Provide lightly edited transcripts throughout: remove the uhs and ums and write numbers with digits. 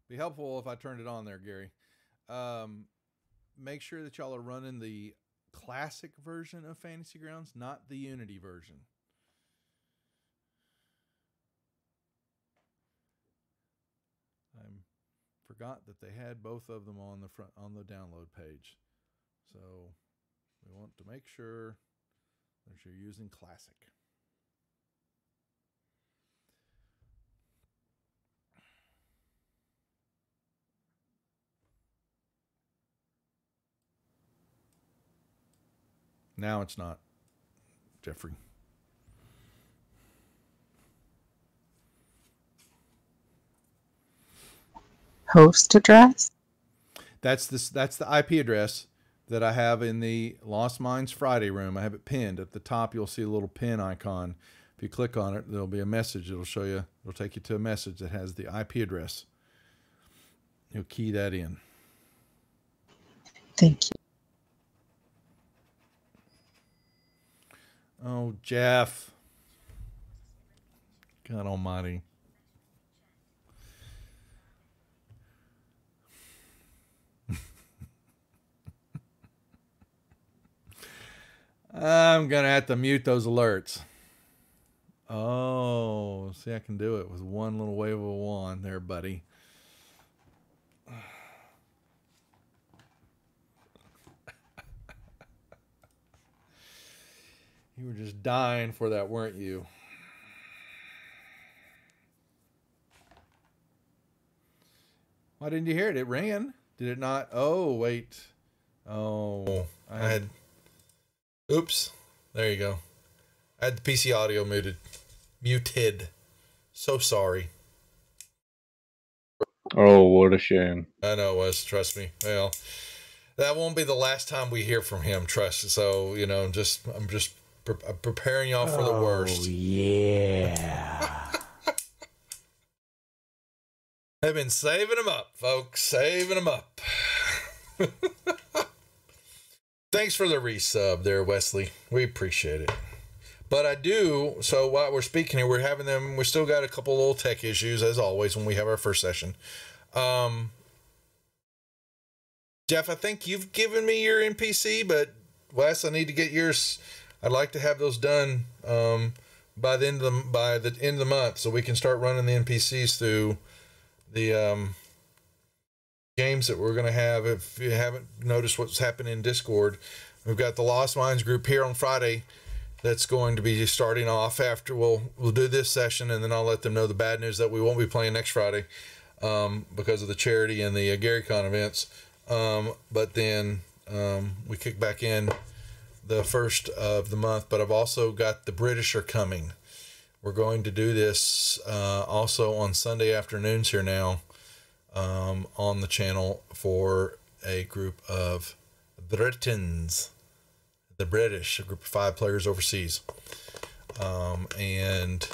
Be helpful if I turned it on there, Gary. Make sure that y'all are running the classic version of Fantasy Grounds, not the Unity version. I forgot that they had both of them on the download page. So we want to make sure that you're using classic. Now it's not, Jeffrey. Host address? That's the IP address that I have in the Lost Minds Friday room. I have it pinned. At the top, you'll see a little pin icon. If you click on it, there'll be a message. It'll show you, it'll take you to a message that has the IP address. You'll key that in. Thank you. Oh, Jeff. God almighty. I'm going to have to mute those alerts. Oh, see, I can do it with one little wave of a wand there, buddy. You were just dying for that, weren't you? Why didn't you hear it? It ran. Did it not? Oh, wait. Oh, I had... Oops. There you go. I had the PC audio muted. So sorry. Oh, what a shame. I know it was. Trust me. Well, that won't be the last time we hear from him. Trust. So, you know, I'm just preparing y'all for the worst. Oh, yeah. I've been saving them up, folks. Saving them up. Thanks for the resub there, Wesley. We appreciate it. But I do, so while we're speaking here, we still got a couple little tech issues, as always, when we have our first session. Jeff, I think you've given me your NPC, but Wes, I need to get yours. I'd like to have those done by the end of the month, so we can start running the NPCs through the games that we're going to have. If you haven't noticed what's happening in Discord, we've got the Lost Minds group here on Friday that's going to be starting off after we'll do this session, and then I'll let them know the bad news that we won't be playing next Friday because of the charity and the GaryCon events. But then we kick back in the first of the month. But I've also got the British are coming. We're going to do this also on Sunday afternoons here now on the channel for a group of Britons. The British, a group of 5 players overseas. And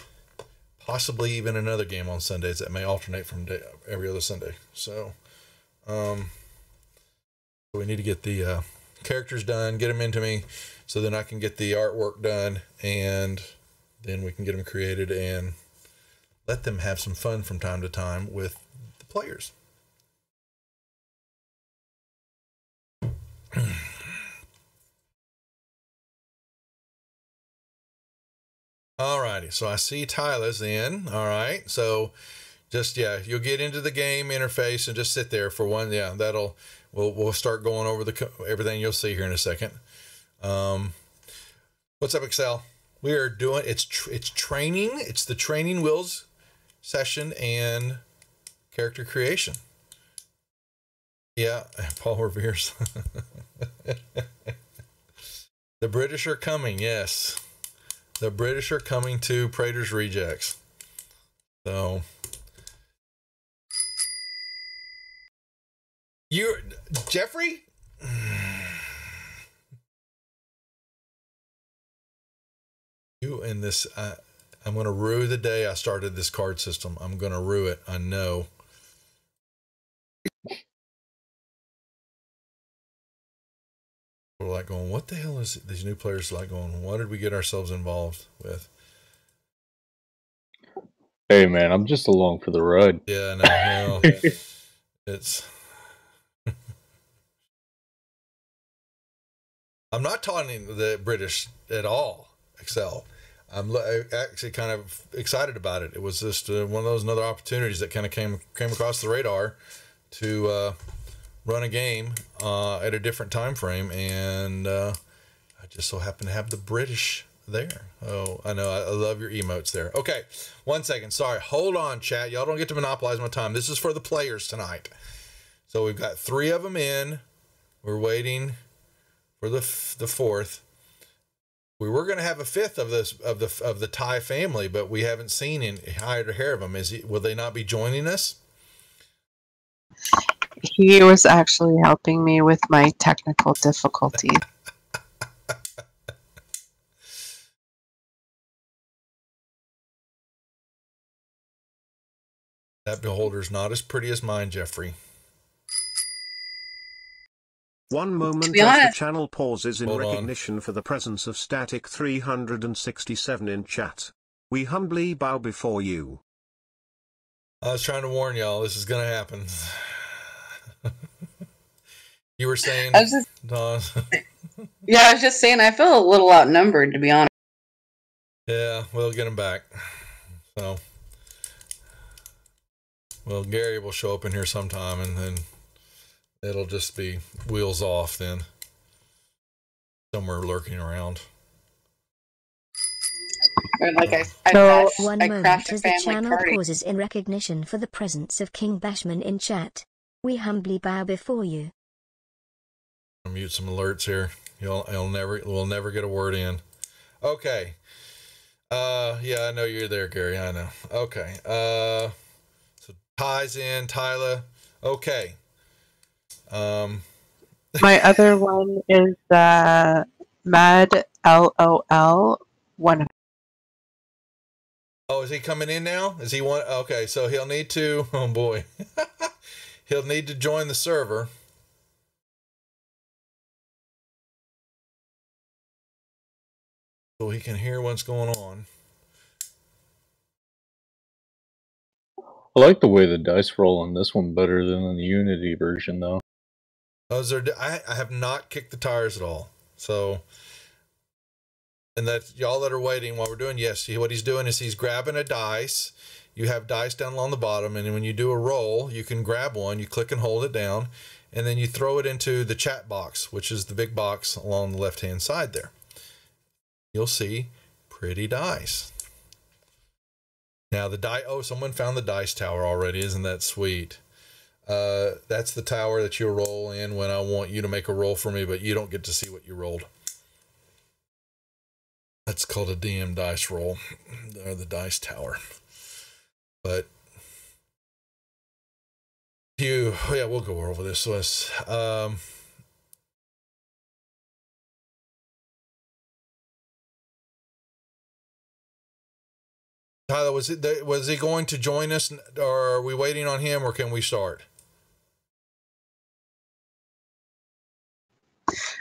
possibly even another game on Sundays that may alternate from every other Sunday. So we need to get the characters done, get them into me, so then I can get the artwork done, and then we can get them created and let them have some fun from time to time with the players. Alrighty, so I see Tyler's in. All right, so just you'll get into the game interface and just sit there for one. Yeah, we'll start going over everything you'll see here in a second. What's up, Excel? We are doing it's training. It's the training wheels session and character creation. Yeah, Paul Revere's. The British are coming. Yes. The British are coming to Praetor's Rejects. So, Jeffrey? You and this, I'm going to rue the day I started this card system. I'm going to rue it. I know. We're like going, what the hell is these new players like going? What did we get ourselves involved with? Hey man, I'm just along for the ride. Yeah, no. It's I'm not talking the British at all, Excel. I'm actually kind of excited about it. It was just one of those other opportunities that kind of came across the radar to run a game at a different time frame, and I just so happen to have the British there. Oh, I know. I love your emotes there. Okay, 1 second. Sorry. Hold on, chat. Y'all don't get to monopolize my time. This is for the players tonight. So we've got 3 of them in. We're waiting for the 4th. We were going to have a 5th of the Thai family, but we haven't seen in hide or hair of them. Will they not be joining us? He was actually helping me with my technical difficulty. That beholder's not as pretty as mine, Jeffrey. One moment as the channel pauses in recognition for the presence of Static 367 in chat. We humbly bow before you. I was trying to warn y'all, this is going to happen. You were saying, Dawn? Yeah, I was just saying, I feel a little outnumbered, to be honest. Yeah, we'll get him back. So, well, Gary will show up in here sometime, and then it'll just be wheels off then. Somewhere lurking around. Like one moment as the channel pauses in recognition for the presence of King Bashman in chat. We humbly bow before you. I'll mute some alerts here. We'll never get a word in. Okay. Yeah, I know you're there, Gary. I know. Okay. So Ty's in, Tyla. Okay. My other one is Mad LOL 1. Oh, is he coming in now? Is he one? Okay, so he'll need to. Oh boy, he'll need to join the server. So he can hear what's going on. I like the way the dice roll on this one better than in the Unity version, though. I have not kicked the tires at all. So, and that y'all that are waiting while we're doing, yes, what he's doing is he's grabbing a dice. You have dice down along the bottom, and when you do a roll, you can grab one, you click and hold it down, and then you throw it into the chat box, which is the big box along the left-hand side there. You'll see pretty dice. Now the die. Oh, someone found the dice tower already. Isn't that sweet? That's the tower that you roll in when I want you to make a roll for me, but you don't get to see what you rolled. That's called a DM dice roll, or the dice tower. But yeah, we'll go over this. So Tyler, was he going to join us, or are we waiting on him, or can we start?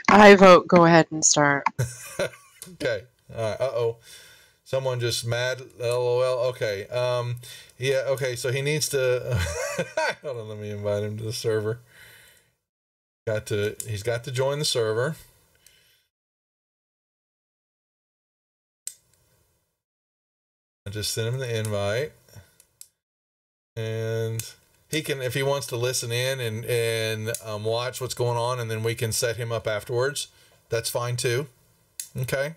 I vote go ahead and start. Okay. All right. Uh-oh. Someone just mad. LOL. Okay. Yeah. Okay. So he needs to. Hold on. Let me invite him to the server. He's got to join the server. I just sent him the invite, and he can, if he wants to listen in and watch what's going on, and then we can set him up afterwards. That's fine too. Okay.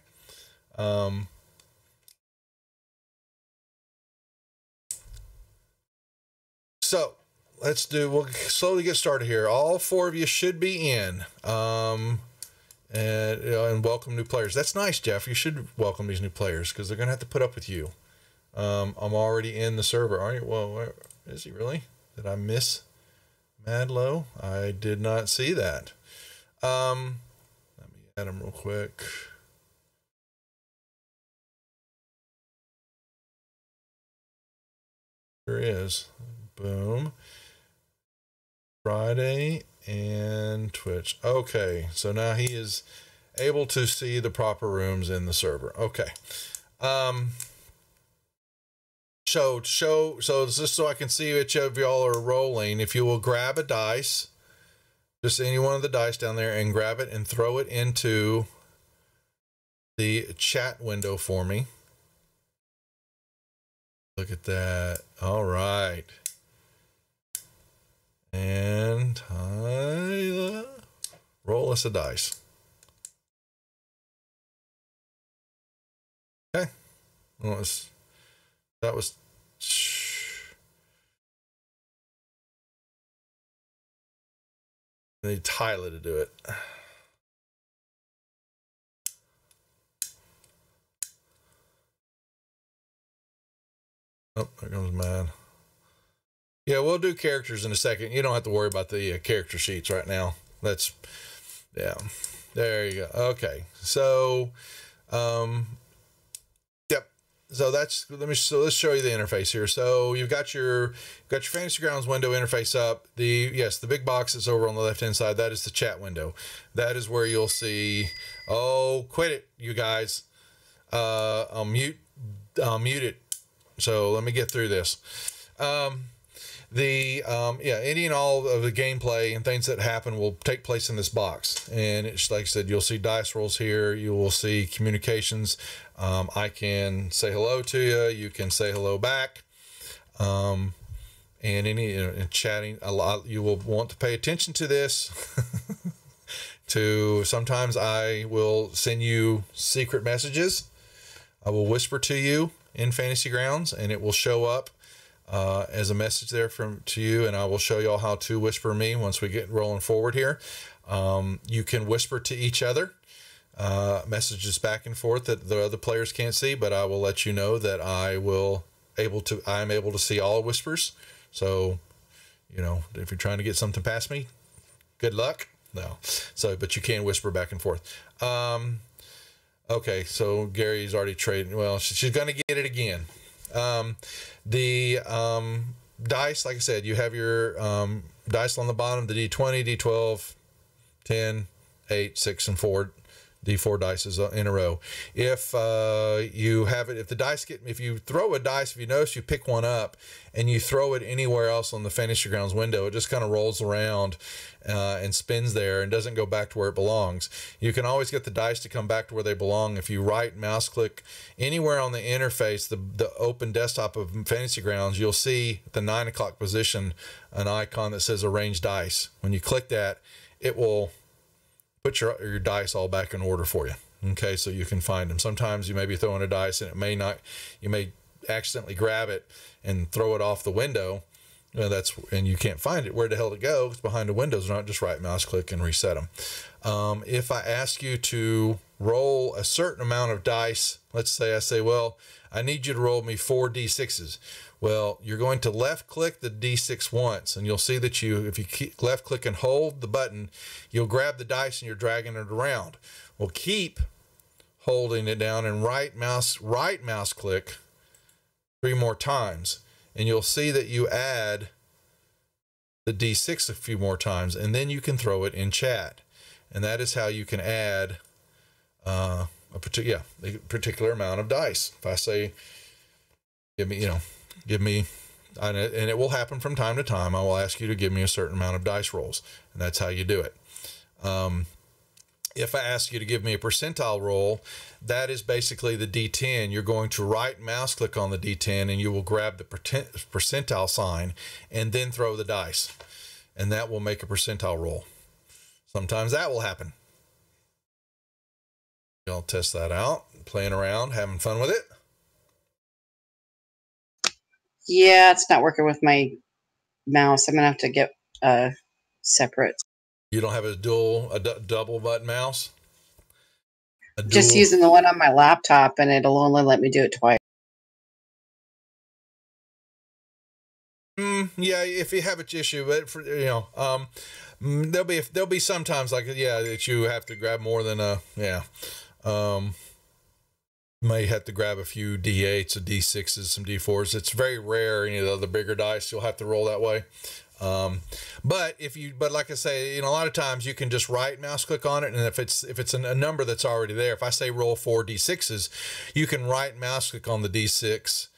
So we'll slowly get started here. All 4 of you should be in. And welcome new players. That's nice, Jeff. You should welcome these new players because they're going to have to put up with you. I'm already in the server. Are you? Well, where is he really? Did I miss Madlow? I did not see that. Let me add him real quick. There he is. Boom. Friday and Twitch. Okay, so now he is able to see the proper rooms in the server. Okay. So just so I can see which of y'all are rolling, if you will grab a dice, just any one of the dice down there, and grab it and throw it into the chat window for me. Look at that. All right. And Tyler, roll us a dice. Okay. That was I need Tyler to do it. Oh, there comes mine. Yeah, we'll do characters in a second. You don't have to worry about the character sheets right now. That's, yeah. There you go. Okay. So, yep. So that's, let's show you the interface here. So you've got your Fantasy Grounds window interface up. Yes, the big box is over on the left-hand side. That is the chat window. That is where you'll see, oh, quit it, you guys. I'll mute it. So let me get through this. Any and all of the gameplay and things that happen will take place in this box. And it's like I said, you'll see dice rolls here. You will see communications. I can say hello to you. You can say hello back. And chatting a lot. You will want to pay attention to this. Sometimes I will send you secret messages. I will whisper to you in Fantasy Grounds, and it will show up as a message there to you, and I will show you all how to whisper me once we get rolling forward here. You can whisper to each other, messages back and forth that the other players can't see, but I will let you know that I'm able to see all whispers. So, if you're trying to get something past me, good luck. No. But you can whisper back and forth. Okay, so Gary's already trading. Well, she's going to get it again. The dice, like I said, you have your dice on the bottom, the D20, D12, 10, 8, 6, and 4. D4 dice is in a row. If you have it, if you throw a dice, if you notice you pick one up and you throw it anywhere else on the Fantasy Grounds window, it just kind of rolls around and spins there and doesn't go back to where it belongs. You can always get the dice to come back to where they belong. If you right mouse click anywhere on the interface, the open desktop of Fantasy Grounds, you'll see at the 9 o'clock position an icon that says Arrange Dice. When you click that, it will put your dice all back in order for you. Okay, so you can find them. Sometimes you may be throwing a dice and you may accidentally grab it and throw it off the window. And you can't find it. Where the hell to go? It's behind the windows. Not just right mouse click and reset them. If I ask you to roll a certain amount of dice, let's say I say, well, I need you to roll me 4 D6s. Well, you're going to left click the D6 once, and you'll see that if you keep left click and hold the button, you'll grab the dice and you're dragging it around. Well, keep holding it down and right mouse click 3 more times, and you'll see that you add the D6 a few more times, and then you can throw it in chat. And that is how you can add a particular amount of dice. If I say, give me, and it will happen from time to time, I will ask you to give me a certain amount of dice rolls, and that's how you do it. If I ask you to give me a percentile roll, that is basically the D10. You're going to right mouse click on the D10 and you will grab the percentile sign and then throw the dice, and that will make a percentile roll. Sometimes that will happen. I'll test that out, playing around, having fun with it. Yeah, it's not working with my mouse. I'm gonna have to get separate. You don't have a double button mouse? Just using the one on my laptop, and it'll only let me do it twice. Yeah, if you have an issue, but there'll be sometimes that you have to grab more than may have to grab a few D8s, a D6s, some D4s. It's very rare. Any of the bigger dice, you'll have to roll that way. But like I say, a lot of times you can just right mouse click on it, and if it's a number that's already there, if I say roll 4 D6s, you can right mouse click on the D6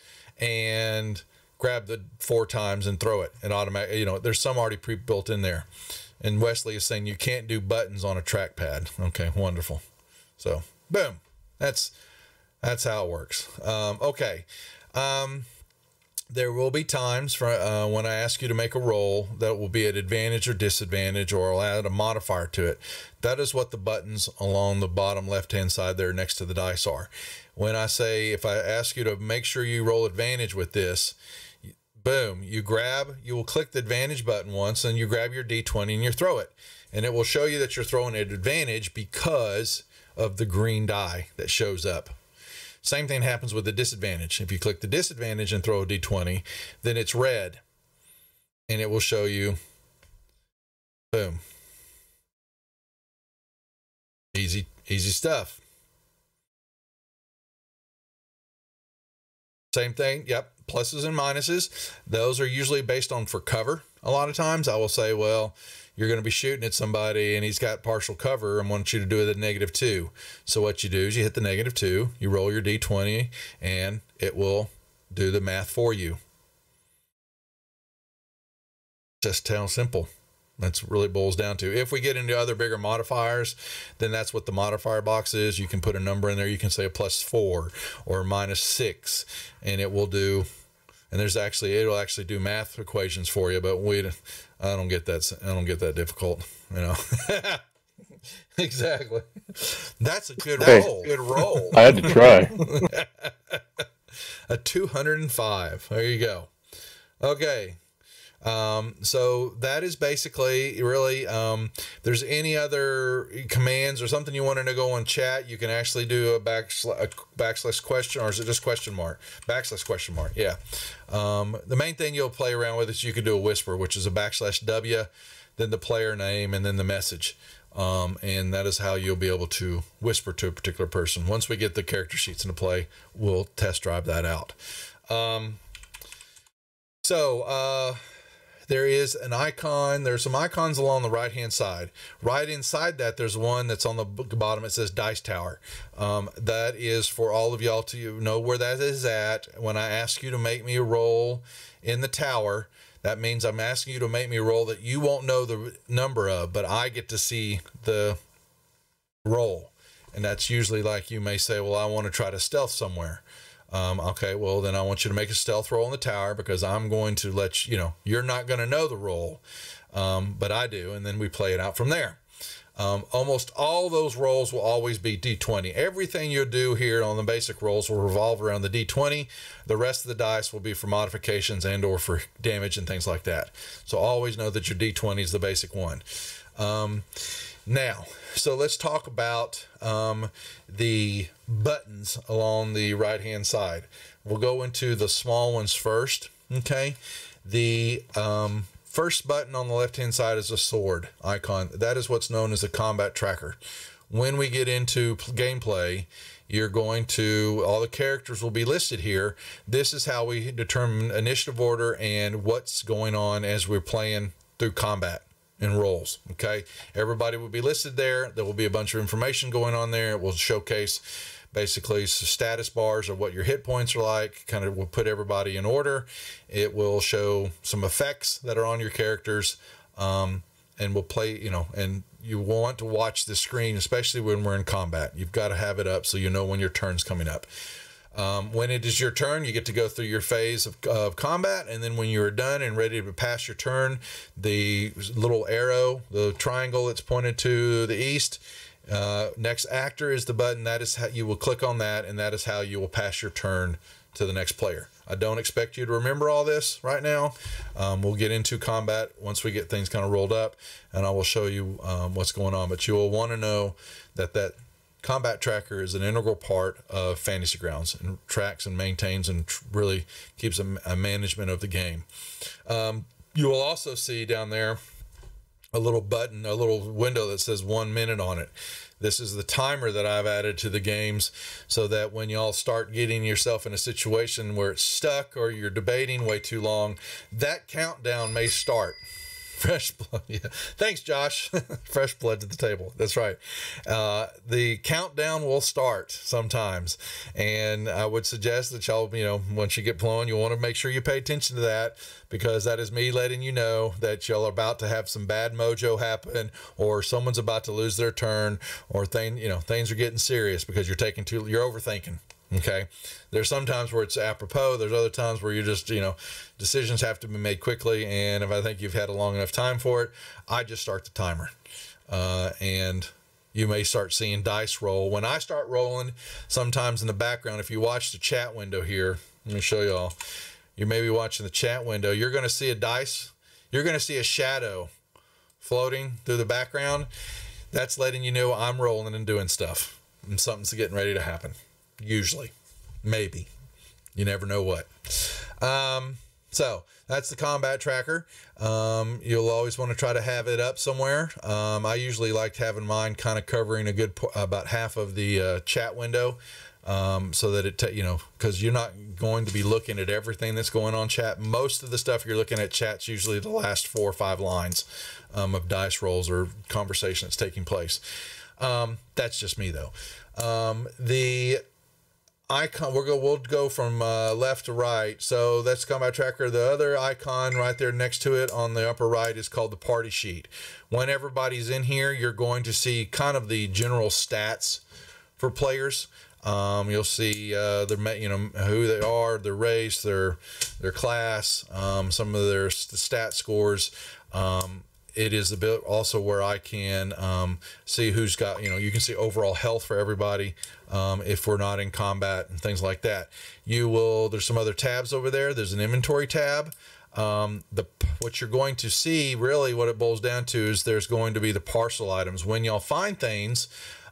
and grab the 4 times and throw it. And automatic, you know, there's some already pre-built in there. And Wesley is saying you can't do buttons on a trackpad. Okay, wonderful. So, boom. That's how it works. Okay. There will be times for when I ask you to make a roll that will be at advantage or disadvantage, or I'll add a modifier to it. That is what the buttons along the bottom left-hand side there next to the dice are. When I say, if I ask you to make sure you roll advantage with this, boom, you will click the advantage button once, and you grab your D20 and you throw it. And it will show you that you're throwing at advantage because of the green die that shows up. Same thing happens with the disadvantage. If you click the disadvantage and throw a D20, then it's red. And it will show you, boom. Easy stuff. Same thing, yep, pluses and minuses. Those are usually based on for cover. A lot of times I will say, well, you're going to be shooting at somebody and he's got partial cover. I want you to do it at -2. So what you do is you hit the -2, you roll your D20, and it will do the math for you. Just how simple. That's really boils down to. If we get into other bigger modifiers, then that's what the modifier box is. You can put a number in there. You can say a +4 or -6, and it will do. And it'll actually do math equations for you. But I don't get that. I don't get that difficult. You know. Exactly. That's a good roll. Good roll. I had to try. A 205. There you go. Okay. So that is basically really, there's any other commands or something you want to go in chat, you can actually do a backslash question, or is it just question mark? Backslash question mark. Yeah. The main thing you'll play around with is you can do a whisper, which is a /W, then the player name, and then the message. And that is how you'll be able to whisper to a particular person. Once we get the character sheets into play, we'll test drive that out. There is an icon. There's some icons along the right-hand side. Right inside that, there's one that's on the bottom. It says Dice Tower. That is for all of y'all to know where that is at. When I ask you to make me a roll in the tower, that means I'm asking you to make me a roll that you won't know the number of, but I get to see the roll. And that's usually like you may say, well, I want to try to stealth somewhere. Okay, well, then I want you to make a stealth roll in the tower, because I'm going to let you know, you're not going to know the roll, but I do, and then we play it out from there. Almost all those rolls will always be D20. Everything you'll do here on the basic rolls will revolve around the D20. The rest of the dice will be for modifications and or for damage and things like that. So always know that your D20 is the basic one. Now, so let's talk about the buttons along the right-hand side. We'll go into the small ones first, okay? The first button on the left-hand side is a sword icon. That is what's known as a combat tracker. When we get into gameplay, you're going to, all the characters will be listed here. This is how we determine initiative order and what's going on as we're playing through combat and rolls. Okay, everybody will be listed there. There will be a bunch of information going on there. It will showcase basically status bars of what your hit points are like, kind of will put everybody in order. It will show some effects that are on your characters, and we'll play, you know, and you want to watch the screen, especially when we're in combat. You've got to have it up so you know when your turn's coming up. When it is your turn, you get to go through your phase of combat, and then when you're done and ready to pass your turn, the little arrow, the triangle that's pointed to the east, next actor is the button. That is how you will click on that, and that is how you will pass your turn to the next player. I don't expect you to remember all this right now. We'll get into combat once we get things kind of rolled up, and I will show you what's going on. But you will want to know that that combat tracker is an integral part of Fantasy Grounds, and tracks and maintains and really keeps a management of the game. You will also see down there a little button, a little window that says 1 minute on it. This is the timer that I've added to the games so that when y'all start getting yourself in a situation where it's stuck or you're debating way too long, that countdown may start Fresh blood. Yeah. Thanks, Josh. Fresh blood to the table. That's right. The countdown will start sometimes. And I would suggest that y'all, once you get playing, you want to make sure you pay attention to that, because that is me letting you know that y'all are about to have some bad mojo happen, or someone's about to lose their turn, or things are getting serious because you're overthinking. Okay. There's some times where it's apropos. There's other times where you're just, decisions have to be made quickly. And if I think you've had a long enough time for it, I just start the timer. And you may start seeing dice roll. When I start rolling, sometimes in the background, if you watch the chat window here, let me show y'all. You may be watching the chat window. You're going to see a dice. You're going to see a shadow floating through the background. That's letting you know I'm rolling and doing stuff. And something's getting ready to happen. Usually, maybe, you never know what. So that's the combat tracker. You'll always want to try to have it up somewhere. I usually like having mine kind of covering a good about half of the chat window, so that because you're not going to be looking at everything that's going on chat. Most of the stuff you're looking at chat's usually the last 4 or 5 lines of dice rolls or conversation that's taking place. That's just me though. The icon, we'll go from left to right. So that's combat tracker. The other icon right there next to it on the upper right is called the party sheet. When everybody's in here, you're going to see kind of the general stats for players. You'll see who they are, their race, their class, some of their stat scores. It is a bit also where I can see who's got, you can see overall health for everybody if we're not in combat and things like that. There's some other tabs over there. There's an inventory tab. What you're going to see, really what it boils down to, is there's going to be the parcel items. When y'all find things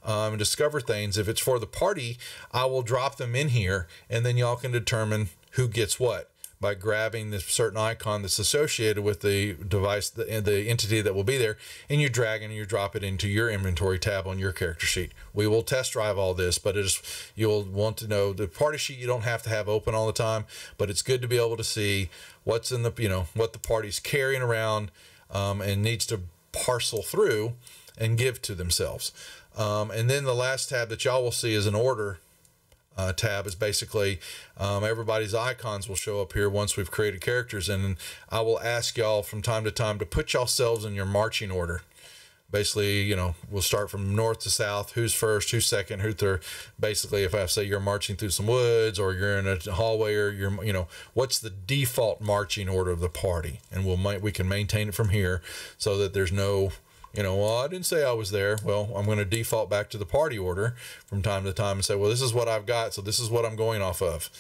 and discover things, if it's for the party, I will drop them in here, and then y'all can determine who gets what by grabbing this certain icon that's associated with the device, the entity that will be there, and you drag and you drop it into your inventory tab on your character sheet. We will test drive all this, but you'll want to know the party sheet. You don't have to have open all the time, but it's good to be able to see what's in what the party's carrying around and needs to parcel through and give to themselves. And then the last tab that y'all will see is an order tab. Is basically everybody's icons will show up here once we've created characters, and I will ask y'all from time to time to put yourselves in your marching order. Basically, we'll start from north to south. Who's first, who's second, who's third. Basically, if I say you're marching through some woods, or you're in a hallway, or what's the default marching order of the party, and we can maintain it from here so that there's no well, I didn't say I was there. Well, I'm going to default back to the party order from time to time and say, well, this is what I've got, so this is what I'm going off of.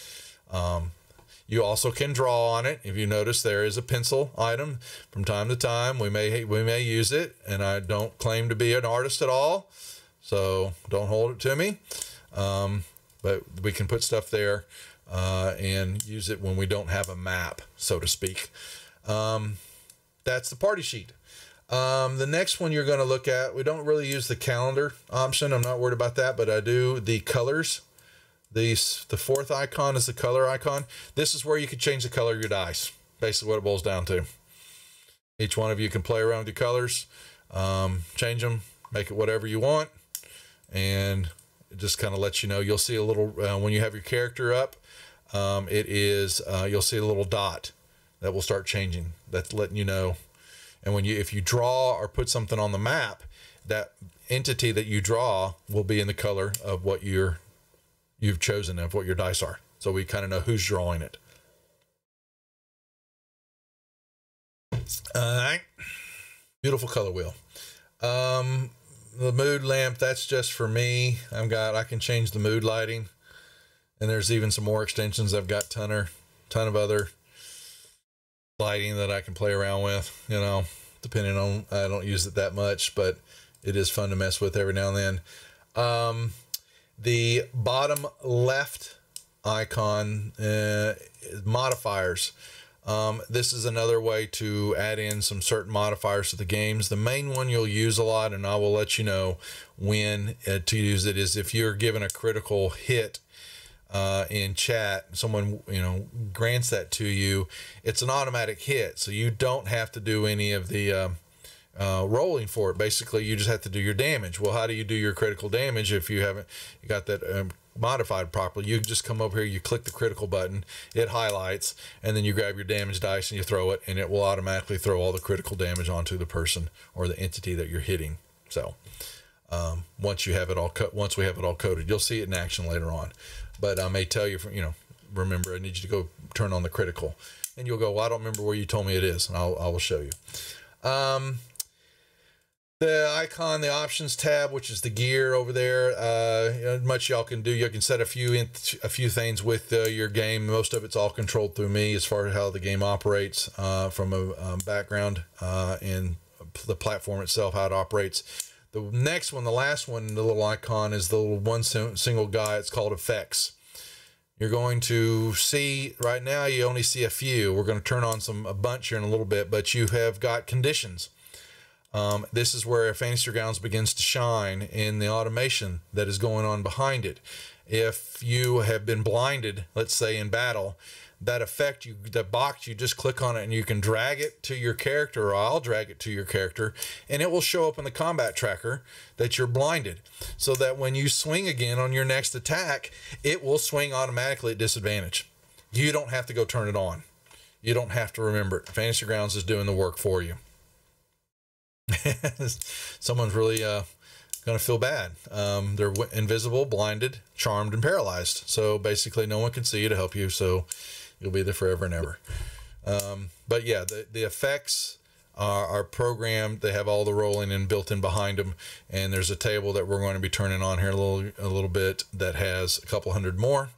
You also can draw on it. If you notice, there is a pencil item. From time to time, we may use it, and I don't claim to be an artist at all, so don't hold it to me. But we can put stuff there and use it when we don't have a map, so to speak. That's the party sheet. The next one you're going to look at, we don't really use the calendar option. I'm not worried about that, but I do the colors. The fourth icon is the color icon. This is where you can change the color of your dice. Basically what it boils down to. Each one of you can play around with your colors, change them, make it whatever you want, and it just kind of lets you know. You'll see a little, when you have your character up, you'll see a little dot that will start changing. That's letting you know. And if you draw or put something on the map, that entity that you draw will be in the color of what you've chosen, of what your dice are. So we kind of know who's drawing it. All right. Beautiful color wheel. The mood lamp, that's just for me. I can change the mood lighting. And there's even some more extensions. I've got ton of other lighting that I can play around with, depending on, I don't use it that much, but it is fun to mess with every now and then. The bottom left icon, modifiers. This is another way to add in some certain modifiers to the games. The main one you'll use a lot, and I will let you know when to use it, is if you're given a critical hit in chat, someone, grants that to you, it's an automatic hit. So you don't have to do any of the rolling for it. Basically, you just have to do your damage. Well, how do you do your critical damage if you haven't got that modified properly? You just come over here, you click the critical button, it highlights, and then you grab your damage dice and you throw it, and it will automatically throw all the critical damage onto the person or the entity that you're hitting. So once we have it all coded, you'll see it in action later on. But I may tell you, remember, I need you to go turn on the critical, and you'll go, well, I don't remember where you told me it is, and I will show you. The icon, the options tab, which is the gear over there, much y'all can do. You can set a few things with your game. Most of it's all controlled through me as far as how the game operates from a background and the platform itself, how it operates. The next one, the last one, the little icon is the little one single guy. It's called effects. You're going to see right now, you only see a few. We're going to turn on a bunch here in a little bit, but you have got conditions. This is where Fantasy Grounds begins to shine in the automation that is going on behind it. If you have been blinded, let's say in battle, that effect, that box, you just click on it and you can drag it to your character, or I'll drag it to your character, and it will show up in the combat tracker that you're blinded, so that when you swing again on your next attack, it will swing automatically at disadvantage. You don't have to go turn it on. You don't have to remember it. Fantasy Grounds is doing the work for you. Someone's really going to feel bad. They're invisible, blinded, charmed, and paralyzed. So basically no one can see you to help you, so you'll be there forever and ever. But yeah, the effects are programmed. They have all the rolling in built in behind them, and there's a table that we're going to be turning on here a little bit that has a couple hundred more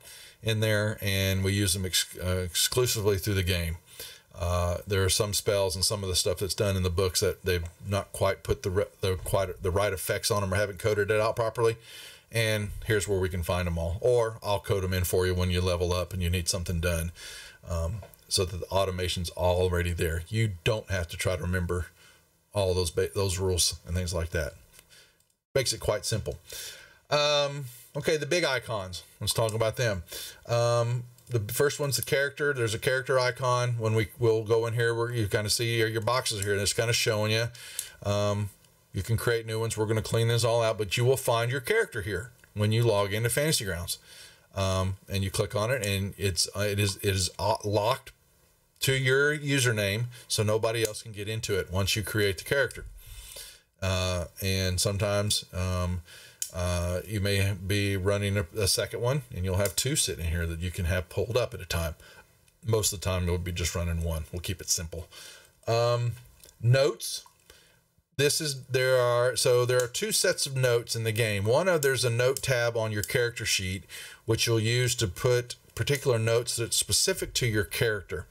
in there, and we use them exclusively through the game. There are some spells and some of the stuff that's done in the books that they've not quite put the right effects on them or haven't coded it out properly. And here's where we can find them all. Or I'll code them in for you when you level up and you need something done, so that the automation's already there. You don't have to try to remember all those rules and things like that. Makes it quite simple. Okay, the big icons. Let's talk about them. The first one's the character. There's a character icon. When we'll go in here where you kind of see your boxes here, and it's kind of showing you. You can create new ones. We're going to clean this all out, but you will find your character here when you log into Fantasy Grounds. And you click on it, and it is locked to your username, so nobody else can get into it once you create the character. And sometimes you may be running a second one, and you'll have two sitting here that you can have pulled up at a time. Most of the time, you'll be just running one. We'll keep it simple. Notes. There are two sets of notes in the game. There's a note tab on your character sheet, which you'll use to put particular notes that's specific to your character.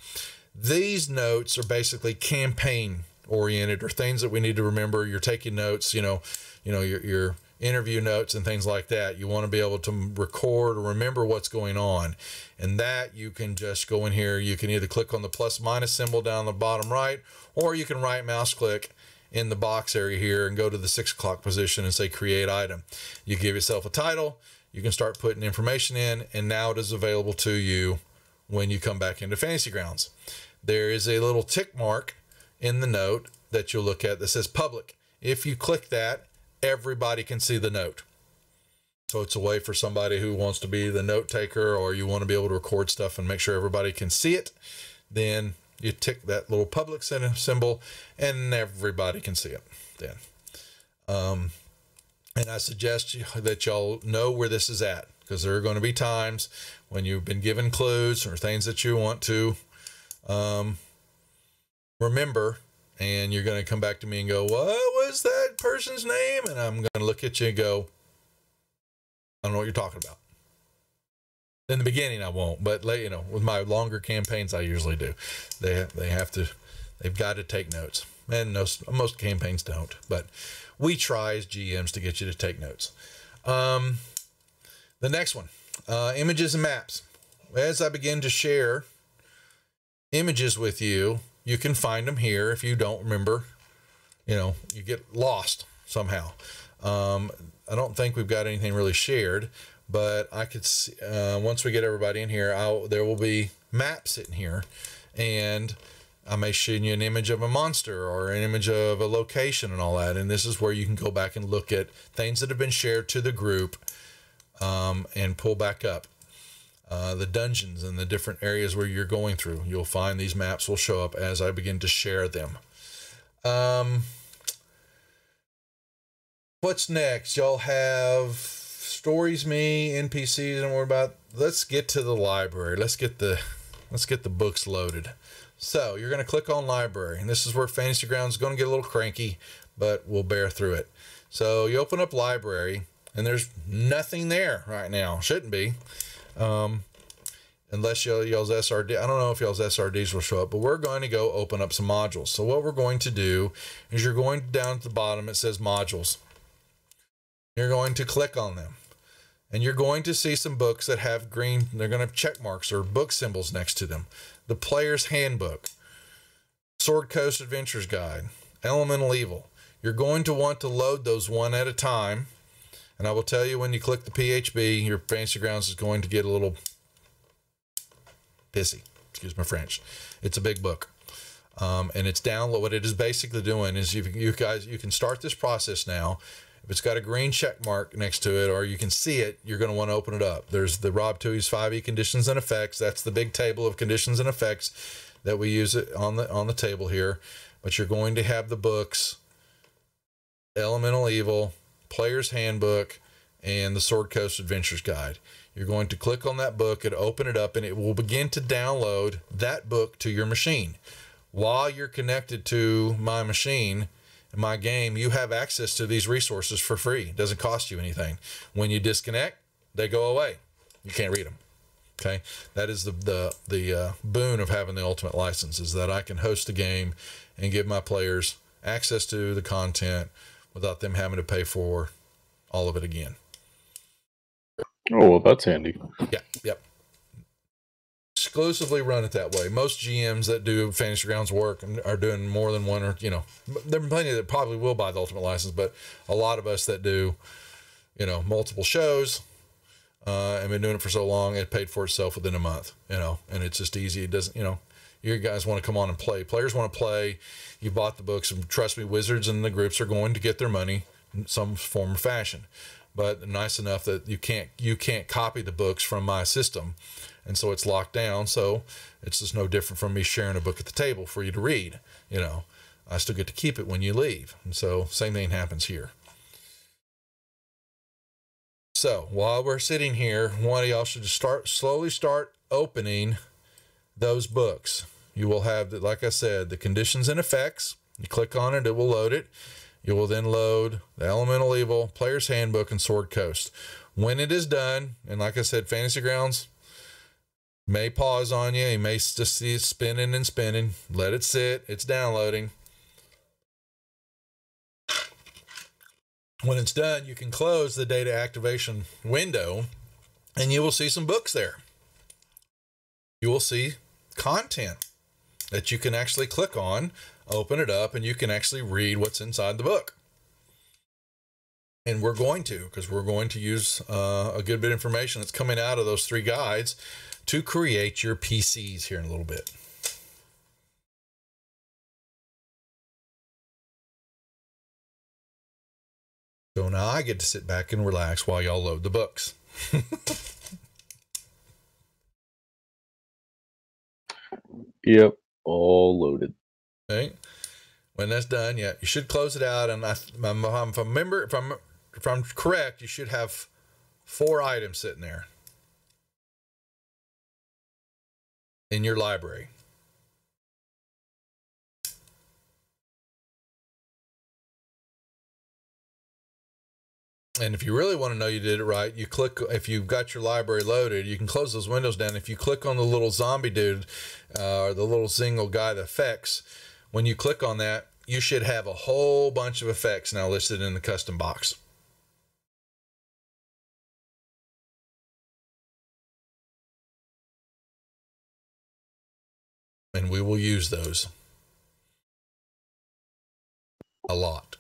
These notes are basically campaign oriented, or things that we need to remember. You're taking notes, your interview notes and things like that. You want to be able to record or remember what's going on, and that you can just go in here. You can either click on the plus minus symbol down the bottom right, or you can right mouse click in the box area here and go to the 6 o'clock position and say create item. You give yourself a title, you can start putting information in, and now it is available to you when you come back into Fantasy Grounds. There is a little tick mark in the note that you'll look at that says public. If you click that, everybody can see the note. So it's a way for somebody who wants to be the note taker, or you want to be able to record stuff and make sure everybody can see it. Then you tick that little public symbol and everybody can see it then. And I suggest that y'all know where this is at, because there are going to be times when you've been given clues or things that you want to remember, and you're going to come back to me and go, what was that person's name? And I'm going to look at you and go, I don't know what you're talking about. In the beginning, I won't, but with my longer campaigns, I usually do. They've got to take notes, and most campaigns don't, but we try as GMs to get you to take notes. The next one, images and maps. As I begin to share images with you, you can find them here if you don't remember. You get lost somehow. I don't think we've got anything really shared, but I could see, once we get everybody in here, there will be maps in here, and I may show you an image of a monster or an image of a location and all that. And this is where you can go back and look at things that have been shared to the group, and pull back up the dungeons and the different areas where you're going through. You'll find these maps will show up as I begin to share them. What's next? Y'all have stories, me, NPCs, and we're about. Let's get to the library. Let's get the books loaded. So you're going to click on library, and this is where Fantasy Grounds is going to get a little cranky, but we'll bear through it. So you open up library, and there's nothing there right now. Shouldn't be, unless y'all's SRD. I don't know if y'all's SRDs will show up, but we're going to go open up some modules. So what we're going to do is you're going down at the bottom. It says modules. You're going to click on them, and you're going to see some books that have green. They're going to have check marks or book symbols next to them. The Player's Handbook, Sword Coast Adventures Guide, Elemental Evil. You're going to want to load those one at a time. And I will tell you, when you click the PHB, your Fantasy Grounds is going to get a little pissy. Excuse my French. It's a big book. And it's download. What it is basically doing is you can start this process now. If it's got a green check mark next to it, or you can see it, you're going to want to open it up. There's the Rob Toohey's 5e conditions and effects. That's the big table of conditions and effects that we use it on the table here. But you're going to have the books, Elemental Evil, Player's Handbook, and the Sword Coast Adventures Guide. You're going to click on that book and open it up, and it will begin to download that book to your machine. While you're connected to my machine, in my game, you have access to these resources for free. It doesn't cost you anything. When you disconnect, they go away. You can't read them. Okay, that is the boon of having the Ultimate License, is that I can host a game and give my players access to the content without them having to pay for all of it again. Oh, well, that's handy. Yeah, yep. Exclusively run it that way. Most GMs that do Fantasy Grounds work are doing more than one, or there are plenty that probably will buy the Ultimate License, but a lot of us that do, multiple shows, and been doing it for so long, it paid for itself within a month, and it's just easy. It doesn't, you guys want to come on and play. Players want to play. You bought the books, and trust me, Wizards and the groups are going to get their money in some form or fashion. But nice enough that you can't copy the books from my system, and so it's locked down. So it's just no different from me sharing a book at the table for you to read. I still get to keep it when you leave, and so same thing happens here. So while we're sitting here, one of y'all should just slowly start opening those books. You will have, like I said, the conditions and effects. You click on it, it will load it. You will then load the Elemental Evil, Player's Handbook, and Sword Coast. When it is done, and like I said, Fantasy Grounds may pause on you. You may just see it spinning and spinning. Let it sit. It's downloading. When it's done, you can close the data activation window, and you will see some books there. You will see content that you can actually click on, open it up, and you can actually read what's inside the book. And we're going to, because we're going to use a good bit of information that's coming out of those 3 guides to create your PCs here in a little bit. So now I get to sit back and relax while y'all load the books. Yep, all loaded. Okay. When that's done, yeah, you should close it out. And if I'm correct, you should have 4 items sitting there in your library. And if you really want to know you did it right, you click, if you've got your library loaded, you can close those windows down. If you click on the little zombie dude, or the little single guy, the effects, when you click on that, you should have a whole bunch of effects now listed in the custom box. And we will use those a lot.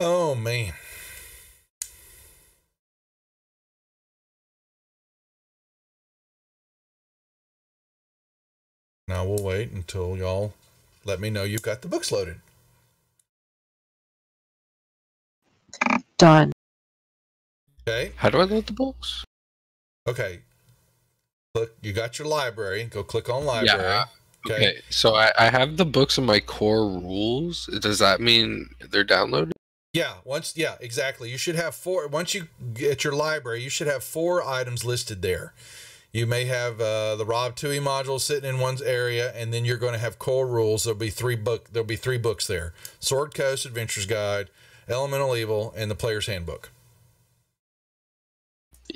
Oh, man. Now we'll wait until y'all let me know you've got the books loaded. Done. Okay. How do I load the books? Okay. Look, you got your library. Go click on library. Yeah. Okay. So I have the books in my core rules. Does that mean they're downloaded? Yeah. Yeah, exactly. You should have 4. Once you get your library, you should have 4 items listed there. You may have the Rob Tui module sitting in one area, and then you're going to have core rules. There'll be 3 books there: Sword Coast Adventurer's Guide, Elemental Evil, and the Player's Handbook.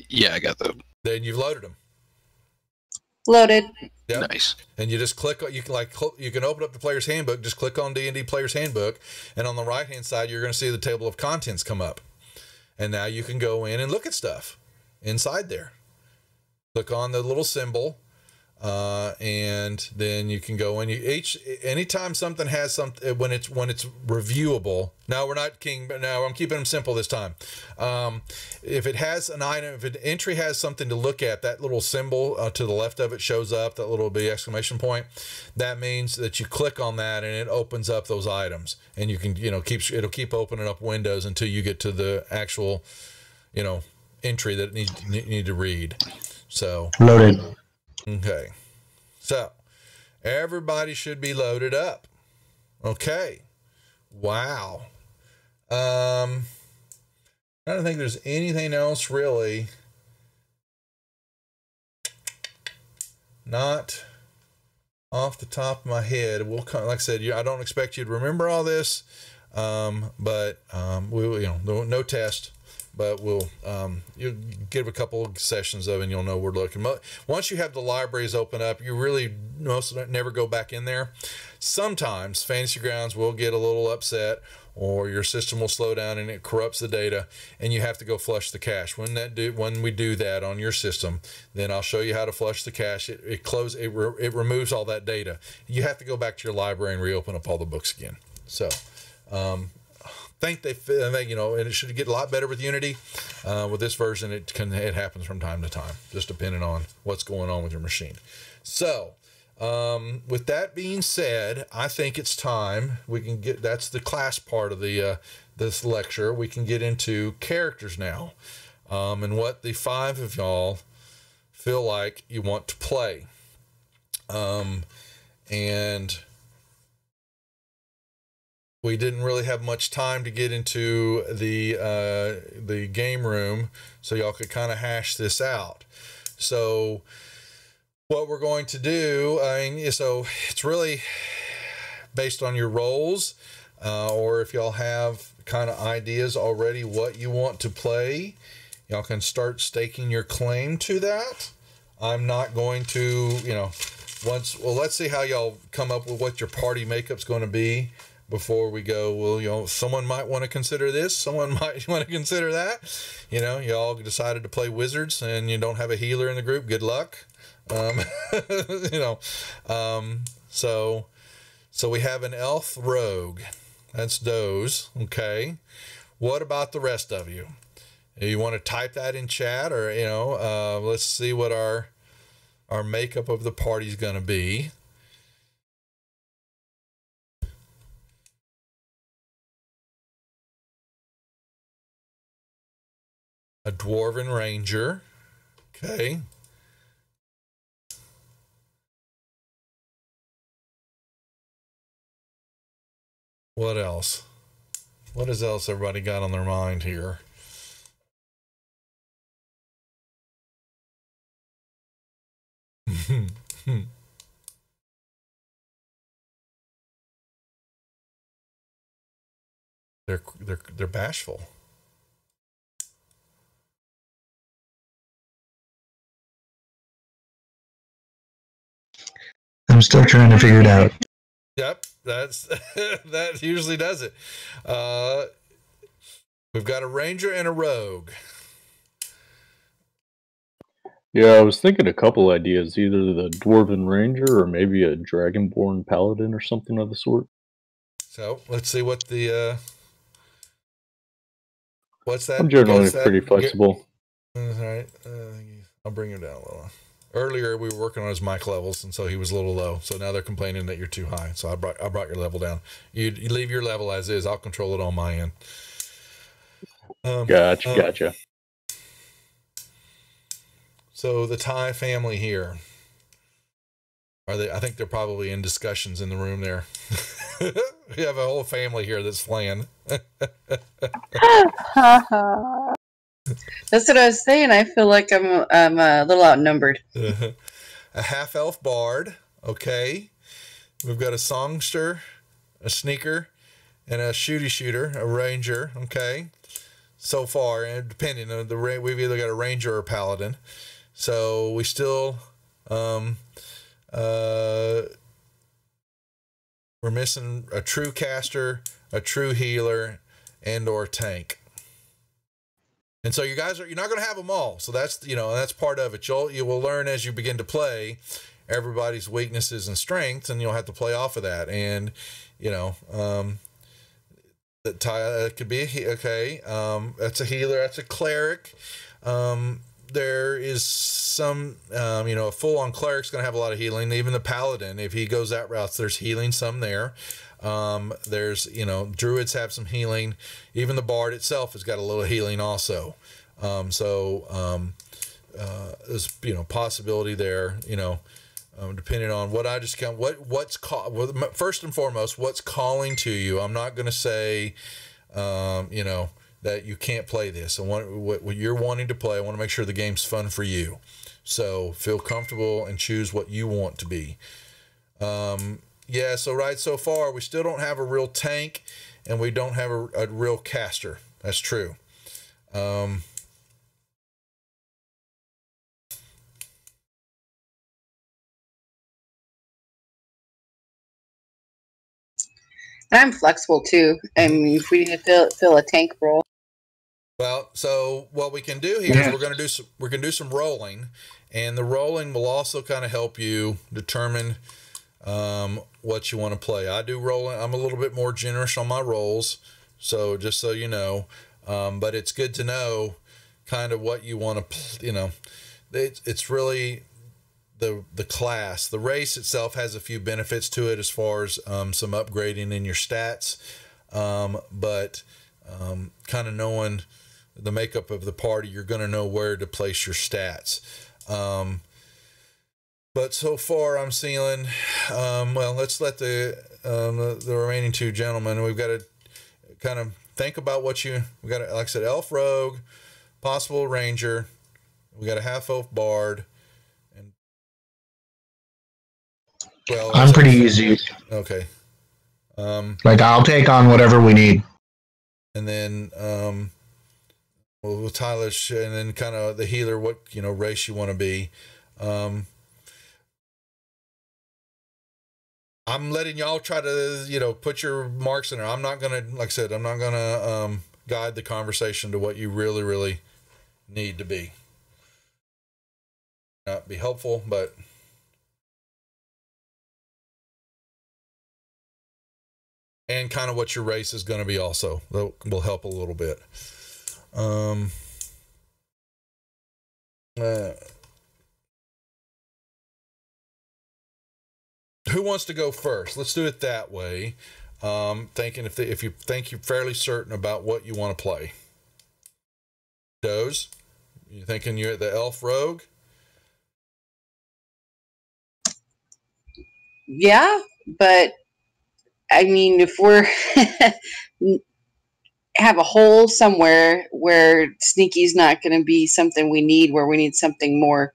Yeah, I got them. Then you've loaded them. Loaded. Yep. Nice. And you just click. You can open up the Player's Handbook. Just click on D&D Player's Handbook, and on the right hand side, you're going to see the table of contents come up. And now you can go in and look at stuff inside there. Click on the little symbol, and then you can go in. Anytime something has something, when it's reviewable. Now we're not king, but now I'm keeping them simple this time. If it has an item, if an entry has something to look at, that little symbol to the left of it shows up. That little big exclamation point. That means that you click on that and it opens up those items, and you can it'll keep opening up windows until you get to the actual entry that you need to read. So loaded. Okay. So everybody should be loaded up. Okay. Wow. I don't think there's anything else really. Not off the top of my head. We'll come, like I said, I don't expect you to remember all this. But we will, no test. But we'll you'll give a couple of sessions of it and you'll know we're looking. Once you have the libraries open up, you really never go back in there. Sometimes Fantasy Grounds will get a little upset, or your system will slow down and it corrupts the data, and you have to go flush the cache. When we do that on your system, then I'll show you how to flush the cache. It removes all that data. You have to go back to your library and reopen up all the books again. So. And it should get a lot better with Unity. With this version, it happens from time to time, just depending on what's going on with your machine. So, with that being said, I think it's time we can get. That's the class part of this lecture. We can get into characters now, and what the 5 of y'all feel like you want to play, and. We didn't really have much time to get into the game room, so y'all could kind of hash this out. So what we're going to do, so it's really based on your roles, or if y'all have kind of ideas already what you want to play, y'all can start staking your claim to that. I'm not going to, let's see how y'all come up with what your party makeup's going to be. Before we go, well, someone might want to consider this, someone might want to consider that. Y'all decided to play wizards and you don't have a healer in the group. Good luck. So we have an elf rogue. That's Doze. Okay. What about the rest of you? You want to type that in chat, or, let's see what our makeup of the party is going to be. A Dwarven Ranger. Okay. What else? What else everybody got on their mind here? They're bashful. I'm still trying to figure it out. Yep, that usually does it. We've got a ranger and a rogue. Yeah, I was thinking a couple ideas, either the Dwarven Ranger or maybe a Dragonborn Paladin or something of the sort. So let's see what the what's that? I'm generally pretty flexible. All right, I'll bring him down a little. Earlier we were working on his mic levels, and so he was a little low. So now they're complaining that you're too high. So I brought your level down. You leave your level as is. I'll control it on my end. Gotcha. So the Ty family here, are they? I think they're probably in discussions in the room there. We have a whole family here that's playing. That's what I was saying. I feel like I'm a little outnumbered. A half-elf bard, okay. We've got a songster, a sneaker, and a shooter, a ranger, okay. So far, and depending on we've either got a ranger or a paladin. So we still, we're missing a true caster, a true healer, and or tank. And so you guys you're not going to have them all. So that's, that's part of it. You will learn as you begin to play everybody's weaknesses and strengths, and you'll have to play off of that. And, that could be, okay. That's a healer. That's a cleric. There is some, a full-on cleric's going to have a lot of healing. Even the paladin, if he goes that route, there's healing some there. There's, druids have some healing. Even the bard itself has got a little healing also. There's, possibility there, depending on what I just count, first and foremost, what's calling to you. I'm not going to say, that you can't play this. I want what you're wanting to play. I want to make sure the game's fun for you. So feel comfortable and choose what you want to be. Yeah, so far, we still don't have a real tank, and we don't have a real caster. That's true. I'm flexible, too. I mean, if we need to fill a tank role. Well, so what we can do here is we're going to do some rolling, and the rolling will also kind of help you determine what you want to play. I do rolling. I'm a little bit more generous on my rolls, so just so you know. But it's good to know kind of what you want to, it's really the class. The race itself has a few benefits to it as far as some upgrading in your stats, but kind of knowing the makeup of the party, you're going to know where to place your stats. But so far, I'm seeing. Well, let's let the remaining two gentlemen. We've got to kind of think about what we got. Like I said, elf rogue, possible ranger. We got a half elf bard, and I'm pretty easy. Okay. I'll take on whatever we need. And then with Tyler, and then kind of the healer, what race you want to be. I'm letting y'all try to, put your marks in there. I'm not going to, like I said, I'm not going to guide the conversation to what you really, really need to be. Not be helpful, but and kind of what your race is going to be also. That will help a little bit. Who wants to go first? Let's do it that way. Thinking if you think you're fairly certain about what you want to play. Doze, you thinking you're the elf rogue? Yeah, but I mean, if we're have a hole somewhere where sneaky's not going to be something we need, where we need something more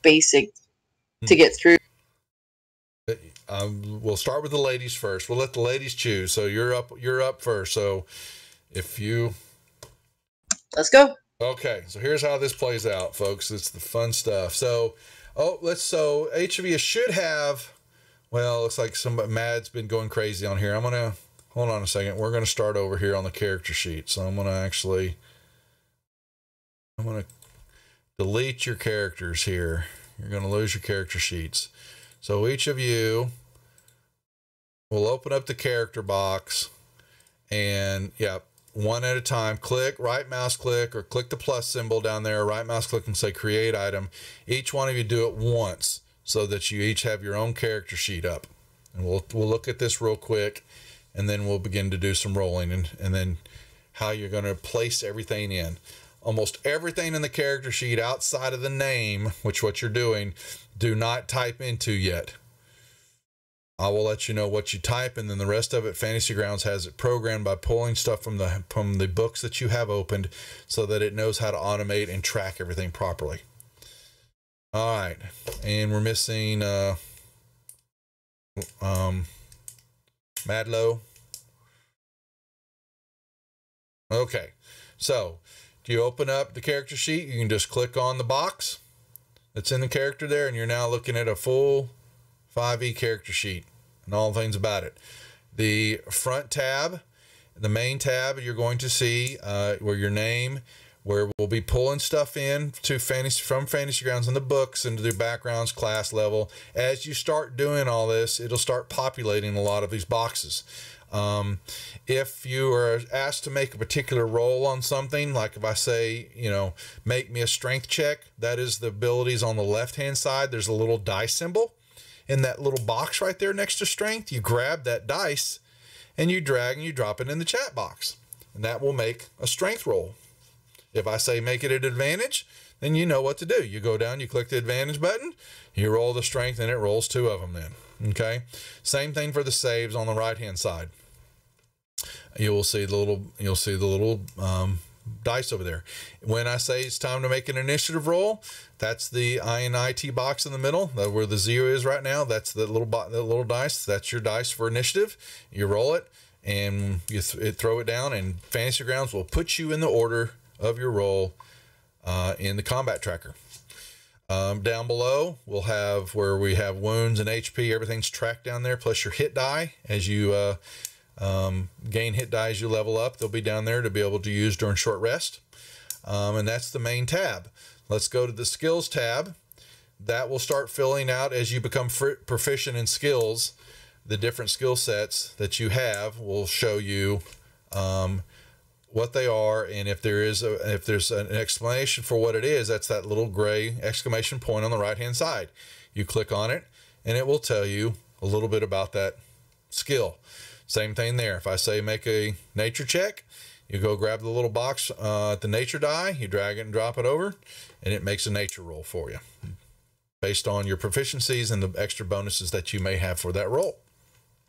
basic to get through. We'll start with the ladies first. We'll let the ladies choose. So you're up first. So let's go. Okay. So here's how this plays out, folks. It's the fun stuff. So, each of you should have, well, looks like Mad's been going crazy on here. Hold on a second. We're going to start over here on the character sheet. So I'm going to delete your characters here. You're going to lose your character sheets. So each of you will open up the character box and, one at a time, click, right mouse click, or click the plus symbol down there, right mouse click and say create item. Each one of you do it once so that you each have your own character sheet up. And we'll look at this real quick, and then we'll begin to do some rolling and then how you're going to place everything in. Almost everything in the character sheet outside of the name, which what you're doing, do not type into yet. I will let you know what you type, and then the rest of it, Fantasy Grounds has it programmed by pulling stuff from the books that you have opened so that it knows how to automate and track everything properly. All right, and we're missing Madlow. Okay, so do you open up the character sheet? You can just click on the box that's in the character there, and you're now looking at a full 5e character sheet and all things about it. The front tab, the main tab, you're going to see where your name, where we'll be pulling stuff in to from Fantasy Grounds in the books into the backgrounds class level. As you start doing all this, it'll start populating a lot of these boxes. If you are asked to make a particular roll on something, like if I say, make me a strength check, that is the abilities on the left-hand side. There's a little dice symbol in that little box right there next to strength. You grab that dice and you drag and you drop it in the chat box, and that will make a strength roll. If I say make it an advantage, then you know what to do. You go down, you click the advantage button, you roll the strength, and it rolls 2 of them then. Okay. Same thing for the saves on the right-hand side. You'll see the little dice over there. When I say it's time to make an initiative roll, that's the INIT box in the middle, where the 0 is right now. That's the little dice. That's your dice for initiative. You roll it and you throw it down, and Fantasy Grounds will put you in the order of your roll in the combat tracker. Down below, we'll have where we have wounds and HP. Everything's tracked down there, plus your hit die. As you gain hit die as you level up, they'll be down there to be able to use during short rest. And that's the main tab. Let's go to the skills tab. That will start filling out as you become proficient in skills. The different skill sets that you have will show you what they are, and if there's an explanation for what it is, that's that little gray exclamation point on the right hand side. You click on it and it will tell you a little bit about that skill. Same thing there. If I say make a nature check, you go grab the little box at the nature die, you drag it and drop it over, and it makes a nature roll for you based on your proficiencies and the extra bonuses that you may have for that roll.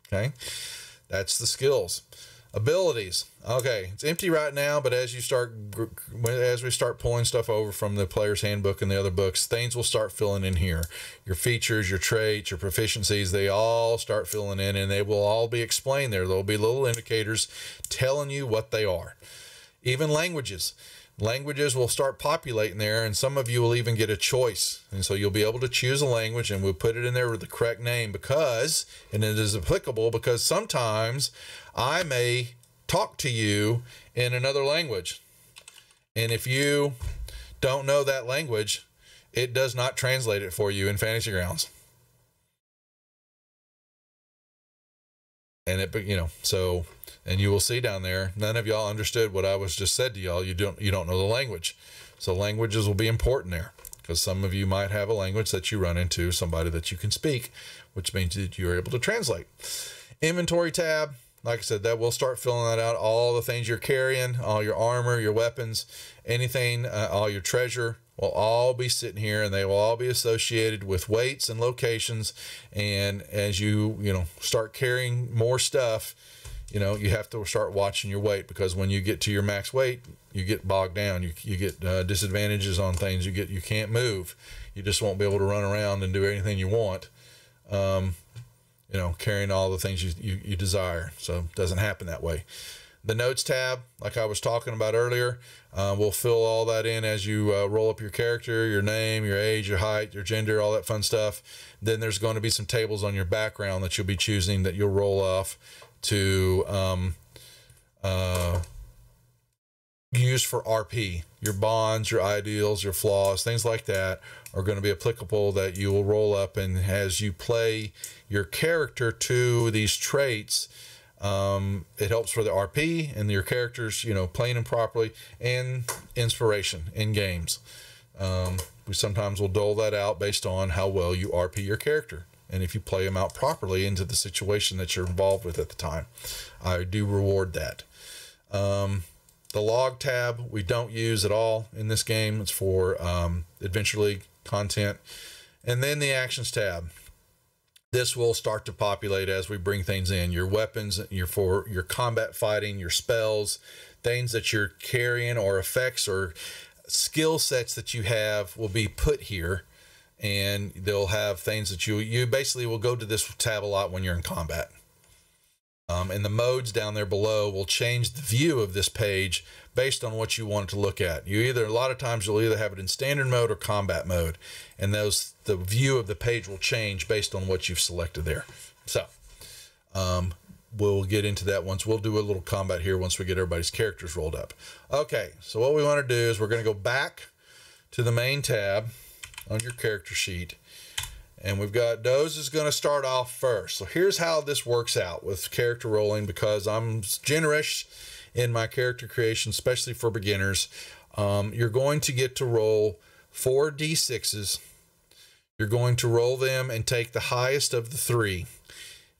Okay, that's the skills. Abilities. Okay, it's empty right now, but as we start pulling stuff over from the player's handbook and the other books, things will start filling in here. Your features, your traits, your proficiencies, they all start filling in, and they will all be explained there. There'll be little indicators telling you what they are. Even languages. Languages will start populating there, and some of you will even get a choice. And so you'll be able to choose a language, and we'll put it in there with the correct name and it is applicable because sometimes I may talk to you in another language. And if you don't know that language, it does not translate it for you in Fantasy Grounds. And and you will see down there, none of y'all understood what I was just said to y'all. You don't know the language. So languages will be important there because some of you might have a language that you run into, somebody that you can speak, which means that you're able to translate. Inventory tab, like I said, that will start filling that out. All the things you're carrying, all your armor, your weapons, anything, all your treasure will all be sitting here, and they will all be associated with weights and locations. And as you start carrying more stuff, you have to start watching your weight, because when you get to your max weight, you get bogged down. You get disadvantages on things. You can't move. You just won't be able to run around and do anything you want. Carrying all the things you desire. So it doesn't happen that way. The notes tab, like I was talking about earlier, will fill all that in as you roll up your character, your name, your age, your height, your gender, all that fun stuff. Then there's going to be some tables on your background that you'll be choosing that you'll roll off to used for RP. Your bonds, your ideals, your flaws, things like that are going to be applicable that you will roll up. And as you play your character to these traits, it helps for the RP and your characters, you know, playing them properly, and inspiration in games. We sometimes will dole that out based on how well you RP your character, and if you play them out properly into the situation that you're involved with at the time. I do reward that. The log tab we don't use at all in this game. It's for Adventure League content. And then the actions tab. This will start to populate as we bring things in. Your weapons, for your combat fighting, your spells, things that you're carrying, or effects or skill sets that you have will be put here. And they'll have things that you basically will go to this tab a lot when you're in combat. And the modes down there below will change the view of this page based on what you want it to look at. A lot of times you'll either have it in standard mode or combat mode, and the view of the page will change based on what you've selected there. So we'll get into that once. We'll do a little combat here once we get everybody's characters rolled up. Okay, so what we want to do is we're going to go back to the main tab on your character sheet. And we've got Doze is going to start off first. So here's how this works out with character rolling, because I'm generous in my character creation, especially for beginners. You're going to get to roll 4 d6s. You're going to roll them and take the highest of the 3.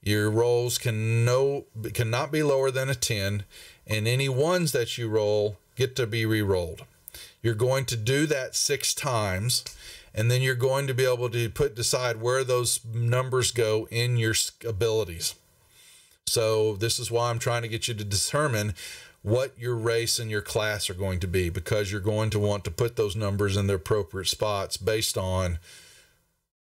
Your rolls cannot be lower than a 10, and any ones that you roll get to be re-rolled. You're going to do that 6 times. And then you're going to be able to decide where those numbers go in your abilities. So this is why I'm trying to get you to determine what your race and your class are going to be, because you're going to want to put those numbers in their appropriate spots based on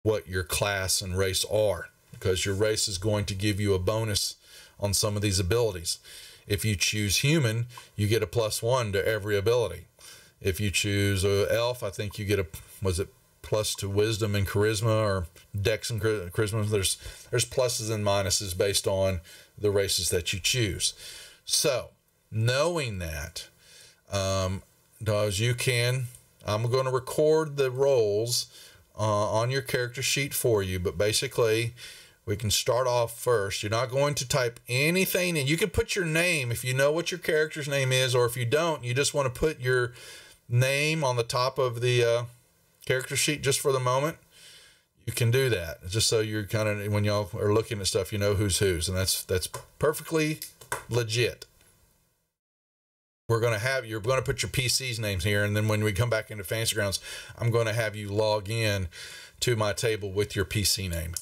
what your class and race are, because your race is going to give you a bonus on some of these abilities. If you choose human, you get a +1 to every ability. If you choose elf, I think you get plus to wisdom and charisma, or dex and charisma. There's pluses and minuses based on the races that you choose. So knowing that, as you can, I'm going to record the rolls on your character sheet for you, but basically we can start off first. You're not going to type anything in. You can put your name if you know what your character's name is, or if you don't, you just want to put your name on the top of the character sheet just for the moment. You can do that, just so you're kind of, when y'all are looking at stuff, you know who's whose, and that's perfectly legit. You're going to put your PC's names here, and then when we come back into Fantasy Grounds, I'm going to have you log in to my table with your PC name.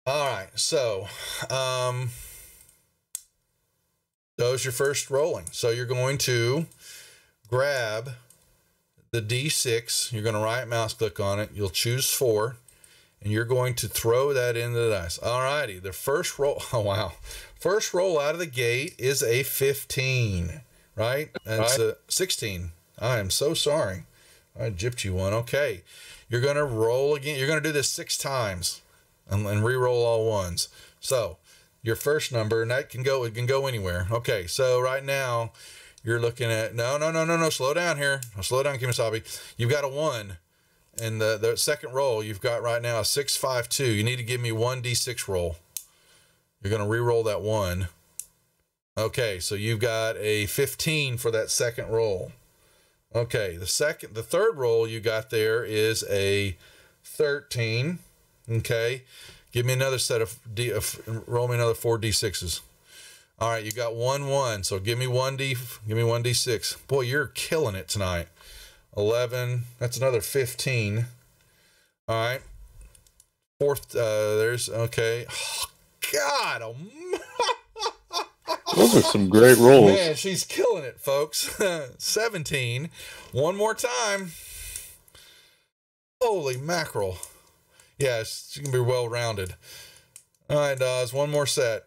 All right, so those your first rolling. So you're going to grab the D6, you're going to right mouse click on it, you'll choose 4, and you're going to throw that into the dice. All righty, the first roll, oh wow, first roll out of the gate is a 15, right? That's a 16. I am so sorry. I gypped you one. Okay, you're going to roll again. You're going to do this 6 times and re-roll all ones. So your first number, and it can go anywhere. Okay, so right now, you're looking at, no, slow down here. Slow down, Kimasabi. You've got a 1. And the second roll, you've got right now a 6, 5, 2. You need to give me 1 d6 roll. You're going to re-roll that 1. Okay, so you've got a 15 for that second roll. Okay, the third roll you got there is a 13. Okay, give me another set of roll me another 4 d6s. All right, you got 1, 1. So give me 1d6. Boy, you're killing it tonight. 11. That's another 15. All right. Fourth. Okay. Oh, God. Those are some great rolls. Man, she's killing it, folks. 17. One more time. Holy mackerel. Yeah, she can be well rounded. All right, Dawes. One more set.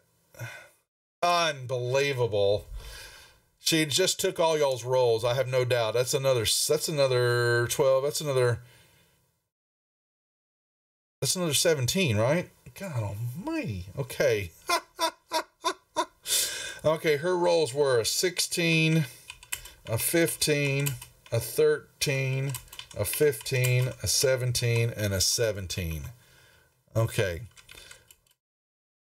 Unbelievable. She just took all y'all's rolls. I have no doubt. That's another 12. That's another 17, right? God almighty. Okay. Okay, her rolls were a 16, a 15, a 13, a 15, a 17, and a 17. Okay.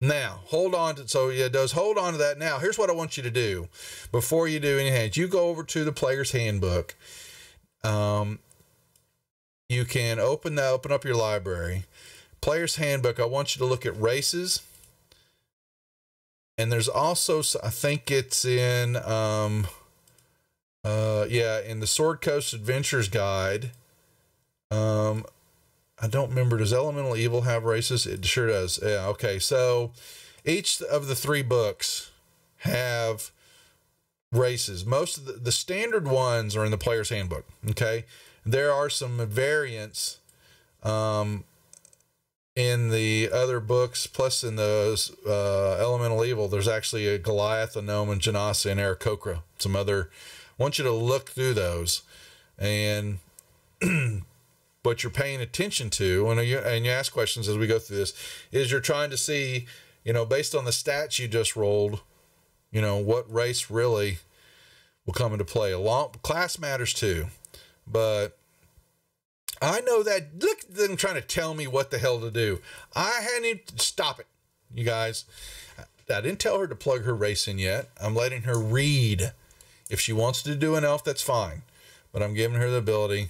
Now, hold on to, so yeah, it does hold on to that. Now, here's what I want you to do before you do anything. You go over to the player's handbook. You can open up your library. Player's handbook, I want you to look at races. And there's also, I think it's in, in the Sword Coast Adventures Guide. I don't remember. Does Elemental Evil have races? It sure does. Yeah. Okay. So each of the 3 books have races. Most of the standard ones are in the player's handbook. Okay. There are some variants, in the other books, plus in those, Elemental Evil, there's actually a Goliath, a Gnome, and Janasa, and Aarakocra. Some other, I want you to look through those, and what you're paying attention to, and you ask questions as we go through this, is you're trying to see, based on the stats you just rolled, what race really will come into play. Class matters too, but I know that, look at them trying to tell me what the hell to do. I hadn't even, stop it, you guys. I didn't tell her to plug her race in yet. I'm letting her read. If she wants to do an elf, that's fine, but I'm giving her the ability.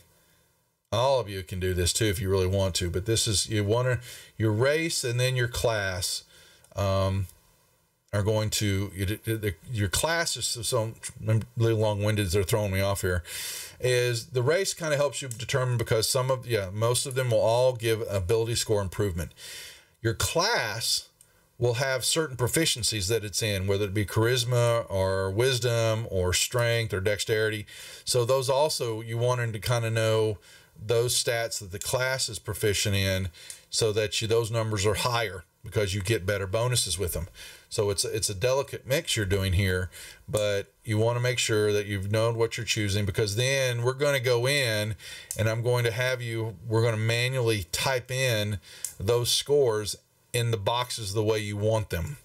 All of you can do this too if you really want to, but this is, your race and then your class are going to, your class is so really long-winded, they're throwing me off here, is the race kind of helps you determine, because most of them will all give ability score improvement. Your class will have certain proficiencies that it's in, whether it be charisma or wisdom or strength or dexterity. So those also, you wanted to kind of know those stats that the class is proficient in, so that those numbers are higher because you get better bonuses with them. So it's a delicate mix you're doing here, but you want to make sure that you've known what you're choosing, because then we're going to go in and we're going to manually type in those scores in the boxes the way you want them.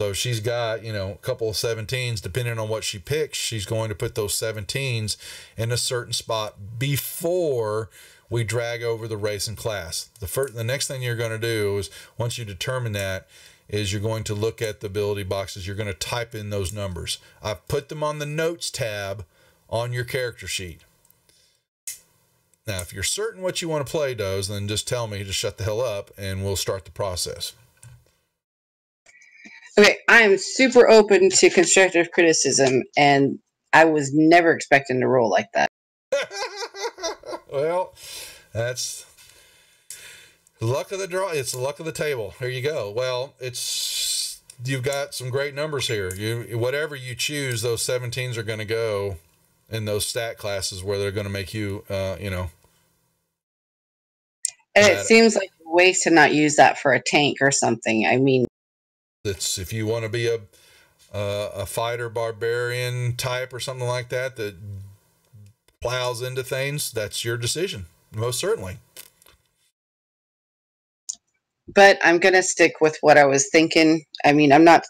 So she's got, a couple of 17s, depending on what she picks, she's going to put those 17s in a certain spot before we drag over the race and class. The next thing you're going to do is, once you determine that, is you're going to look at the ability boxes. You're going to type in those numbers. I've put them on the notes tab on your character sheet. Now, if you're certain what you want to play does, then just tell me to shut the hell up and we'll start the process. Okay, I am super open to constructive criticism, and I was never expecting to roll like that. Well, that's luck of the draw. It's the luck of the table. There you go. Well, you've got some great numbers here. Whatever you choose, those 17s are going to go in those stat classes where they're going to make you, And it seems like a waste to not use that for a tank or something. I mean, it's, if you want to be a fighter barbarian type or something like that plows into things, that's your decision, most certainly. But I'm going to stick with what I was thinking. I mean, that's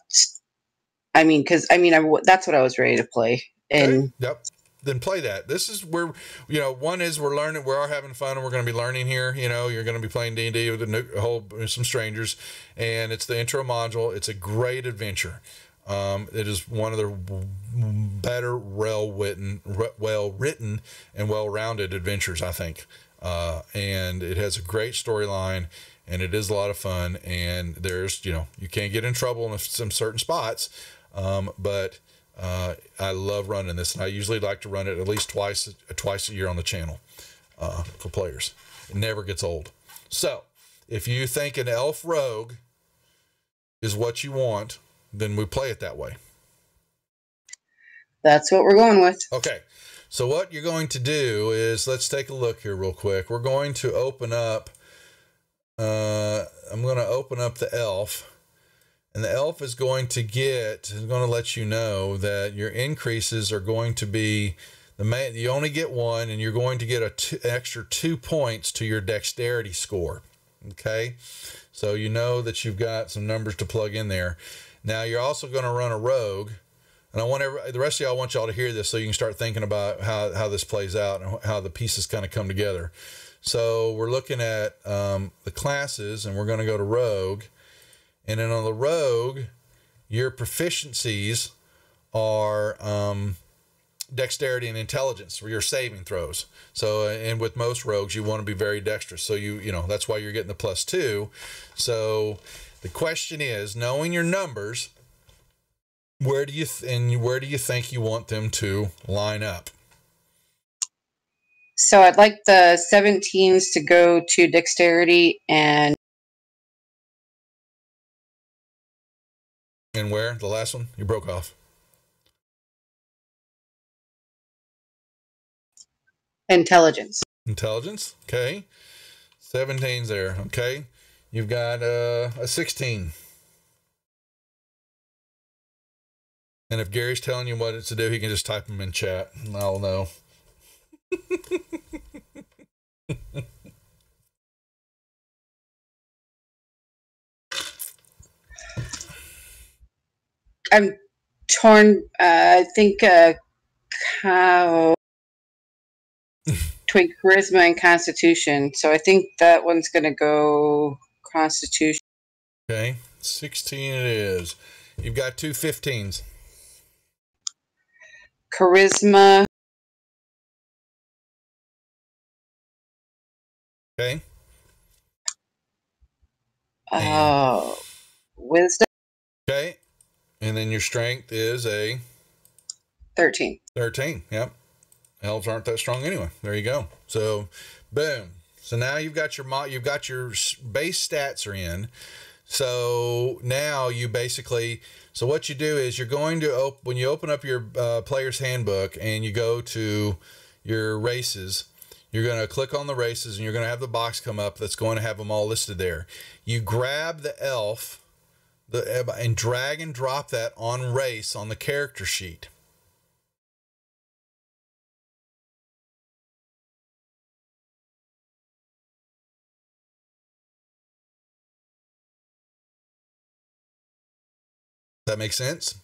what I was ready to play. And okay. Yep. Then play that. This is where, one is we're learning, we are having fun, and we're going to be learning here. You're going to be playing D&D with some strangers, and it's the intro module. It's a great adventure. It is one of the better, well-written and well-rounded adventures, I think. And it has a great storyline, and it is a lot of fun. And there's, you can't get in trouble in some certain spots, but I love running this, and I usually like to run it at least twice a year on the channel for players. It never gets old. So if you think an elf rogue is what you want, then we play it that way. That's what we're going with. Okay. So what you're going to do is, let's take a look here real quick. We're going to open up, I'm going to open up the elf. And the elf is going to let you know that your increases are going to be, you only get 1, and you're going to get an extra 2 points to your dexterity score. Okay. So you know that you've got some numbers to plug in there. Now you're also going to run a rogue. and I want the rest of y'all, I want y'all to hear this so you can start thinking about how this plays out and how the pieces kind of come together. So we're looking at the classes, and we're going to go to Rogue. And then on the Rogue, your proficiencies are dexterity and intelligence, or your saving throws. So, and with most rogues, you want to be very dexterous. So you know, that's why you're getting the +2. So the question is, knowing your numbers, where do you think you want them to line up? So I'd like the 17s to go to dexterity and where? The last one? You broke off. intelligence. Intelligence, okay. 17's there, okay. You've got a 16. And if Gary's telling you what it's to do, he can just type them in chat, and I'll know. I'm torn. I think between charisma and constitution. So I think that one's going to go constitution. Okay, 16 it is. You've got 2 15s. Charisma. Okay. Wisdom. Okay. And then your strength is a 13. 13. Yep. Elves aren't that strong anyway. There you go. So, boom. So now you've got your base stats are in. So now you basically, so what you do is you're going to when you open up your player's handbook and you go to your races, you're going to click on the races and you're going to have the box come up that's going to have them all listed there. You grab the elf and drag and drop that on race on the character sheet. That make sense?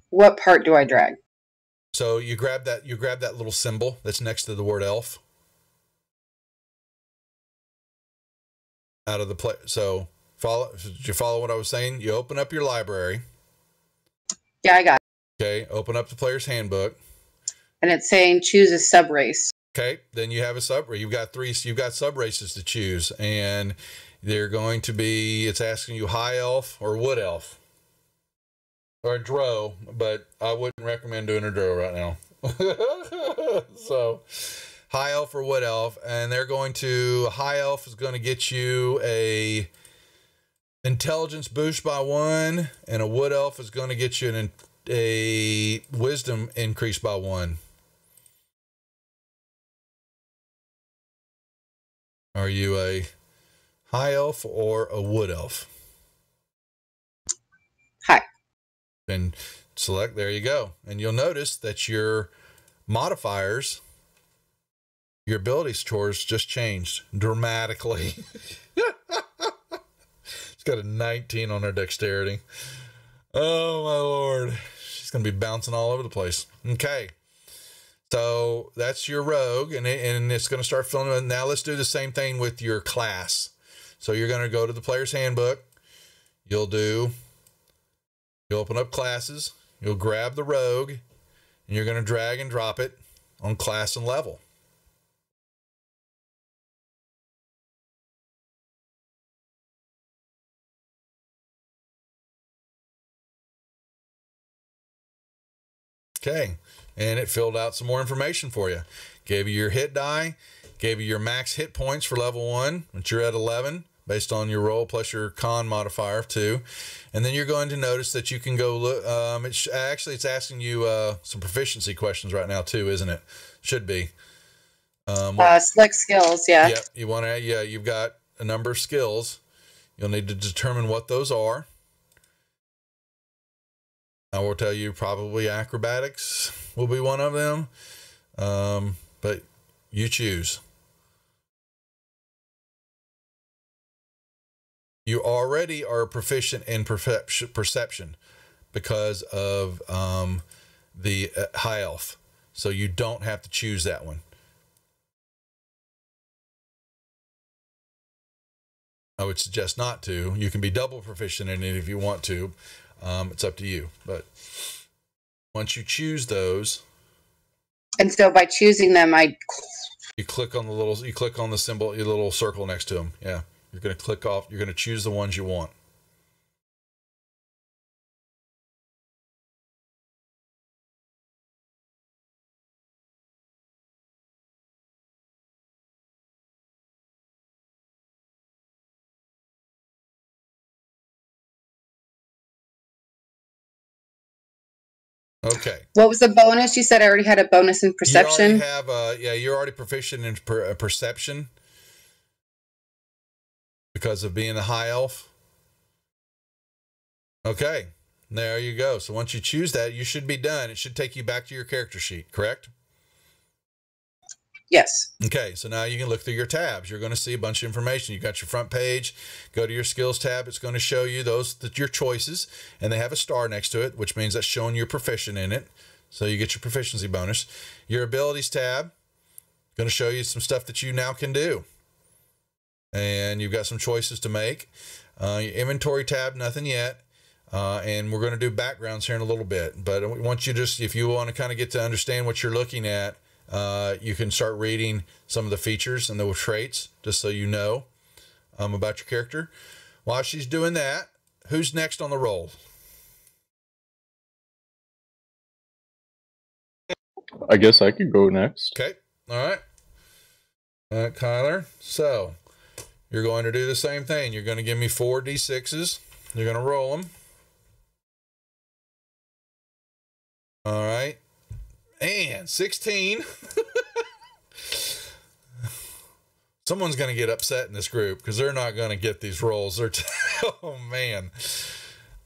What part do I drag? So you grab that little symbol that's next to the word elf out of the play. So did you follow what I was saying? You open up your library. Yeah, I got it. Okay, open up the player's handbook. And it's saying choose a sub race. Okay, then you have a sub race. You've got sub races to choose, and they're going to be, it's asking you high elf or wood elf. Or a drow, but I wouldn't recommend doing a drow right now. So, high elf or wood elf, and high elf is going to get you a intelligence boost by 1, and a wood elf is going to get you a wisdom increase by 1. Are you a high elf or a wood elf? High. And select, there you go. And you'll notice that your modifiers, your ability scores just changed dramatically. It's got a 19 on her dexterity. Oh my Lord. She's going to be bouncing all over the place. Okay. So that's your rogue, and it's going to start filling in. Now let's do the same thing with your class. So you're going to go to the player's handbook. You'll open up classes. You'll grab the rogue, and you're going to drag and drop it on class and level. Okay. And it filled out some more information for you. Gave you your hit die, gave you your max hit points for level 1, which you're at 11, based on your roll plus your con modifier of 2. And then you're going to notice that you can go look. It's asking you some proficiency questions right now too, isn't it? Should be. Select skills, yeah. Yep. You've got a number of skills. You'll need to determine what those are. I will tell you probably acrobatics will be one of them, but you choose. You already are proficient in perception because of the high elf. So you don't have to choose that one. I would suggest not to. You can be double proficient in it if you want to. It's up to you. But once you choose those, and so by choosing them, you click on the symbol, your little circle next to them. Yeah, you're going to click off. You're going to choose the ones you want. Okay. What was the bonus? You said I already had a bonus in perception. You already have you're already proficient in perception because of being a high elf. Okay, there you go. So once you choose that, you should be done. It should take you back to your character sheet, correct? Yes. Okay, so now you can look through your tabs. You're going to see a bunch of information. You got your front page. Go to your skills tab. It's going to show you your choices, and they have a star next to it, which means that's showing you're proficient in it. So you get your proficiency bonus. Your abilities tab, going to show you some stuff that you now can do, and you've got some choices to make. Your inventory tab, nothing yet. And we're going to do backgrounds here in a little bit, but once if you want to kind of get to understand what you're looking at, you can start reading some of the features and the traits, just so you know about your character. While she's doing that, who's next on the roll? I guess I could go next. Okay. All right. Kyler. So you're going to do the same thing. You're going to give me 4 D6s. You're going to roll them. All right. And 16. Someone's going to get upset in this group because they're not going to get these rolls. Oh, man.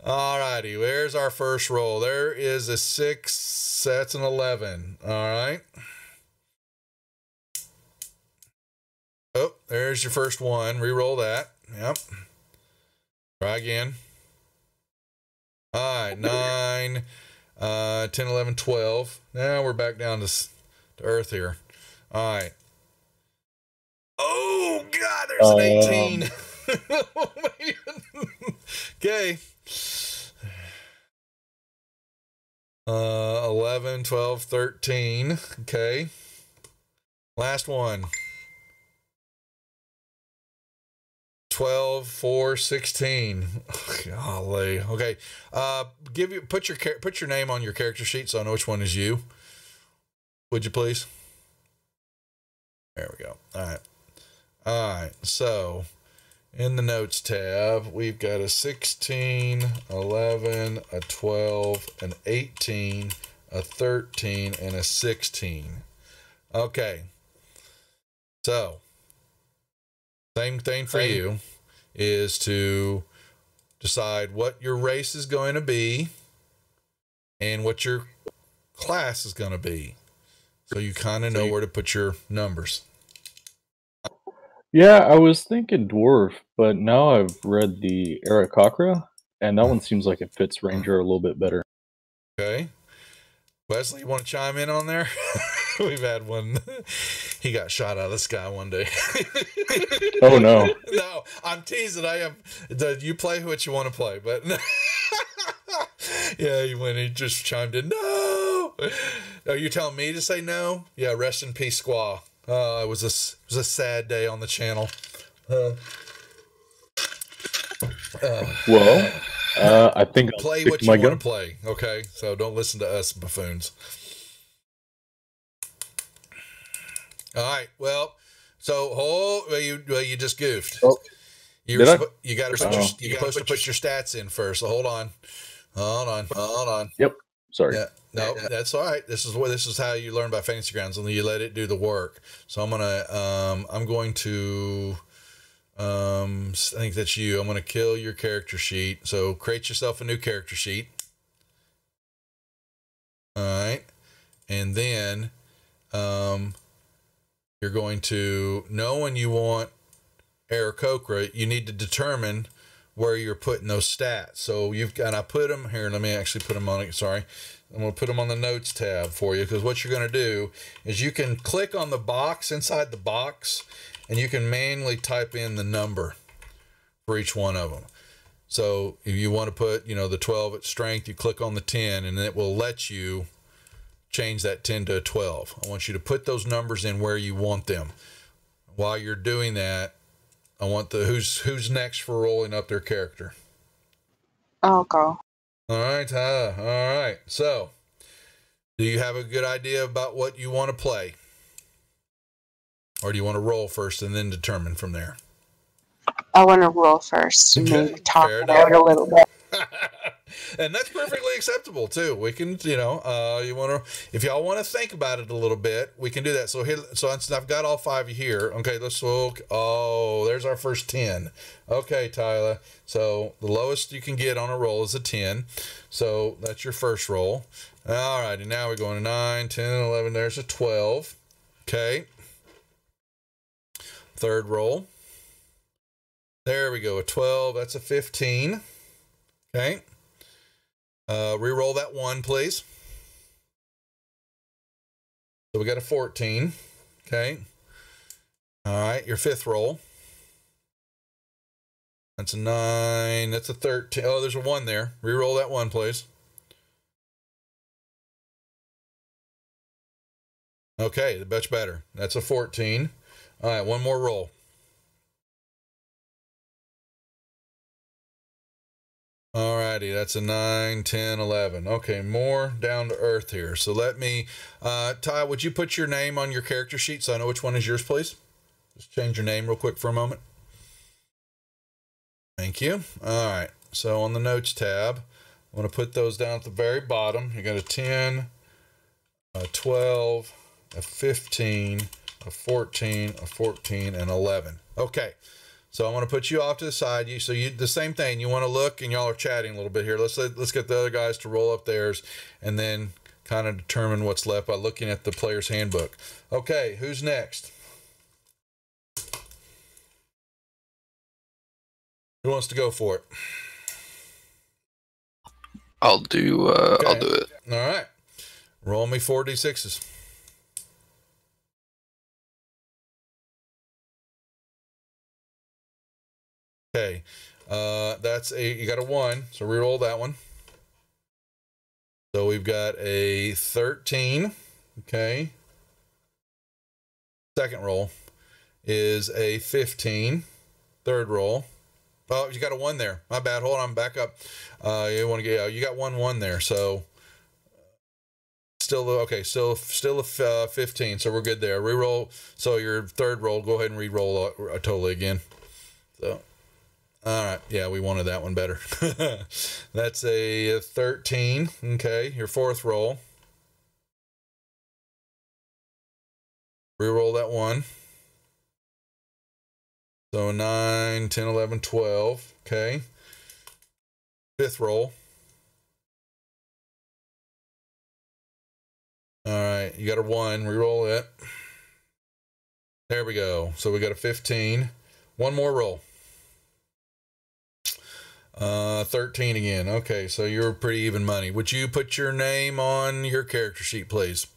All righty. Where's our first roll? There is a 6. That's an 11. All right. Oh, there's your first one. Reroll that. Yep. Try again. All right. 9. 10, 11, 12. Now we're back down to earth here. All right. Oh, God, there's an 18. Okay. 11, 12, 13. Okay. Last one. 12, 4, 16. Golly. Okay. Put your name on your character sheet so I know which one is you. Would you please? There we go. All right. All right. So in the notes tab, we've got a 16, 11, a 12, an 18, a 13, and a 16. Okay. So same thing for you is to decide what your race is going to be and what your class is going to be. So you kind of know where to put your numbers. Yeah, I was thinking dwarf, but now I've read the Aarakocra, and that one seems like it fits Ranger a little bit better. Okay. Wesley, you want to chime in on there? We've had one. He got shot out of the sky one day. Oh, no. No, I'm teasing. You play what you want to play, but yeah, he just chimed in. No. Are you telling me to say no? Yeah, rest in peace, Squaw. It was a sad day on the channel. I think I'll play what you want to play. Okay, so don't listen to us buffoons. All right. Well, so you just goofed. Oh, you got you're supposed to put your stats in first. So hold on. Yep. Sorry. Yeah. No, that's all right. This is how you learn about Fantasy Grounds, and you let it do the work. So I'm going to I think that's you. I'm going to kill your character sheet. So create yourself a new character sheet. All right. And then you're going to know when you want Aarakocra, you need to determine where you're putting those stats. So you've got, I put them here. Let me actually put them on it. Sorry. I'm going to put them on the notes tab for you, because what you're going to do is you can click on the box inside the box and you can manually type in the number for each one of them. So if you want to put, you know, the 12 at strength, you click on the 10 and it will let you change that 10 to a 12. I want you to put those numbers in where you want them. While you're doing that, I want the who's next for rolling up their character. I'll go. All right, all right. So, do you have a good idea about what you want to play? Or do you want to roll first and then determine from there? I want to roll first and Okay, maybe talk fair about it a little bit. And that's perfectly acceptable too. We can, you know, you want to, if y'all want to think about it a little bit, we can do that. So here, so I've got all 5 here. Okay, let's look. Oh, there's our first 10. Okay, Tyler. So the lowest you can get on a roll is a 10. So that's your first roll. All righty, now we're going to 9, 10, 11. There's a 12. Okay. Third roll. There we go, a 12. That's a 15. Okay. Reroll that 1, please. So we got a 14. Okay. All right, your 5th roll. That's a 9. That's a 13. Oh, there's a 1 there. Reroll that 1, please. Okay, much better. That's a 14. All right, one more roll. Alrighty, that's a 9, 10, 11. Okay, more down to earth here. So let me, Ty, would you put your name on your character sheet so I know which one is yours, please? Just change your name real quick for a moment. Thank you. All right, so on the notes tab, I want to put those down at the very bottom. You got a 10, a 12, a 15, a 14, a 14, and 11. Okay. So I want to put you off to the side. So the same thing. You want to look, and y'all are chatting a little bit here. Let's get the other guys to roll up theirs, and then kind of determine what's left by looking at the player's handbook. Okay, who's next? Who wants to go for it? I'll do. Okay. I'll do it. All right. Roll me 4d6s. Okay, that's you got a 1, so reroll that one. So we've got a 13. Okay. Second roll is a 15. Third roll. Oh, you got a 1 there. My bad. Hold on, back up. You want to get you got 1 there. So still okay. Still a 15. So we're good there. Reroll. So your third roll. Go ahead and re-roll totally again. So. All right. Yeah, we wanted that one better. That's a 13. Okay. Your 4th roll. Reroll that 1. So 9, 10, 11, 12. Okay. 5th roll. All right. You got a 1. Reroll it. There we go. So we got a 15. One more roll. 13 again. Okay, so you're pretty even money. Would you put your name on your character sheet, please?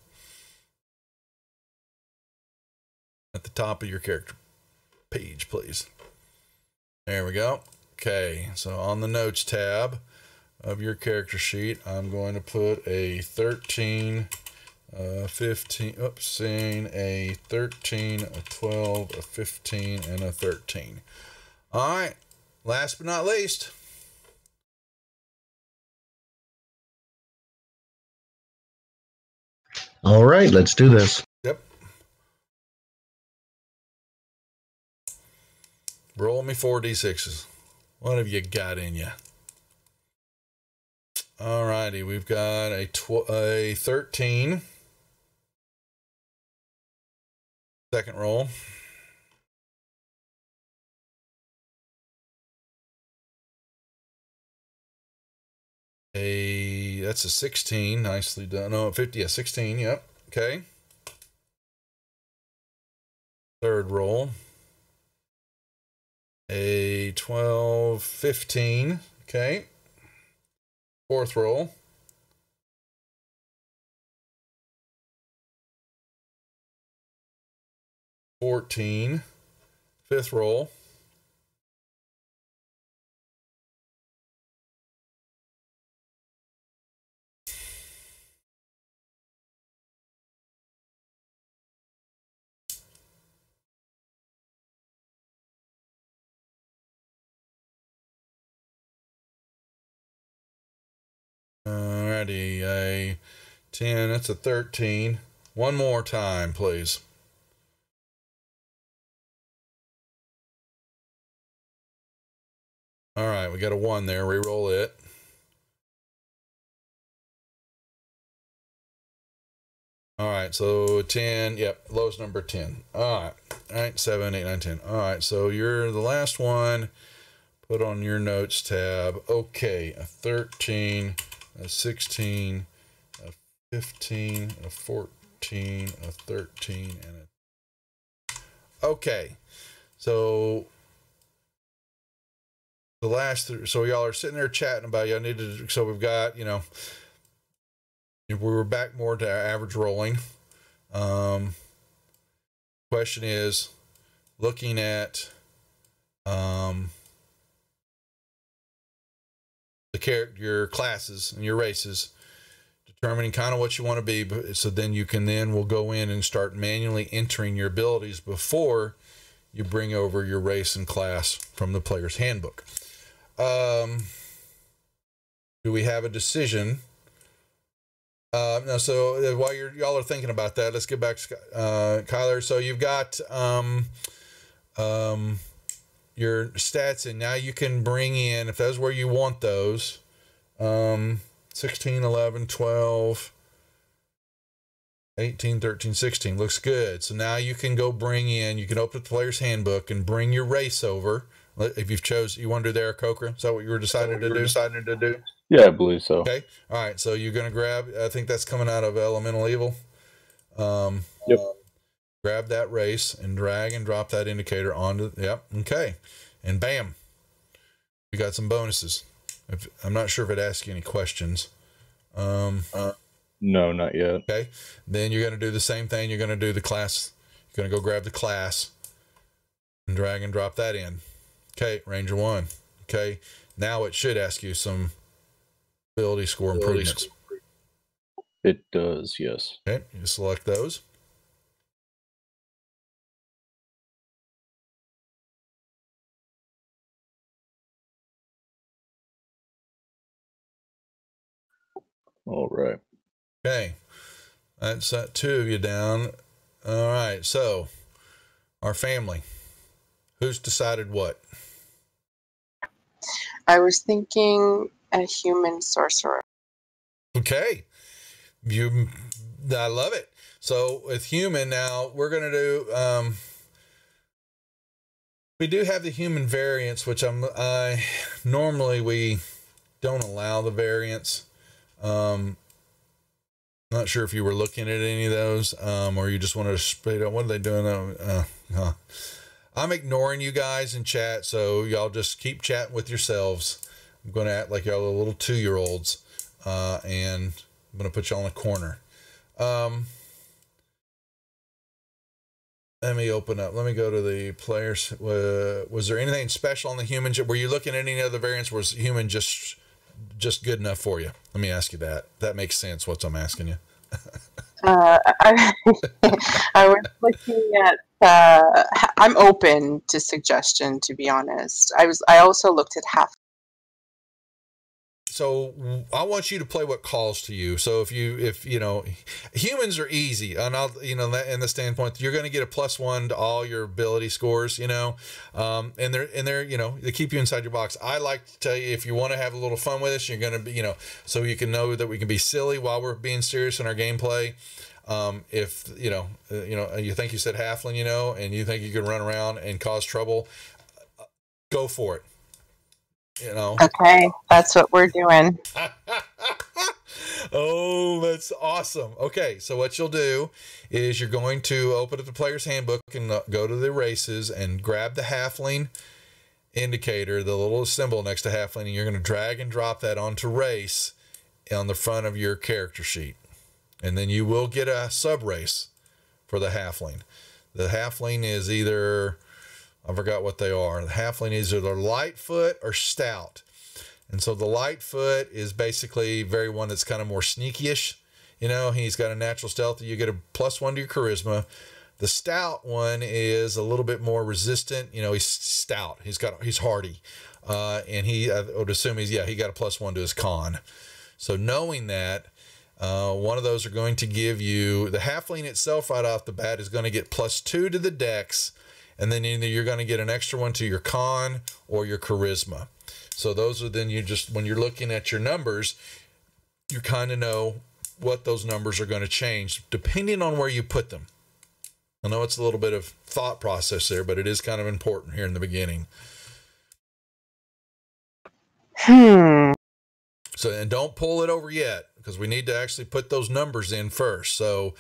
At the top of your character page, please. There we go. Okay, so on the notes tab of your character sheet, I'm going to put a 13, 15, a 13, a 12, a 15, and a 13. All right, last but not least. All right, let's do this. Yep. Roll me 4d6s. What have you got in you? All righty, we've got a 13. Second roll. That's a 16. Nicely done. No, 50. Yeah, 16. Yep. Okay. Third roll. A a 12, 15. Okay. Fourth roll. 14. Fifth roll. Alrighty, a 10, that's a 13. One more time, please. All right, we got a 1 there. Re-roll it. All right, so 10. Yep, lowest number 10. All right, 7, 8, 9, 10. All right, so you're the last one. Put on your notes tab. Okay, a 13, a 16, a 15, a 14, a 13, and a... Okay, so the last... So y'all are sitting there chatting about, y'all need to... So we've got, you know... We were back more to our average rolling. Question is, looking at your classes and your races, determining kind of what you want to be, so then you can we'll go in and start manually entering your abilities before you bring over your race and class from the player's handbook. Do we have a decision? No, so while y'all are thinking about that, let's get back to Kyler. So you've got your stats, and now you can bring in, if that's where you want those, 16, 11, 12, 18, 13, 16. Looks good. So now you can go bring in, you can open the player's handbook and bring your race over. If you've you want to do the Aarakocra? Is that what you were deciding to do? Yeah, I believe so. Okay. All right. So you're going to grab, I think that's coming out of Elemental Evil. Yep. Grab that race and drag and drop that indicator onto, yep. Okay. And bam, we got some bonuses. I'm not sure if it asks you any questions. No, not yet. Okay. Then you're going to do the same thing. You're going to do the class. You're going to go grab the class and drag and drop that in. Okay. Ranger 1. Okay. Now it should ask you some ability score improvements. It does, yes. Okay. You select those. All right. Okay. That's 2 of you down. All right. So, our family. Who's decided what? I was thinking a human sorcerer. Okay. I love it. So, with human now, we're going to do... we do have the human variants, which normally we don't allow the variants. Not sure if you were looking at any of those, or you just wanted to spit out. What are they doing? I'm ignoring you guys in chat, so y'all just keep chatting with yourselves. I'm going to act like y'all are little 2-year-olds, and I'm going to put y'all in a corner. Let me open up. Let me go to the players. Was there anything special on the humans? Were you looking at any other variants? Was human just good enough for you? Let me ask you that. That makes sense, what I'm asking you. I was looking at... I'm open to suggestion, to be honest. I also looked at half. So I want you to play what calls to you. So if you know, humans are easy, and that in the standpoint, you're going to get a +1 to all your ability scores, and they're they keep you inside your box. I like to tell you, if you want to have a little fun with us, you're going to be, so you can know that we can be silly while we're being serious in our gameplay. If you think you said halfling, and you think you can run around and cause trouble, go for it. Okay, that's what we're doing. Oh, that's awesome. Okay, so what you'll do is you're going to open up the player's handbook and go to the races and grab the halfling indicator, the little symbol next to halfling, and you're going to drag and drop that onto race on the front of your character sheet. And then you will get a sub race for the halfling. The halfling is either, I forgot what they are. The halfling is either Lightfoot or Stout. And so the Lightfoot is basically very one that's kind of more sneaky-ish. You know, he's got a natural stealth. You get a +1 to your charisma. The Stout one is a little bit more resistant. You know, he's stout. He's hardy. And I would assume he got a +1 to his con. So knowing that, one of those are going to give you, the halfling itself right off the bat is going to get +2 to the dex, and then either you're going to get an extra one to your con or your charisma. So those are then when you're looking at your numbers, you kind of know what those numbers are going to change depending on where you put them. I know it's a little bit of thought process there, but it is kind of important here in the beginning. So, and don't pull it over yet, because we need to actually put those numbers in first. So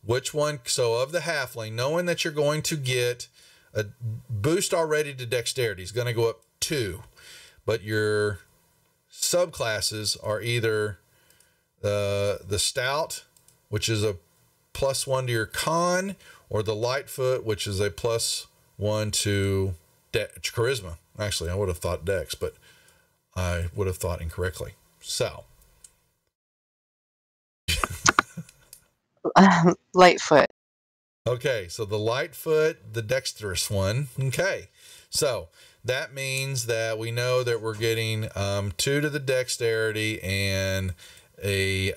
which one? So of the halfling, knowing that you're going to get a boost already to dexterity is going to go up 2, but your subclasses are either the Stout, which is a +1 to your con, or the Lightfoot, which is a +1 to charisma. Actually, I would have thought dex, but I would have thought incorrectly. So Lightfoot. Okay, so the Lightfoot, the dexterous one. Okay, so that means that we know that we're getting 2 to the dexterity and a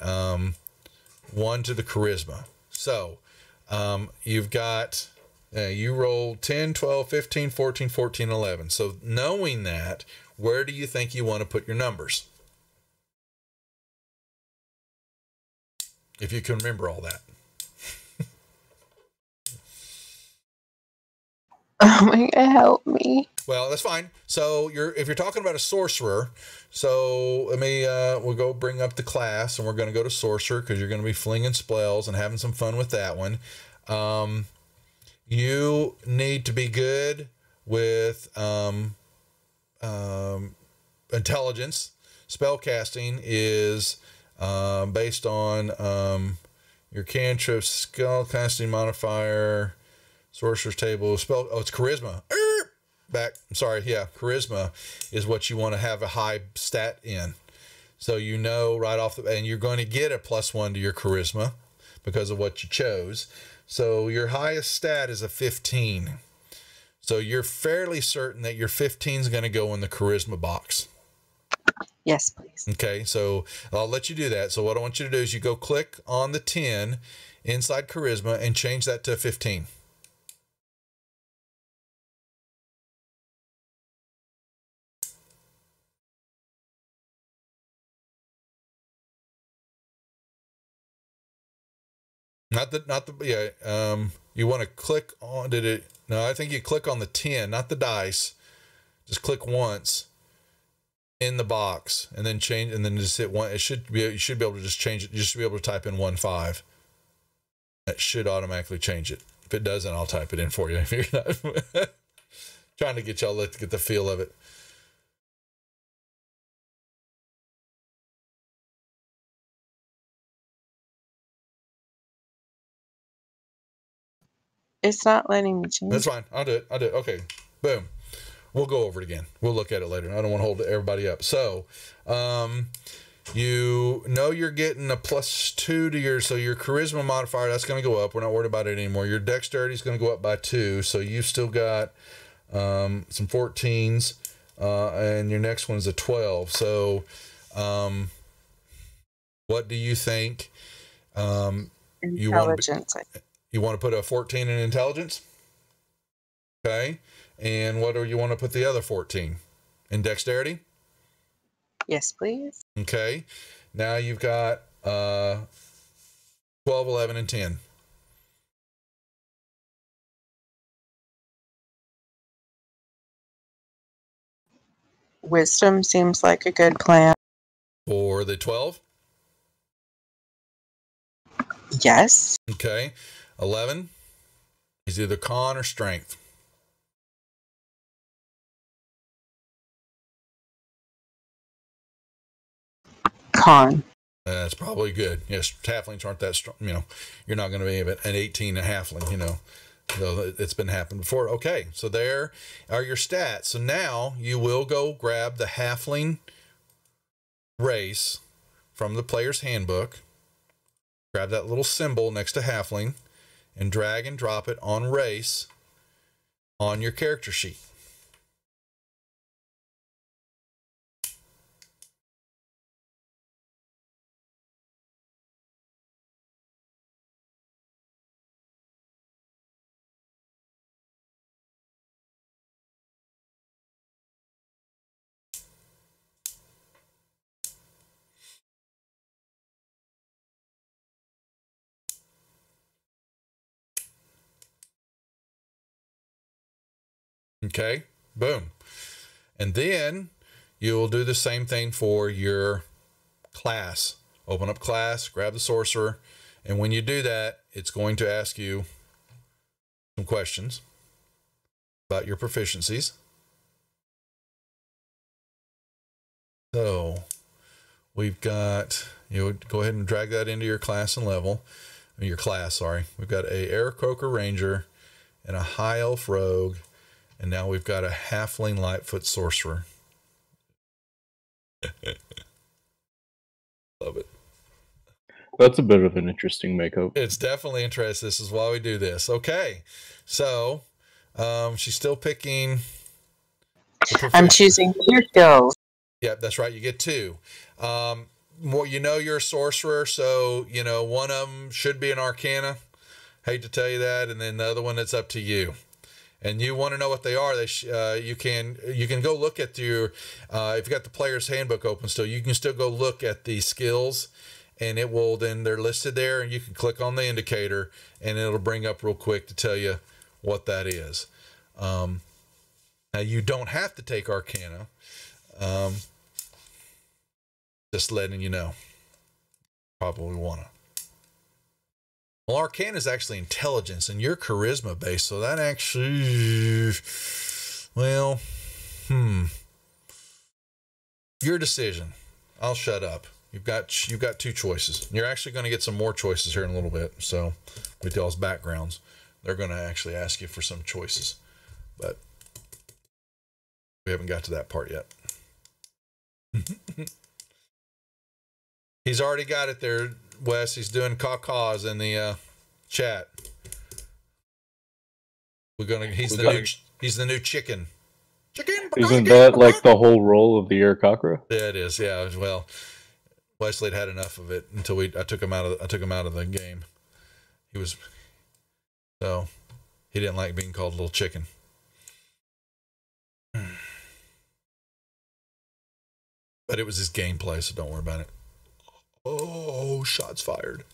1 to the charisma. So you've got, you rolled 10, 12, 15, 14, 14, 11. So knowing that, where do you think you want to put your numbers? If you can remember all that. Oh my God, help me. Well, that's fine. So if you're talking about a sorcerer, so let me, we'll go bring up the class, and we're going to go to sorcerer, because you're going to be flinging spells and having some fun with that one. You need to be good with intelligence. Spell-casting is based on your cantrip, spell-casting modifier, sorcerer's table, spell. Oh, it's charisma. Charisma is what you want to have a high stat in. So you know right off and you're going to get a +1 to your charisma because of what you chose. So your highest stat is a 15. So you're fairly certain that your 15 is going to go in the charisma box. Yes, please. Okay, so I'll let you do that. So what I want you to do is you go click on the 10 inside charisma and change that to 15. You want to click on, I think you click on the 10, not the dice. Just click once in the box and then change, and then just hit one. You should be able to just change it. You should be able to type in 1-5. That should automatically change it. If it doesn't, I'll type it in for you. If you're not trying to get y'all to get the feel of it. It's not letting me change. That's fine. I'll do it. Okay. Boom. We'll go over it again. We'll look at it later. I don't want to hold everybody up. So, you know you're getting a +2 to your charisma modifier. That's going to go up. We're not worried about it anymore. Your dexterity is going to go up by 2. So you've still got some 14s, and your next one's a 12. So, what do you think? Intelligence. You want to put a 14 in intelligence? Okay. And what do you want to put the other 14? In dexterity? Yes, please. Okay. Now you've got 12, 11, and 10. Wisdom seems like a good plan. For the 12? Yes. Okay. 11 is either con or strength. Con. That's probably good. Yes, halflings aren't that strong. You know, you're not going to be an 18 a halfling, you know. So it's been happened before. Okay, so there are your stats. So now you will go grab the halfling race from the player's handbook. Grab that little symbol next to halfling and drag and drop it on race on your character sheet. Okay, boom. And then you'll do the same thing for your class. Open up class, grab the sorcerer, and when you do that, it's going to ask you some questions about your proficiencies. So we've got, go ahead and drag that into your class and level. Your class, sorry. We've got a Aarakocra Ranger and a High Elf Rogue. And now we've got a halfling Lightfoot sorcerer. Love it. That's a bit of an interesting makeup. It's definitely interesting. This is why we do this. Okay. So, she's still picking. I'm choosing your skills. Yep, that's right. You get 2. Well, you're a sorcerer, so, one of them should be an Arcana. Hate to tell you that. And then the other one, it's up to you. And you want to know what they are, you can go look at your, if you got the player's handbook open still, you can still go look at the skills, and it will, then they're listed there, and you can click on the indicator, and it'll bring up real quick to tell you what that is. Now, you don't have to take Arcana, just letting you know. Probably want to. Well, Arcana is actually intelligence, and you're charisma based, so that actually, well, your decision. I'll shut up. You've got 2 choices. You're actually going to get some more choices here in a little bit. So with y'all's backgrounds, they're going to actually ask you for some choices, but we haven't got to that part yet. He's already got it there, Wes. He's doing caw-caws in the chat. He's the new chicken. Isn't that like the whole role of the Aarakocra? Yeah, it is. Yeah. Well, Wesley had enough of it until I took him out of the game. He didn't like being called little chicken. But it was his gameplay, so don't worry about it. Oh, shots fired.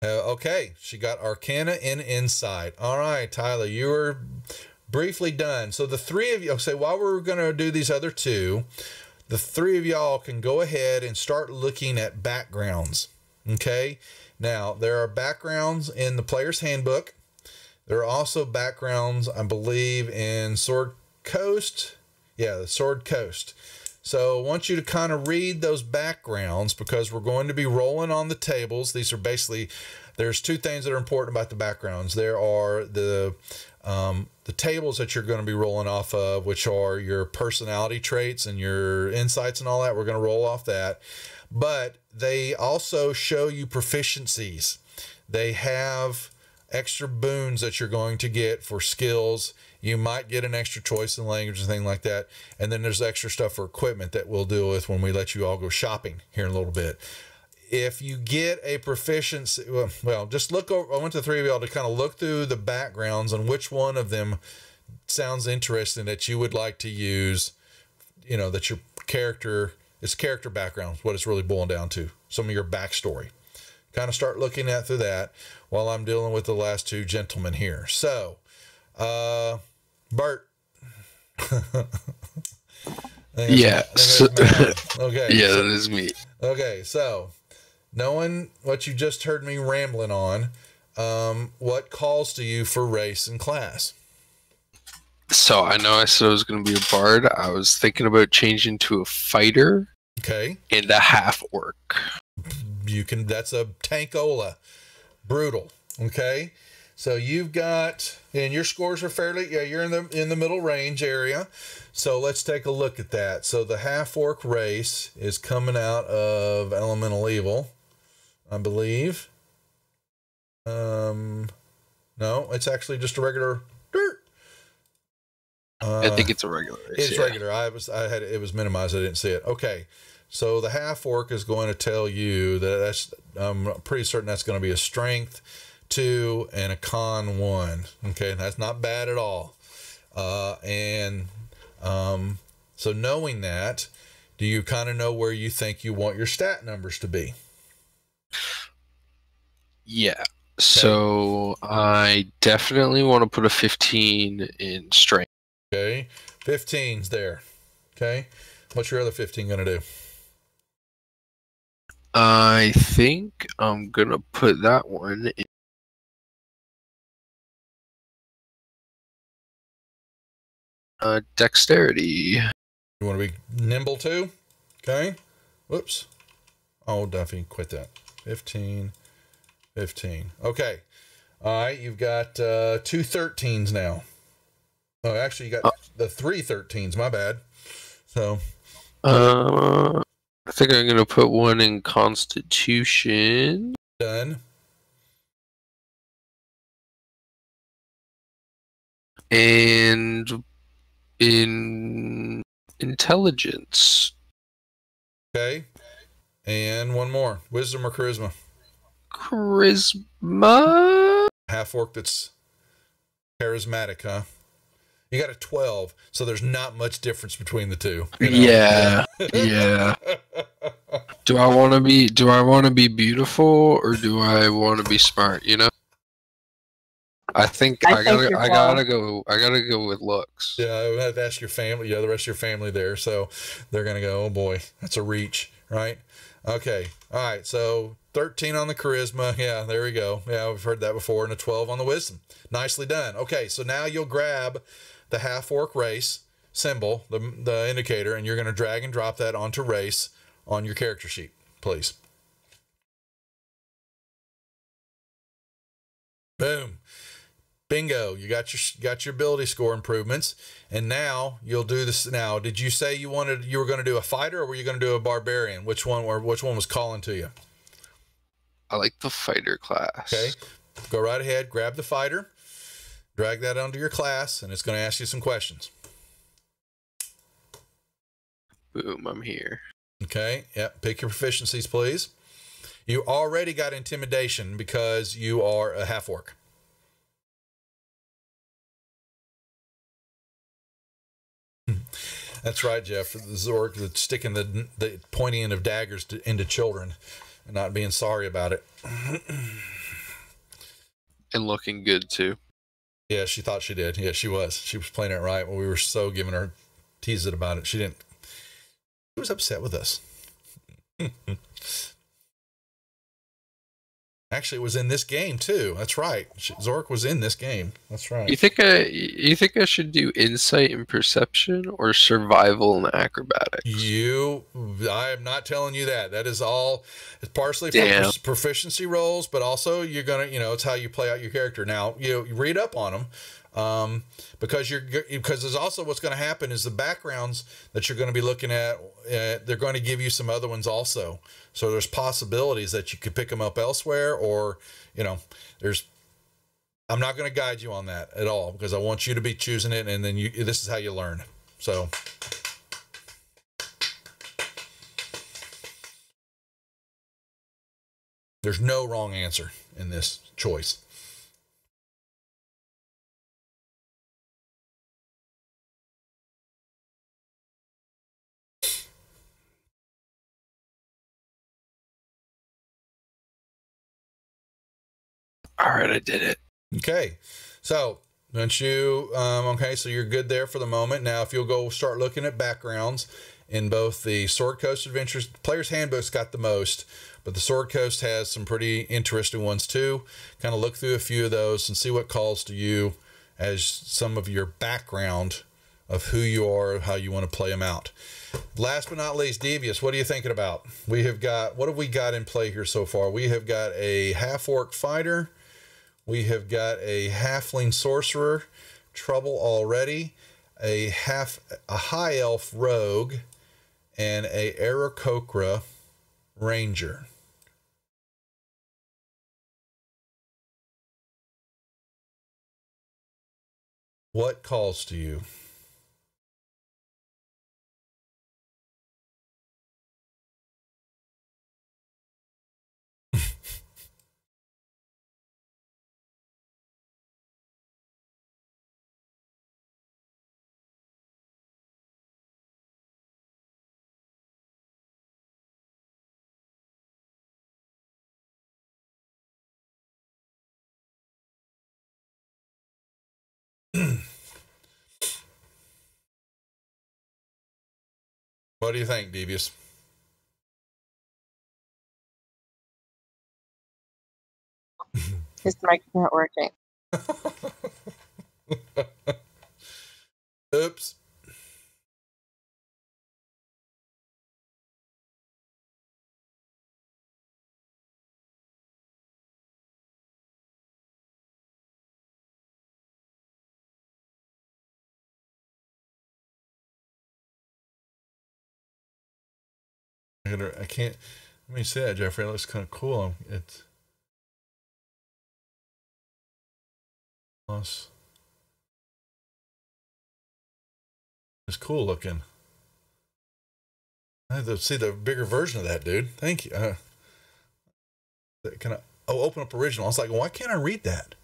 Okay, she got Arcana and Insight. All right, Tyler, you were briefly done. So the 3 of you, while we're going to do these other 2, the 3 of y'all can go ahead and start looking at backgrounds. Okay, now there are backgrounds in the player's handbook. There are also backgrounds, I believe, in Sword Coast. Yeah, the Sword Coast. So I want you to kind of read those backgrounds, because we're going to be rolling on the tables. These are basically, there's 2 things that are important about the backgrounds. There are the tables that you're going to be rolling off of, which are your personality traits and your insights and all that. We're going to roll off that. But they also show you proficiencies. They have extra boons that you're going to get for skills. You might get an extra choice in language and things like that. And then there's extra stuff for equipment that we'll deal with when we let you all go shopping here in a little bit. If you get a proficiency, well, just look over. I want the 3 of y'all to kind of look through the backgrounds on which one of them sounds interesting that you would like to use, that your character, it's character background, what it's really boiling down to, some of your backstory. Kind of start looking at through that while I'm dealing with the last 2 gentlemen here. So, Bert. Yeah. Okay. Yeah, that is me. Okay, so knowing what you just heard me rambling on, what calls to you for race and class? So I know I said I was going to be a bard. I was thinking about changing to a fighter. Okay. And a half orc. You can. That's a tankola. Brutal. Okay. So you've got, and your scores are fairly, yeah, you're in the middle range area. So let's take a look at that. So the half orc race is coming out of Elemental Evil, I believe. No, it's actually just a regular dirt. I think it's a regular race. It's regular. It was minimized. I didn't see it. Okay. So the half orc is going to tell you that I'm pretty certain that's going to be a strength 2 and a con 1. Okay, that's not bad at all. So knowing that, do you kind of know where you think you want your stat numbers to be? Yeah. Okay. So I definitely want to put a 15 in strength. Okay, 15's there. Okay, what's your other 15 going to do? I think I'm going to put that one in. Dexterity. You want to be nimble too? Okay. Whoops. Oh, Duffy, quit that. 15. Okay. All right, you've got 2 13s now. Oh, actually, you got the 3 13s. My bad. So. I think I'm going to put one in Constitution. Done. And in Intelligence. Okay. And one more. Wisdom or Charisma? Charisma? Half orc that's charismatic, huh? You got a 12, so there's not much difference between the two. You know? Yeah. Do I want to be beautiful or do I want to be smart, you know? I think I gotta go with looks. Yeah, I would have to ask your family, the rest of your family there. So they're gonna go, oh boy, that's a reach, right? Okay. All right. So 13 on the charisma. Yeah, there we go. Yeah, we've heard that before. And a 12 on the wisdom. Nicely done. Okay, so now you'll grab the half orc race symbol, the indicator, and you're gonna drag and drop that onto race on your character sheet, please. Boom. Bingo, you got your ability score improvements, and now you'll do this. Now, did you say you were going to do a fighter, or were you going to do a barbarian? Which one was calling to you? I like the fighter class. Okay, go right ahead, grab the fighter, drag that onto your class, and it's going to ask you some questions. Boom, I'm here. Okay, yep, pick your proficiencies, please. You already got intimidation because you are a half orc. That's right, Jeff. The Zork that's sticking the pointy end of daggers into children and not being sorry about it. And looking good, too. Yeah, she thought she did. Yeah, she was. She was playing it right. Well, we were so giving her teasing about it. She was upset with us. Actually, it was in this game too. That's right. Zork was in this game. That's right. You think I should do insight and perception or survival and acrobatics? I am not telling you that. That is all. It's partially for proficiency rolls, but also you're gonna, it's how you play out your character. Now, you read up on them. Because there's also what's going to happen is the backgrounds that you're going to be looking at, they're going to give you some other ones also. So there's possibilities that you could pick them up elsewhere, or I'm not going to guide you on that at all because I want you to be choosing it, and then this is how you learn. So there's no wrong answer in this choice. All right, I did it. Okay, so once you so you're good there for the moment. Now, if you'll go start looking at backgrounds in both the Sword Coast Adventures, Player's Handbook's got the most, but the Sword Coast has some pretty interesting ones too. Kind of look through a few of those and see what calls to you as some of your background of who you are, how you want to play them out. Last but not least, Devious, what are you thinking about? We have got, what have we got in play here so far? We have got a half-orc fighter. We have got a halfling sorcerer, trouble already, a high elf rogue, and a Aarakocra ranger. What calls to you? What do you think, Devious? His mic's not working. Oops. I can't. Let me see that, Jeffrey. It looks kind of cool. It's cool looking. I have to see the bigger version of that, dude. Thank you. Can I? Oh, open up original. I was like, why can't I read that?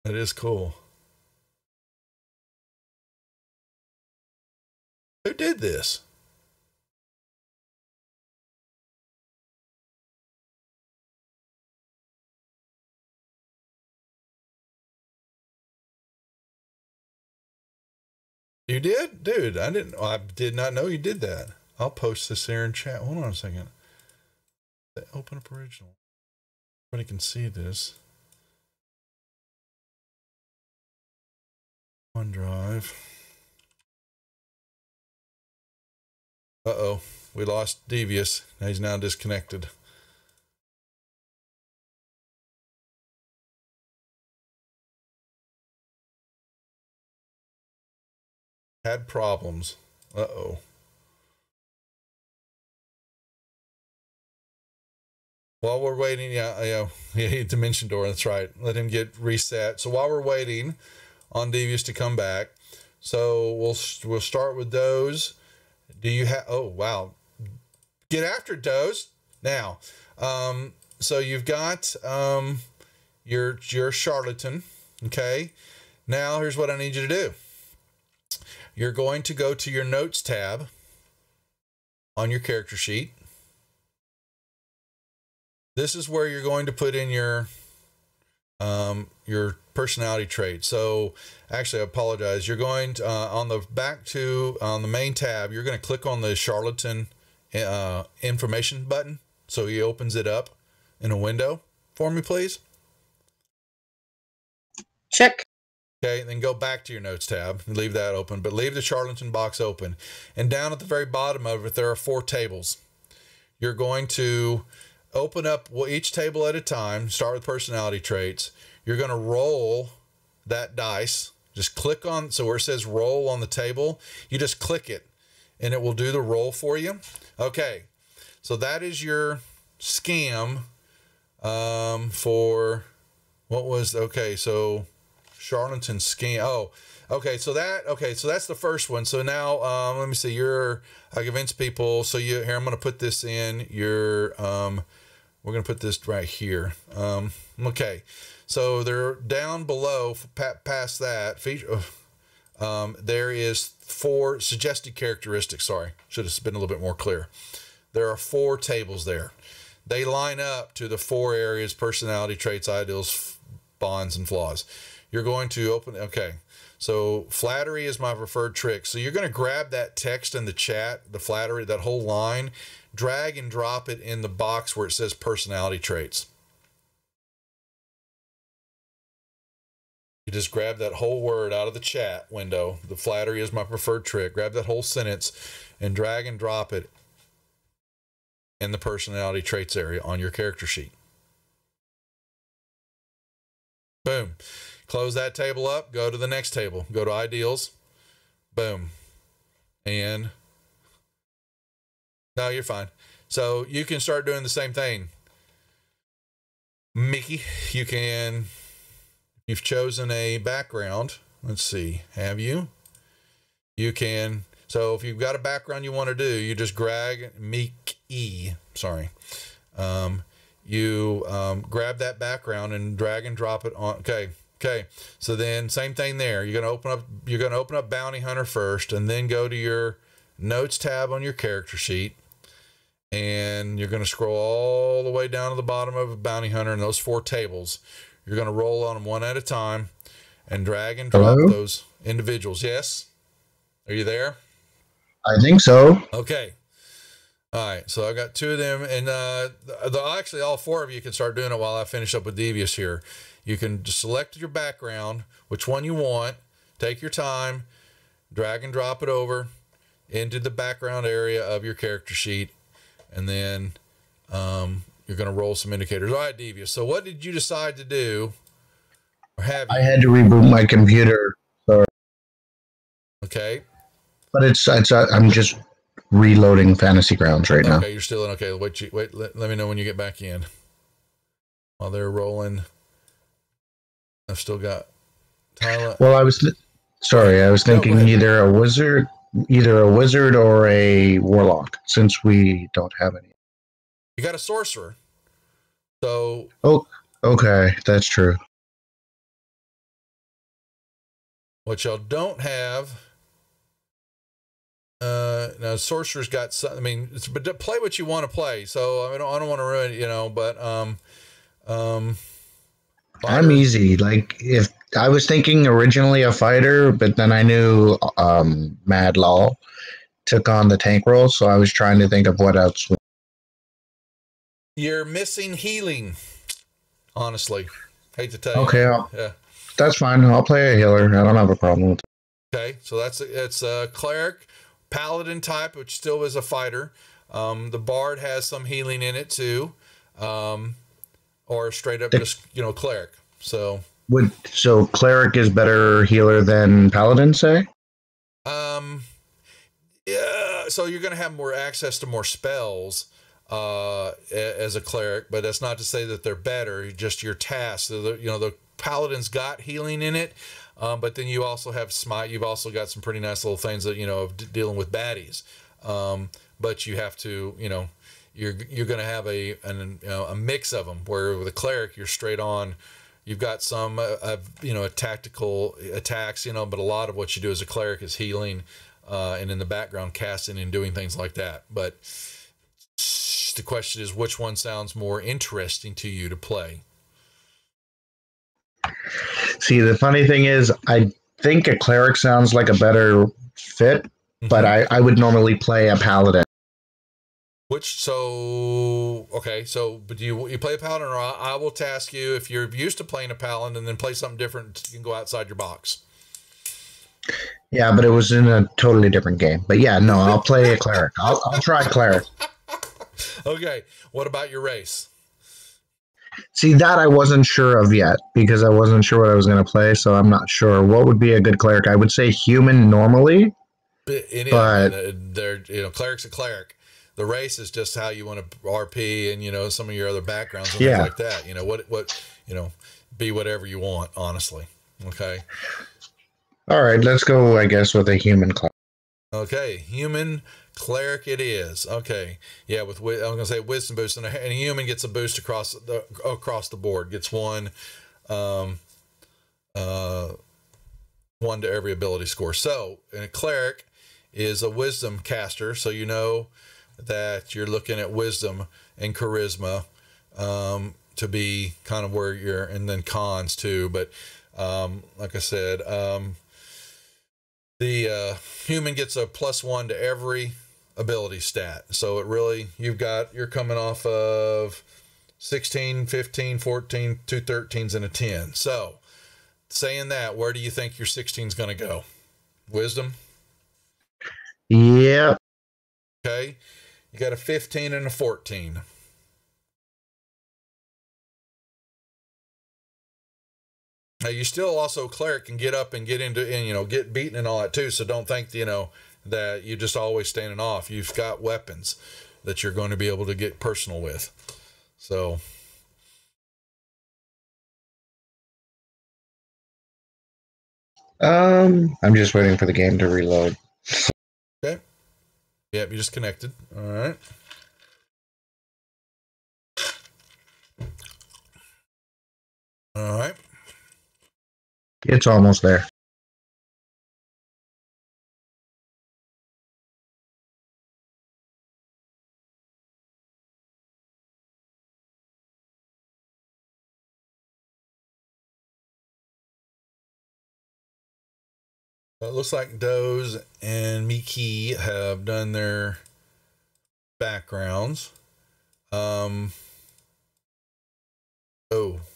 That is cool. Who did this? You did? Dude, I did not know you did that. I'll post this there in chat. Hold on a second. Open up original. Everybody can see this. OneDrive. Uh-oh. We lost Devious. He's now disconnected. Had problems. Uh-oh. While we're waiting, Dimension Door, that's right. Let him get reset. So while we're waiting on Devious to come back, so we'll start with Doze. Do you have? Oh wow, get after Doze now. So you've got your charlatan. Okay. Now here's what I need you to do. You're going to go to your notes tab on your character sheet. This is where you're going to put in your personality trait. So actually, I apologize. You're going to, on the main tab, you're going to click on the charlatan information button. So he opens it up in a window for me, please. Check. Okay, and then go back to your notes tab and leave that open, but leave the charlatan box open. And down at the very bottom of it, there are 4 tables. You're going to open up each table at a time, start with personality traits. You're going to roll that dice. Just click on, so where it says roll on the table, you just click it and it will do the roll for you. Okay, so that is your scam for what was, okay, so charlatan scam. Oh, okay, so that's the first one. So now let me see, I convince people. So here, I'm going to put this in your, we're going to put this right here. Okay, so they're down below, past that, there is 4 suggested characteristics. Sorry, should have been a little bit more clear. There are 4 tables there. They line up to the 4 areas: personality traits, ideals, bonds, and flaws. you're going to open, okay. So flattery is my preferred trick. So you're going to grab that text in the chat, the flattery, that whole line, drag and drop it in the box where it says personality traits. You just grab that whole word out of the chat window. The flattery is my preferred trick. Grab that whole sentence and drag and drop it in the personality traits area on your character sheet. Boom. Close that table up. Go to the next table. Go to ideals. Boom. And no, you're fine. So you can start doing the same thing. Mickey, you can... You've chosen a background. Let's see. Have you? You can. So if you've got a background you want to do, you just drag Mickey. Sorry. You grab that background and drag and drop it on. Okay. Okay. So then same thing there. You're going to open up Bounty Hunter first, and then go to your notes tab on your character sheet. And you're going to scroll all the way down to the bottom of Bounty Hunter in those 4 tables. You're going to roll on them one at a time and drag and drop those individuals. Yes? Are you there? I think so. Okay. All right. So I got 2 of them. And actually, all 4 of you can start doing it while I finish up with Devious here. You can just select your background, which one you want. Take your time. Drag and drop it over into the background area of your character sheet. And then... you're going to roll some indicators. All right, Devious. So what did you decide to do? Or have you? I had to reboot my computer. Sorry. Okay. But I'm just reloading Fantasy Grounds right now. Okay, you're still in. Okay, wait. Let me know when you get back in. While they're rolling, I've still got Tyler. Well, I was thinking either a wizard or a warlock, since we don't have any. You got a sorcerer. So. Oh, okay. That's true. What y'all don't have. Now sorcerer's got some, I mean, but play what you want to play. So I don't want to ruin it, but, I'm easy. Like, if I was thinking originally a fighter, but then I knew, Mad Law took on the tank role. So I was trying to think of what else. You're missing healing, honestly. Hate to tell you. Okay, yeah, that's fine. I'll play a healer. I don't have a problem with it. Okay, so it's a cleric, paladin type, which still is a fighter. The bard has some healing in it too, or straight up just cleric. So cleric is better healer than paladin, say? Yeah. So you're going to have more access to more spells. As a cleric, but that's not to say that they're better. Just your tasks. So the paladin's got healing in it, but then you also have smite. You've also got some pretty nice little things that of dealing with baddies. But you have to, you're going to have a mix of them. Where with a cleric, you're straight on. You've got some tactical attacks, but a lot of what you do as a cleric is healing, and in the background casting and doing things like that. But the question is, which one sounds more interesting to you to play? See, the funny thing is, I think a cleric sounds like a better fit, but I would normally play a paladin. But do you play a paladin, or I will task you, if you're used to playing a paladin, and then play something different, you can go outside your box. Yeah, but it was in a totally different game. But yeah, no, I'll play a cleric. I'll try cleric. Okay, what about your race? See, that I wasn't sure of yet, because I wasn't sure what I was going to play, so I'm not sure. What would be a good cleric? I would say human normally, but cleric's a cleric. The race is just how you want to RP and some of your other backgrounds and things like that. Be whatever you want, honestly. Okay. All right, let's go, I guess, with a human cleric. Okay, human cleric it is. Okay, yeah. I'm gonna say wisdom boost, and a human gets a boost across the board. Gets one to every ability score. So, and a cleric is a wisdom caster, so that you're looking at wisdom and charisma to be kind of where you're, and then cons too. But Like I said, the human gets a +1 to every ability stat. So it really, you're coming off of 16, 15, 14, 2 13s, and a 10. So saying that, where do you think your 16 is going to go? Wisdom? Yeah. Okay. You got a 15 and a 14. Now you still also cleric can get up and get into, and get beaten and all that too. So don't think that you just always standing off. You've got weapons that you're going to be able to get personal with. So I'm just waiting for the game to reload. okay. Yep, you just connected. All right. All right. It's almost there. It looks like Doze and Miki have done their backgrounds. Oh,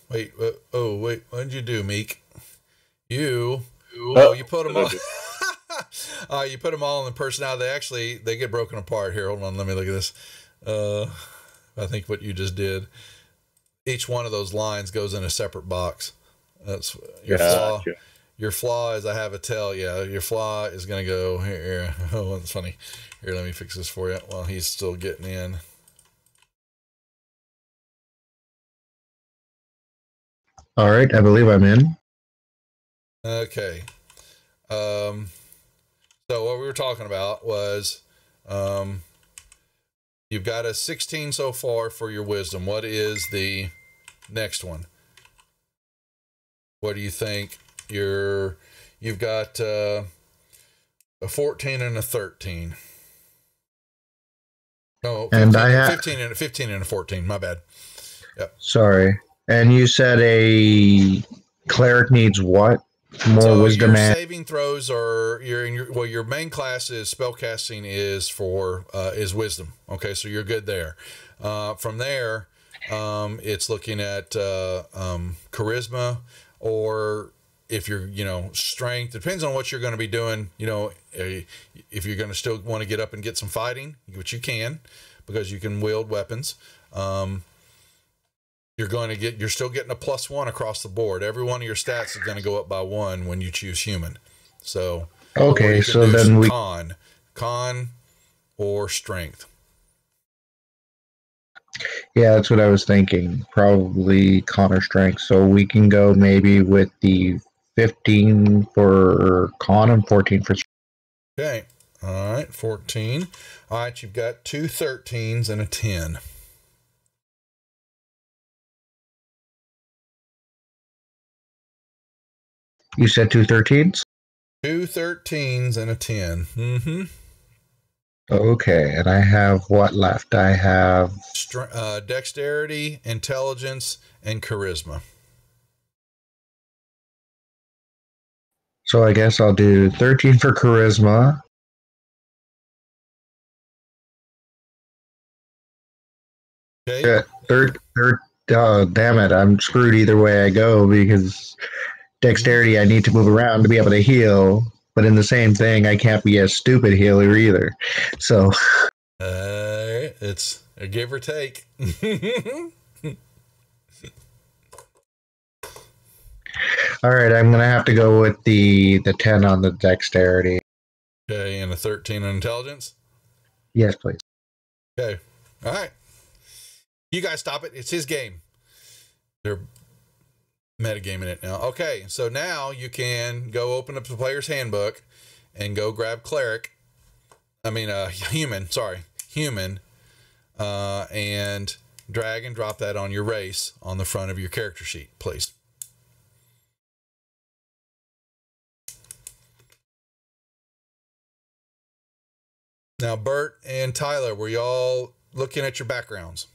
wait. What did you do, Meek? You put them all. You put them all in the person. Now they get broken apart. Here, hold on. Let me look at this. I think what you just did. Each one of those lines goes in a separate box. That's your flaw. Gotcha. Your flaw is I have a tell. Yeah, your flaw is going to go here. Oh, that's funny. Here, let me fix this for you while he's still getting in. All right, I believe I'm in. Okay. So what we were talking about was you've got a 16 so far for your wisdom. What is the next one? What do you think? You've got a 14 and a 13. Oh, 15, and I have 15 and a 14. My bad. Yep. Sorry. And you said a cleric needs what? More wisdom. Your saving throws are your main class is spellcasting is wisdom. Okay, so you're good there. From there, it's looking at charisma, or if you're strength. Depends on what you're going to be doing. If you're going to still want to get up and get some fighting, which you can, because you can wield weapons. You're still getting a +1 across the board. Every one of your stats is going to go up by 1 when you choose human. So okay, so then we con or strength. Yeah, that's what I was thinking. Probably con or strength. So we can go maybe with the 15 for con and 14 for strength. Okay. All right, 14. All right, you've got 2 13s and a 10. You said 2 13s? 2 13s and a 10. Mm-hmm. Okay, and I have what left? I have dexterity, intelligence, and charisma. So I guess I'll do 13 for charisma. Okay. Damn it, I'm screwed either way I go because dexterity I need to move around to be able to heal. But in the same thing, I can't be a stupid healer either. So, it's a give or take. All right, I'm gonna have to go with the 10 on the dexterity. Okay, and a 13 on intelligence. Yes, please. Okay, all right. You guys stop it. It's his game. They're metagaming it now. Okay, so now you can go open up the player's handbook and go grab human, and drag and drop that on your race on the front of your character sheet, please. Now, Bert and Tyler, were y'all looking at your backgrounds?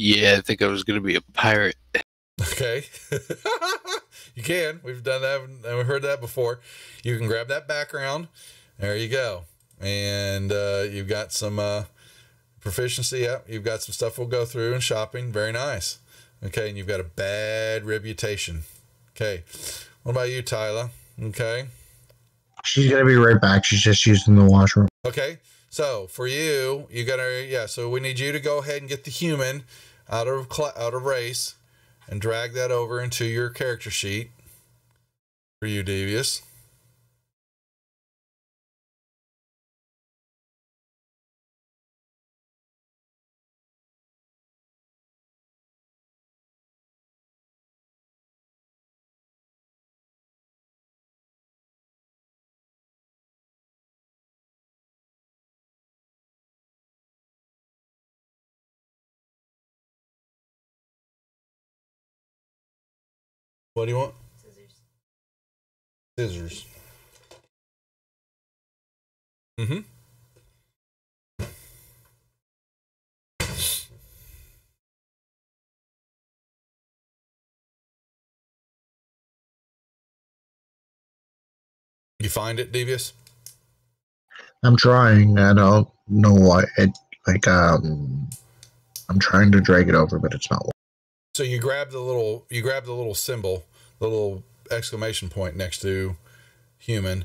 Yeah, I think I was going to be a pirate. Okay. You can. We've done that and we've heard that before. You can grab that background. There you go. And you've got some proficiency. Yep. You've got some stuff we'll go through and shopping. Very nice. Okay. And you've got a bad reputation. Okay. What about you, Tyler? Okay. She's going to be right back. She's just using the washroom. Okay. So for you, you got to, yeah. So we need you to go ahead and get the human out of race and drag that over into your character sheet for you, Devious. What do you want? Scissors. Mm-hmm. You find it, Devious? I'm trying. I don't know why. I'm trying to drag it over, but it's not working. So you grab the little symbol, the little exclamation point next to human,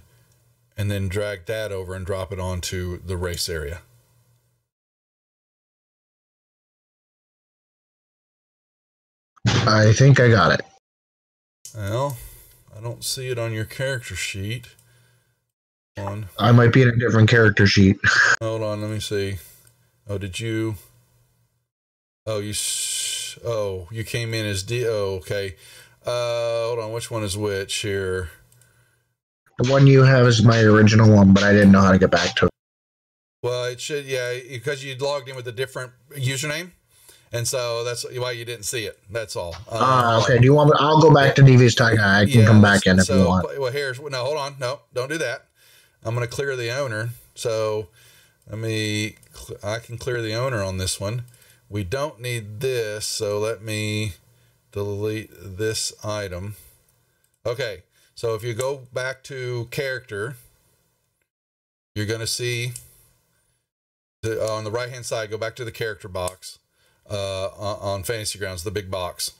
and then drag that over and drop it onto the race area. I think I got it. Well, I don't see it on your character sheet. I might be in a different character sheet. Hold on, let me see. Oh, did you? Oh, you came in as D. Oh, okay. Hold on. Which one is which here? The one you have is my original one, but I didn't know how to get back to it. Well, it should, yeah, because you logged in with a different username, and so that's why you didn't see it. That's all. Okay. Do you want me? I'll go back to Devious Tiger. I can come back in if you want. Well, no, hold on. No, don't do that. I'm going to clear the owner. So I can clear the owner on this one. We don't need this, so let me delete this item. Okay, so if you go back to character, you're going to see on the right-hand side, go back to the character box on Fantasy Grounds, the big box.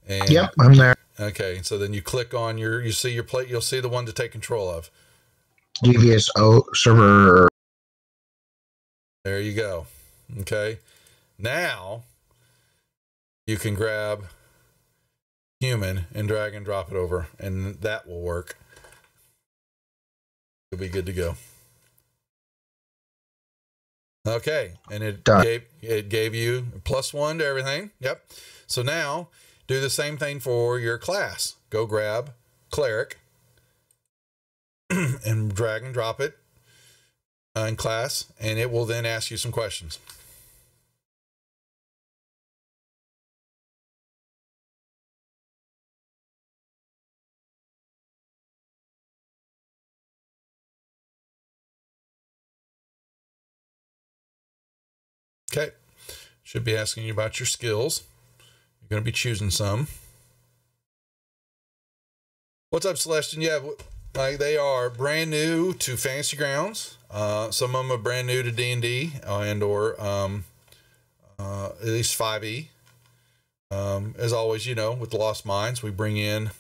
And, yep, I'm there. Okay, so then you click on you'll see the one to take control of. Devious server. There you go. Okay. Now you can grab human and drag and drop it over, and that will work. It'll be good to go. Okay, and it gave you +1 to everything. Yep. So now do the same thing for your class. Go grab cleric and drag and drop it in class, and it will then ask you some questions. Okay, should be asking you about your skills. You're going to be choosing some. What's up, Celestian? Yeah, they are brand new to Fantasy Grounds. Some of them are brand new to D&D and/or at least 5e. As always, with Lost Minds, we bring in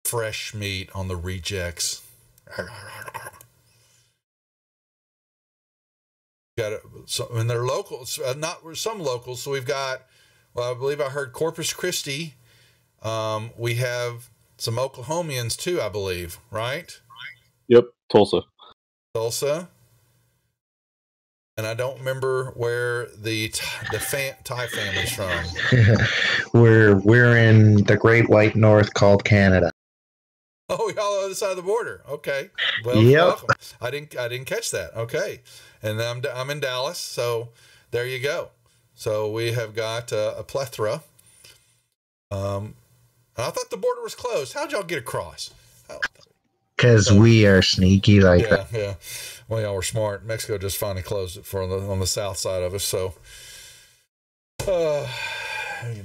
fresh meat on the rejects. And they're locals, not some locals. So we've got, I believe I heard Corpus Christi. We have some Oklahomians too, I believe, right? Yep, Tulsa. And I don't remember where the Thai family's from. We're in the Great White North called Canada. Oh, y'all on the other side of the border. Okay. Well, yep. Welcome. I didn't catch that. Okay. And I'm in Dallas, so there you go. So we have got a plethora. I thought the border was closed. How'd y'all get across? Because we are sneaky like that. Yeah. Well, y'all were smart. Mexico just finally closed it on the south side of us. So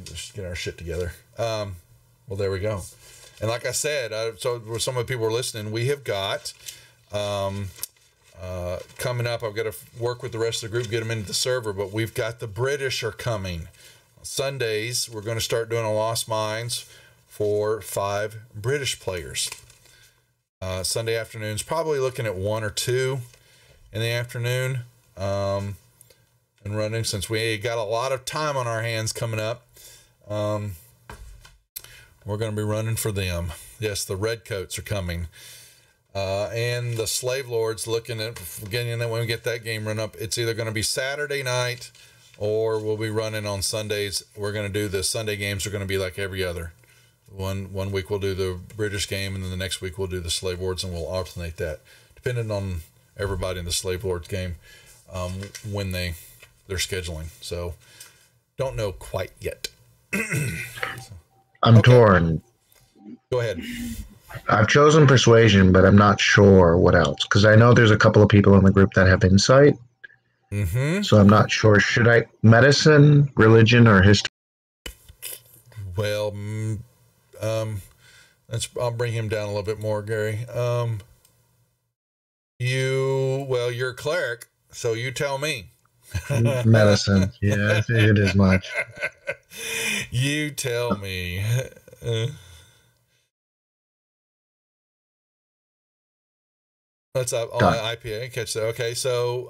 Just get our shit together. Well, there we go. And like I said, so some of the people are listening, we have got coming up, I've got to work with the rest of the group, get them into the server, but we've got the British are coming. Sundays, we're going to start doing a Lost Mines for 5 British players. Sunday afternoons, probably looking at 1 or 2 in the afternoon, and running, since we got a lot of time on our hands coming up. We're going to be running for them. Yes, the Redcoats are coming. And the Slave Lords, looking at getting that when we get that game run up. It's either going to be Saturday night or we'll be running on Sundays. We're going to do the Sunday games are going to be like every other. One week we'll do the British game, and then the next week we'll do the Slave Lords, and we'll alternate that depending on everybody in the Slave Lords game when they're scheduling. So don't know quite yet. I'm torn. Go ahead. I've chosen Persuasion, but I'm not sure what else, because I know there's a couple of people in the group that have Insight. Mm-hmm. So I'm not sure. Should I Medicine, Religion, or History? Well, I'll bring him down a little bit more, Gary. You're a cleric, so you tell me. Medicine. Yeah, I figured as much. You tell me. What's up? Oh, IPA. Catch that. Okay, so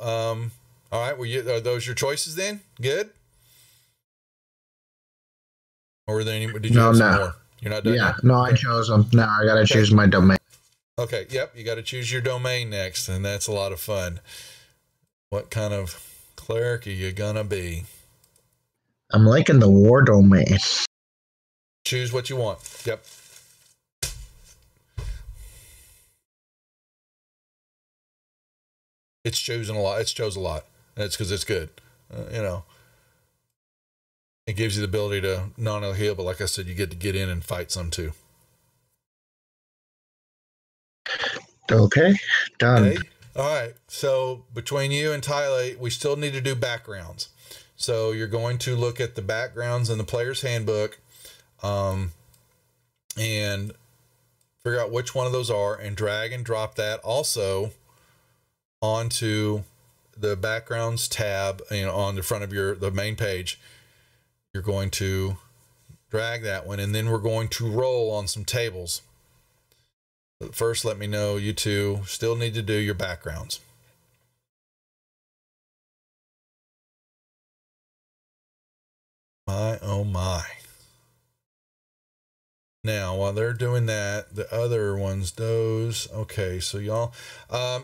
all right. Are those your choices then? Good. Or were there any? Did you have some more? You're not done. Yeah. Yet? No, I chose them. Now I got to choose my domain. Okay. Yep. You got to choose your domain next, and that's a lot of fun. What kind of cleric are you gonna be? I'm liking the war domain. Choose what you want. Yep. It's chosen a lot. It's chose a lot. And it's because it's good. It gives you the ability to not only heal, but like I said, you get to get in and fight some too. Okay. Done. Okay. All right. So between you and Tyler, we still need to do backgrounds. So you're going to look at the backgrounds in the player's handbook, and figure out which one of those are, and drag and drop that also onto the backgrounds tab, on the front of the main page. You're going to drag that one, and then we're going to roll on some tables. But first, let me know you two still need to do your backgrounds. My, oh my. Now, while they're doing that, the other ones, those, okay, so y'all,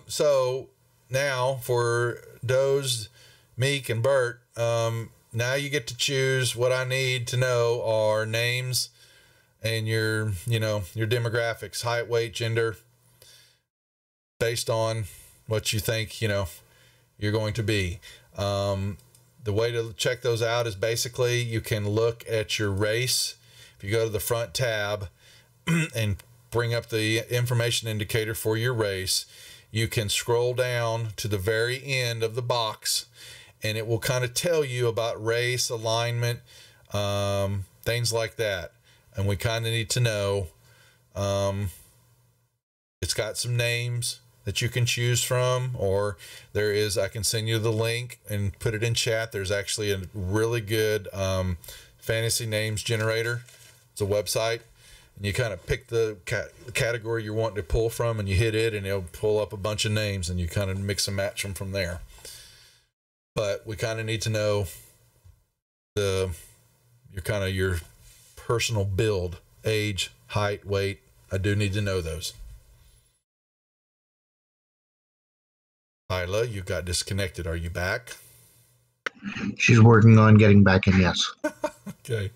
so now for Doze, Meek, and Bert, now you get to choose. What I need to know are names and your demographics, height, weight, gender, based on what you think, you're going to be. The way to check those out is basically you can look at your race. If you go to the front tab and bring up the information indicator for your race, you can scroll down to the very end of the box, and it will kind of tell you about race, alignment, things like that. And we kind of need to know. It's got some names that you can choose from, or I can send you the link and put it in chat. There's actually a really good fantasy names generator. It's a website, and you kind of pick the category you're wanting to pull from, and you hit it, and it'll pull up a bunch of names, and you kind of mix and match them from there. But we kind of need to know your personal build, age, height, weight. I do need to know those. Isla, you got disconnected. Are you back? She's working on getting back in, yes. Okay.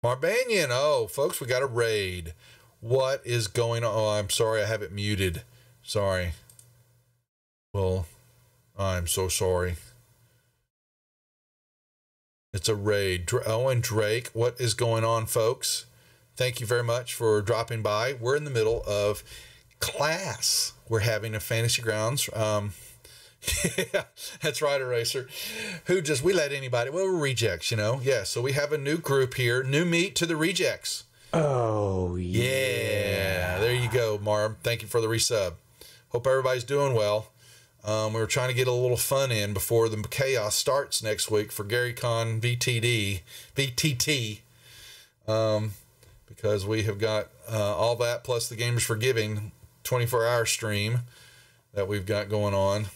Marbanian, folks, we got a raid. What is going on? Oh, I'm sorry, I have it muted. Sorry. Well, I'm so sorry. It's a raid. Owen Drake, what is going on, folks? Thank you very much for dropping by. We're in the middle of class. We're having a Fantasy Grounds Yeah, that's right, Eraser. We let anybody, well, we're rejects, Yeah, so we have a new group here, new meat to the rejects. Oh, yeah. There you go, Marb. Thank you for the resub. Hope everybody's doing well. We were trying to get a little fun in before the chaos starts next week for GaryCon VTT, because we have got all that plus the Gamers for Giving 24-hour stream that we've got going on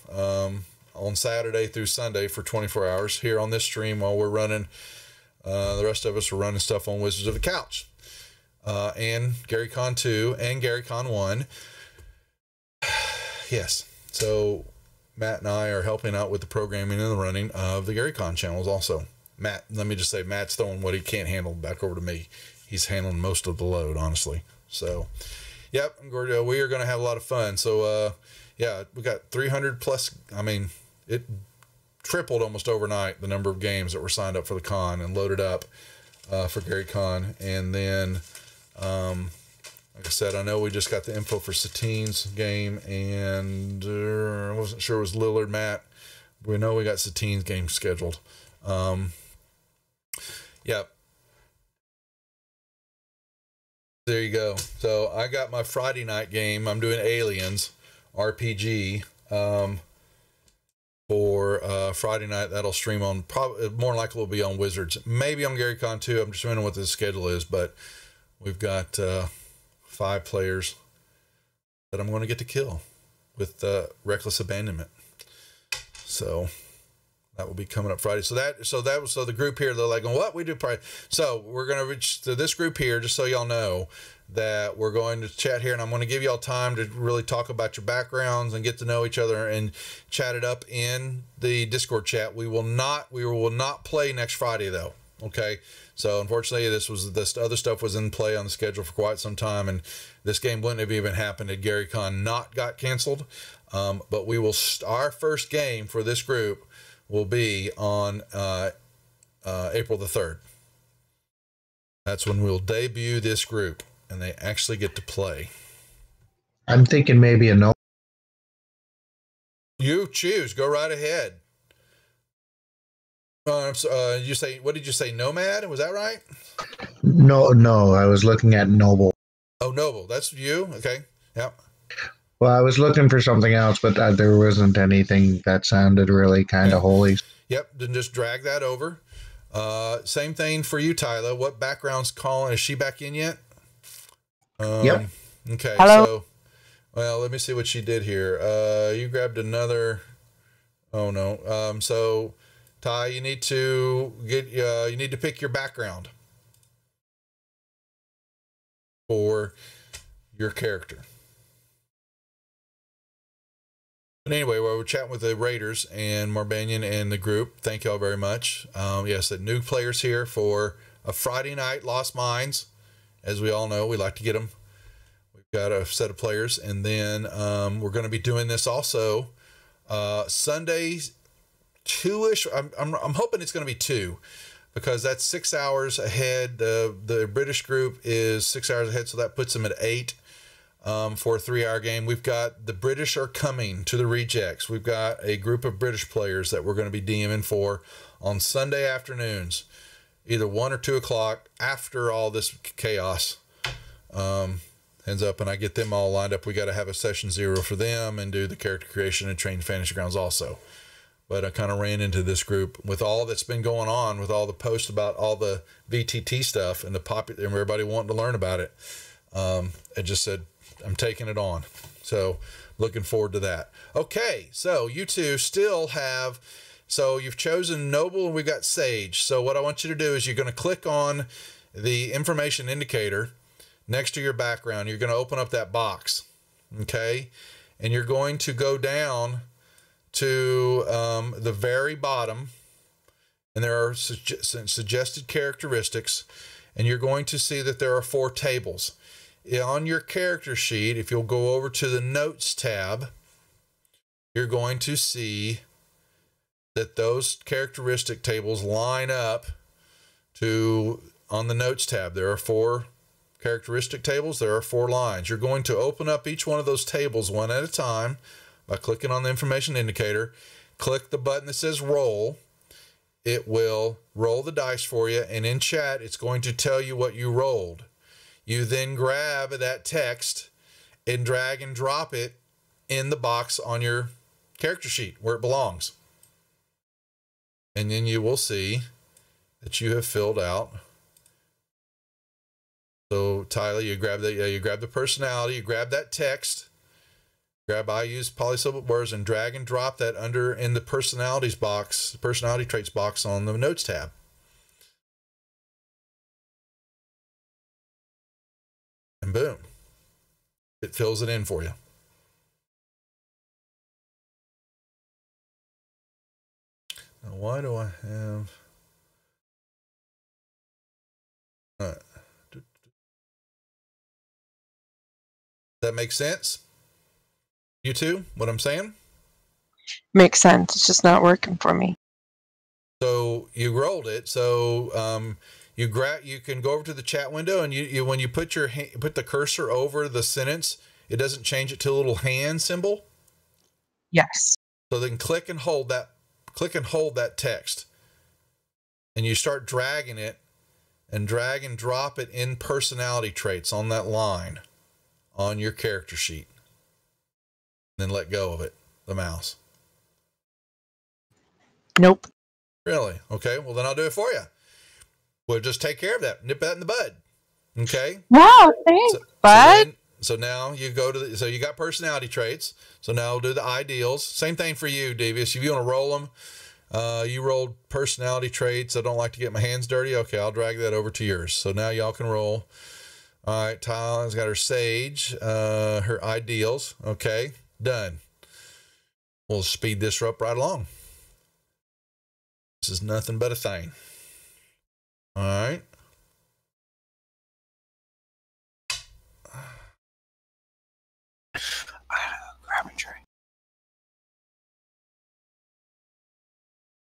Saturday through Sunday for 24 hours here on this stream while we're running. The rest of us are running stuff on Wizards of the Couch and GaryCon 2 and GaryCon 1. Yes. So Matt and I are helping out with the programming and the running of the GaryCon channels also. Matt, let me just say, Matt's throwing what he can't handle back over to me. He's handling most of the load, honestly. So, yep, we are going to have a lot of fun. So, yeah, we got 300 plus. I mean, it tripled almost overnight the number of games that were signed up for the con and loaded up for GaryCon. And then, like I said, I know we just got the info for Satine's game, and I wasn't sure it was Lillard, Matt. We know we got Satine's game scheduled. Yep. There you go. So I got my Friday night game. I'm doing Aliens RPG for Friday night. That'll stream on, probably more likely will be on Wizards, maybe on GaryCon 2. I'm just wondering what the schedule is, but we've got 5 players that I'm going to get to kill with reckless abandonment. So that will be coming up Friday. So the group here, they're like, what we do Friday. So we're going to reach to this group here, just so y'all know that we're going to chat here, and I'm going to give y'all time to really talk about your backgrounds and get to know each other and chat it up in the Discord chat. We will not play next Friday though. Okay. So unfortunately, this other stuff was in play on the schedule for quite some time, and this game wouldn't have even happened had GaryCon not got canceled. But we will. Our first game for this group will be on April the 3rd. That's when we'll debut this group, and they actually get to play. I'm thinking maybe a no. You choose. Go right ahead. You say, what did you say? Nomad? Was that right? No. I was looking at Noble. Oh, Noble. That's you? Okay. Yep. Well, I was looking for something else, but there wasn't anything that sounded really kind of holy. Yep. Then just drag that over. Same thing for you, Tyler. What background's calling? Is she back in yet? Yep. Okay. Hello? So, well, let me see what she did here. You grabbed another. Oh no. So, Ty, you need to pick your background for your character. But anyway, while we're chatting with the Raiders and Marbanian and the group, thank y'all very much. Yes, the new players here for a Friday night Lost Mines. As we all know, we like to get them. We've got a set of players, and then we're going to be doing this also Sundays 2-ish. I'm hoping it's going to be 2, because that's 6 hours ahead. The British group is 6 hours ahead, so that puts them at 8 for a 3-hour game. We've got the British are coming to the rejects. We've got a group of British players that we're going to be DMing for on Sunday afternoons, either 1 or 2 o'clock after all this chaos ends up, and I get them all lined up. We got to have a session 0 for them and do the character creation and train Fantasy Grounds also. But I kind of ran into this group with all that's been going on, with all the posts about all the VTT stuff and and everybody wanting to learn about it. I just said, I'm taking it on. So looking forward to that. Okay. So you two still have, so you've chosen Noble and we've got Sage. So what I want you to do is you're going to click on the information indicator next to your background. You're going to open up that box. Okay. And you're going to go down to the very bottom, and there are suggested characteristics, and you're going to see that there are 4 tables. On your character sheet, if you'll go over to the Notes tab, you're going to see that those characteristic tables line up to, on the Notes tab, there are 4 characteristic tables, there are 4 lines. You're going to open up each one of those tables one at a time, by clicking on the information indicator. Click the button that says roll. It will roll the dice for you, and in chat, it's going to tell you what you rolled. You then grab that text and drag and drop it in the box on your character sheet where it belongs. And then you will see that you have filled out. So Tyler, you grab the personality, you grab that text, grab I use polysyllable words, and drag and drop that under in the personalities box, the personality traits box on the notes tab. And boom, it fills it in for you. Now, why do I have... All right. Does that make sense? You two, what I'm saying? Makes sense. It's just not working for me. So you rolled it. So you can go over to the chat window, and you when you put put the cursor over the sentence, it doesn't change it to a little hand symbol. Yes. So then click and hold that text, and you start dragging it, and drag and drop it in personality traits on that line on your character sheet. Then let go of it, the mouse. Nope. Really? Okay. Well, then I'll do it for you. We'll just take care of that. Nip that in the bud. Okay. Wow. Thanks, bud. So now you go to so you got personality traits. So now we'll do the ideals. Same thing for you, Devious. If you want to roll them, you rolled personality traits. I don't like to get my hands dirty. Okay, I'll drag that over to yours. So now y'all can roll. All right, Tyler's got her Sage, her ideals. Okay, done. We'll speed this up right along. This is nothing but a thing. All right. Grab a tray.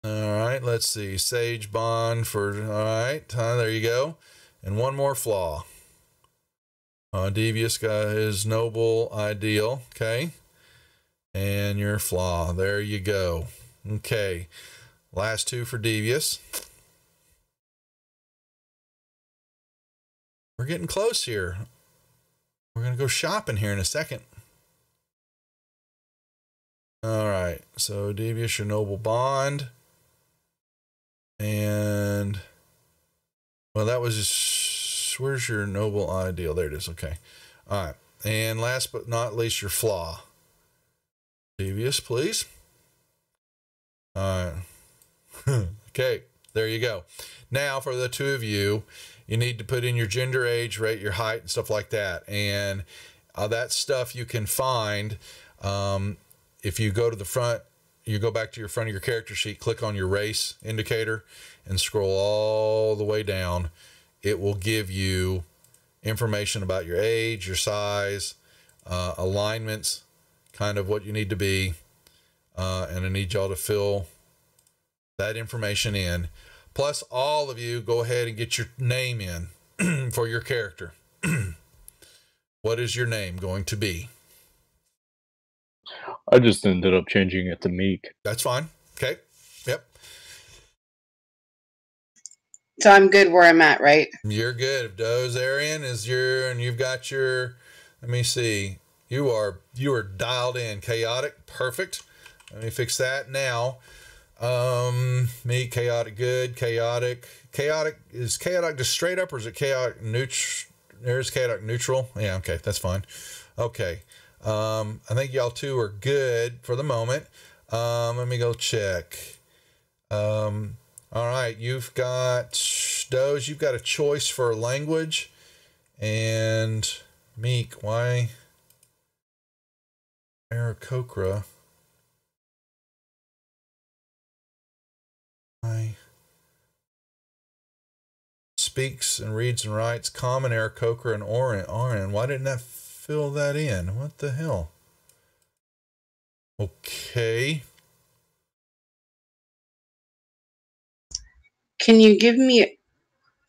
All right, let's see. Sage Bond for, all right, there you go. And one more flaw. Devious got his noble ideal, okay? And your flaw, there you go. Okay, last two for Devious. We're getting close here. We're going to go shopping here in a second. All right, so Devious, your noble bond. And, well, that was just, where's your noble ideal? There it is, okay. All right, and last but not least, your flaw. Devious, please. All right. Okay, there you go. Now, for the two of you, you need to put in your gender, age, rate, your height, and stuff like that. And that stuff you can find if you go to the front, you go back to your front of your character sheet, click on your race indicator, and scroll all the way down. It will give you information about your age, your size, alignments, kind of what you need to be. And I need y'all to fill that information in. Plus, all of you go ahead and get your name in for your character. What is your name going to be? I just ended up changing it to Meek. That's fine. Okay. Yep. So I'm good where I'm at, right? You're good. If Dozarian is and you've got your, let me see. You are dialed in. Chaotic. Perfect. Let me fix that now. Me, chaotic, good, chaotic. Is chaotic just straight up, or is it chaotic neutral? There's chaotic neutral. Yeah, okay, that's fine. Okay. I think y'all two are good for the moment. Let me go check. All right, you've got Doze, you've got a choice for language, and Meek, why Aarakocra? Speaks and reads and writes common, Aarakocra, and Orin. Why didn't that fill that in? What the hell? Okay. Can you give me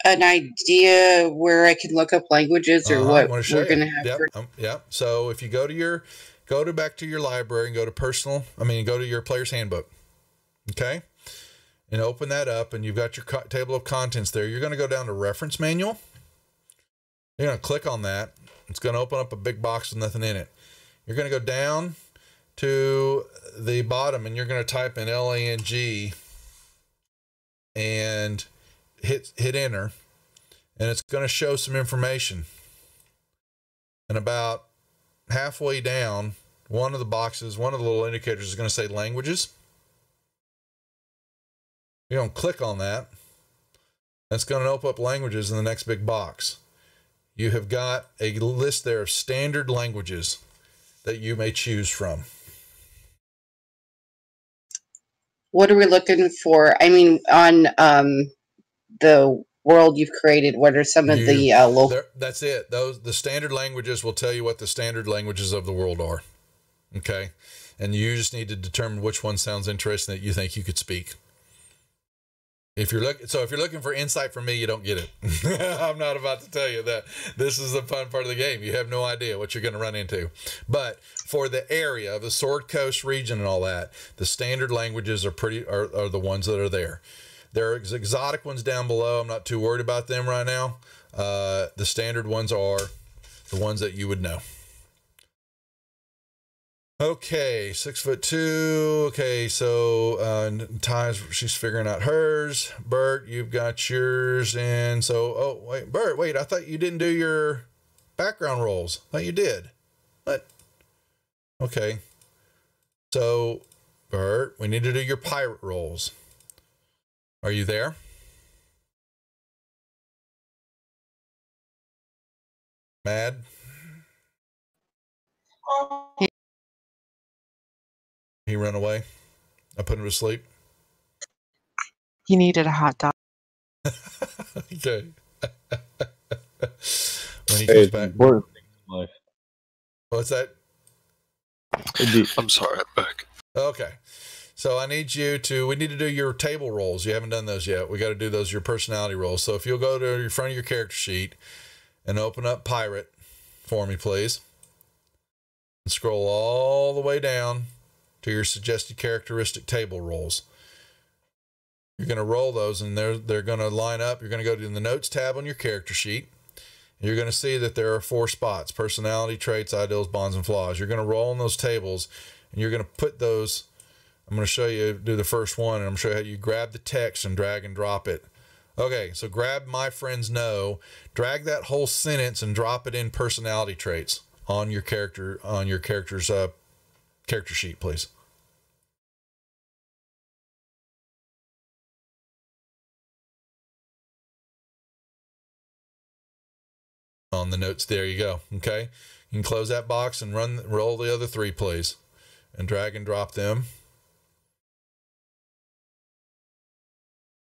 an idea where I can look up languages or what we're going to have? Yep. So if you go to back to your library and go to your player's handbook. Okay. And open that up, and you've got your table of contents there. You're going to go down to reference manual. You're going to click on that. It's going to open up a big box with nothing in it. You're going to go down to the bottom, and you're going to type in LANG and hit enter, and it's going to show some information. And about halfway down, one of the little indicators is going to say languages. You're going to click on that. That's going to open up languages in the next big box. You have got a list there of standard languages that you may choose from. What are we looking for? I mean, on the world you've created, what are some of the local? That's it. The standard languages will tell you what the standard languages of the world are. Okay. And you just need to determine which one sounds interesting that you think you could speak. If you're looking for insight from me, you don't get it. I'm not about to tell you that. This is the fun part of the game. You have no idea what you're going to run into. But for the area of the Sword Coast region and all that, the standard languages are the ones that are there. There are exotic ones down below. I'm not too worried about them right now. The standard ones are the ones that you would know. Okay, 6'2". Okay, so Ty's, she's figuring out hers. Bert, you've got yours. And so, Bert, I thought you didn't do your background rolls. I thought you did. What? Okay. So, Bert, we need to do your pirate rolls. Are you there? Mad? He ran away. I put him to sleep. He needed a hot dog. Okay. When he comes back. Life. What's that? I'm sorry, I'm back. Okay. So we need to do your table rolls. You haven't done those yet. We got to do those, your personality rolls. So if you'll go to your front of your character sheet and open up Pirate for me, please. And scroll all the way down to your suggested characteristic table rolls. You're going to roll those, and they're going to line up. You're going to go to the notes tab on your character sheet. You're going to see that there are 4 spots: personality, traits, ideals, bonds, and flaws. You're going to roll in those tables, and you're going to put those. I'm going to show you, do the first one, and I'm going to show you how you grab the text and drag and drop it. Okay, so grab my friends know, drag that whole sentence and drop it in personality traits on your character's character sheet, please. On the notes, there you go. Okay, you can close that box and roll the other 3, please, and drag and drop them.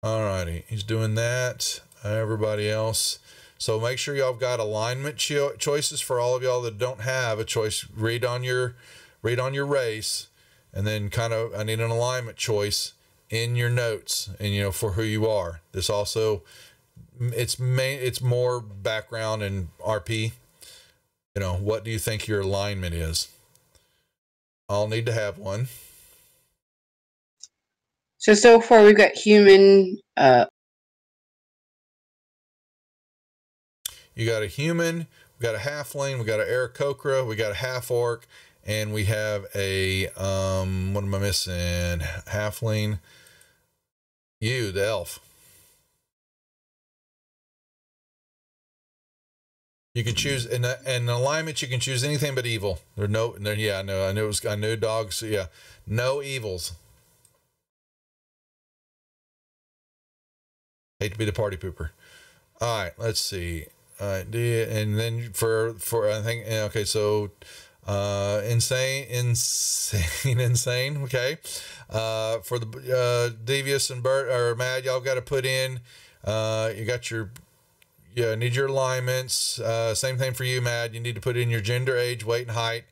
All righty, he's doing that. Everybody else. So make sure y'all got alignment choices for all of y'all that don't have a choice. Read on your race, and then I need an alignment choice in your notes, and for who you are. This also, it's more background and RP. What do you think your alignment is? I'll need to have one. So far we've got human. You got a human, we got a halfling, we got an Aarakocra, we got a half orc, and we have a what am I missing? Halfling. You, the elf. You can choose in alignment. You can choose anything but evil. I know dogs. Yeah, no evils. Hate to be the party pooper. All right, let's see. And then for I think, okay, so insane. Okay, for the devious and Bert or Mad, y'all got to put in. You got your. Yeah, need your alignments. Same thing for you, Mad. You need to put in your gender, age, weight, and height.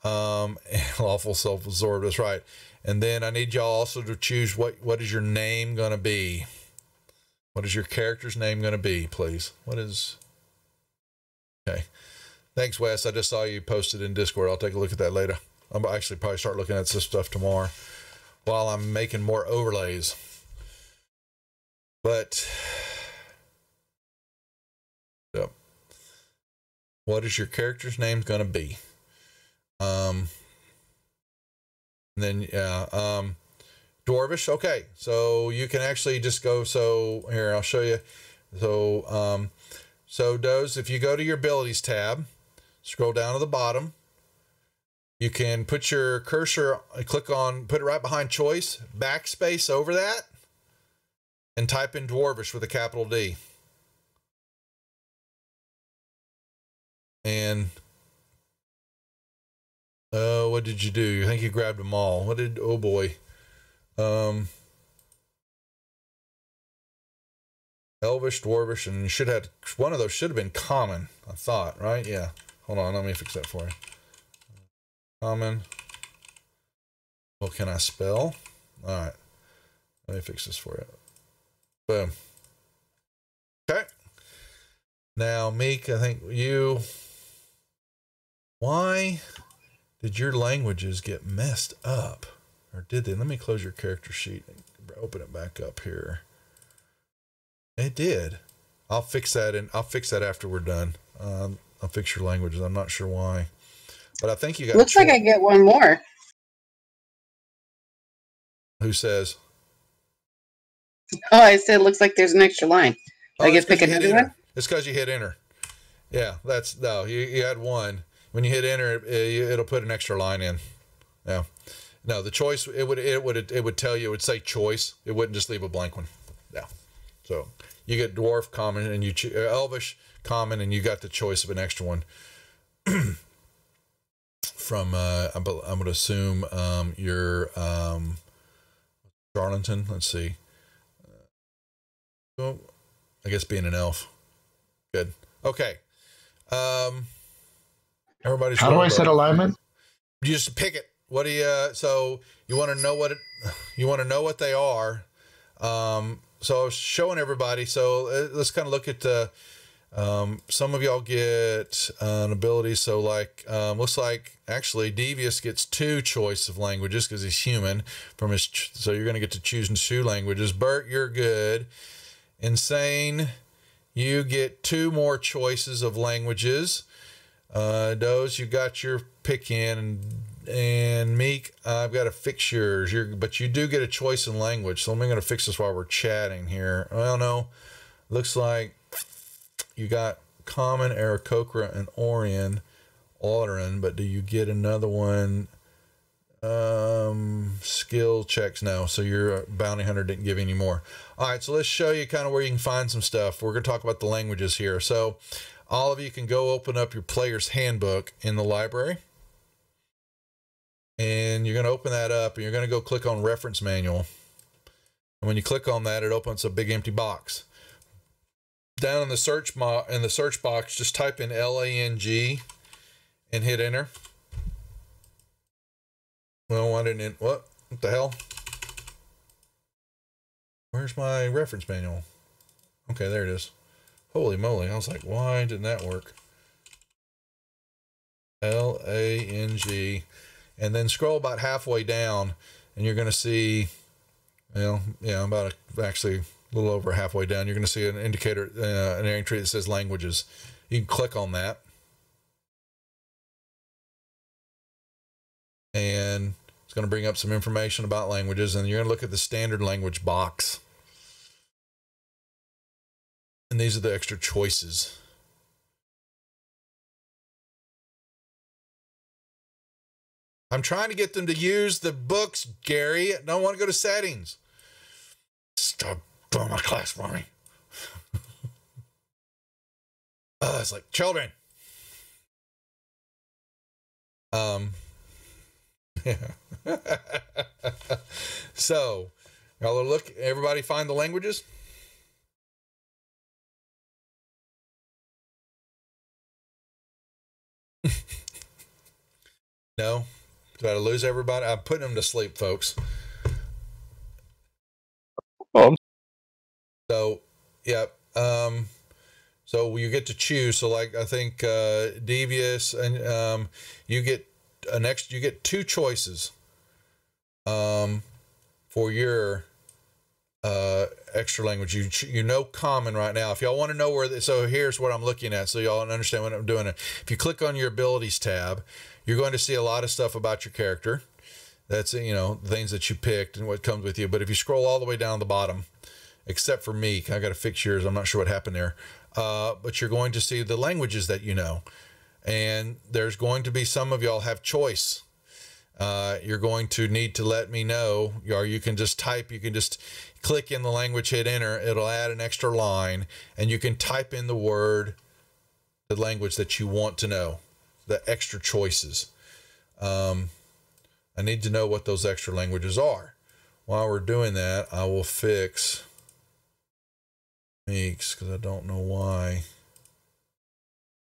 Lawful, self-absorbed. That's right. And then I need y'all also to choose what is your name gonna be. What is your character's name going to be, please? What is... Okay. Thanks, Wes. I just saw you posted in Discord. I'll take a look at that later. I'll actually probably start looking at this stuff tomorrow while I'm making more overlays. But... Yep. What is your character's name going to be? Then, yeah, Dwarvish. Okay, so you can actually just go. So here, I'll show you. So Doze, if you go to your abilities tab, scroll down to the bottom, you can put your cursor, put it right behind choice, backspace over that, and type in Dwarvish with a capital D. And what did you do? I think you grabbed them all. Oh boy. Elvish, Dwarvish, and you should have, one of those should have been common, I thought, right? Yeah. Hold on, let me fix that for you. Common. What can I spell? All right. Let me fix this for you. Boom. Okay. Now, Meek, I think you... Why did your languages get messed up? Or did they? Let me close your character sheet and open it back up here. It did. I'll fix that, and I'll fix that after we're done. I'll fix your languages. I'm not sure why, but I think you got. Looks like I get one more. Who says? Oh, I said looks like there's an extra line. I get pick another one. It's because you hit enter. Yeah, that's no. You had one. When you hit enter, it'll put an extra line in. Yeah. No, the choice it would tell you, it would say choice. It wouldn't just leave a blank one. Yeah. So you get dwarf common and you elvish common, and you got the choice of an extra one from I'm going to assume your Charlatan. Let's see. Oh, I guess being an elf. Good. Okay. Everybody's. How do I set alignment? You just pick it. What do you? So you want to know what what they are. So I was showing everybody. So let's kind of look at some of y'all get an ability. So like looks like actually Devious gets 2 choice of languages because he's human from his. So you're going to get to choose 2 languages. Bert, you're good. Insane, you get 2 more choices of languages. Doze, you got your pick in, and Meek, I've got to fix yours. But you do get a choice in language. So I'm going to fix this while we're chatting here. Well, no, looks like you got common, Aarakocra, and Orion, Alteran. But do you get another one? Skill checks, no. So your bounty hunter didn't give any more. All right, so let's show you kind of where you can find some stuff. We're going to talk about the languages here. So all of you can go open up your player's handbook in the library. And you're going to open that up, and you're going to go click on reference manual. And when you click on that, it opens a big empty box. Down in the search box, just type in LANG and hit enter. Well, I didn't. What the hell? Where's my reference manual? Okay, there it is. Holy moly. I was like, why didn't that work? LANG. And then scroll about halfway down, and you're going to see, well, yeah, actually a little over halfway down, you're going to see an indicator, an entry that says languages. You can click on that. And it's going to bring up some information about languages, and you're going to look at the standard language box. And these are the extra choices. I'm trying to get them to use the books, Gary. I don't want to go to settings. Stop doing my class for me. It's like children. Yeah. So, y'all look, everybody find the languages? No? Did I lose everybody? I'm putting them to sleep, folks. Oh. So, Yep. So you get to choose. So like I think Devious, and you get you get 2 choices for your extra language. You know common right now. If y'all want to know where, so here's what I'm looking at, so y'all understand what I'm doing. If you click on your abilities tab, you're going to see a lot of stuff about your character. That's, you know, things that you picked and what comes with you. But if you scroll all the way down to the bottom, except for Meek, I got to fix yours. I'm not sure what happened there. But you're going to see the languages that you know. And there's going to be some of y'all have choice. You're going to need to let me know, or you can just type, you can just click in the language, hit enter, it'll add an extra line, and you can type in the word, the language that you want to know, the extra choices. I need to know what those extra languages are. While we're doing that, I will fix Meeks, because I don't know why.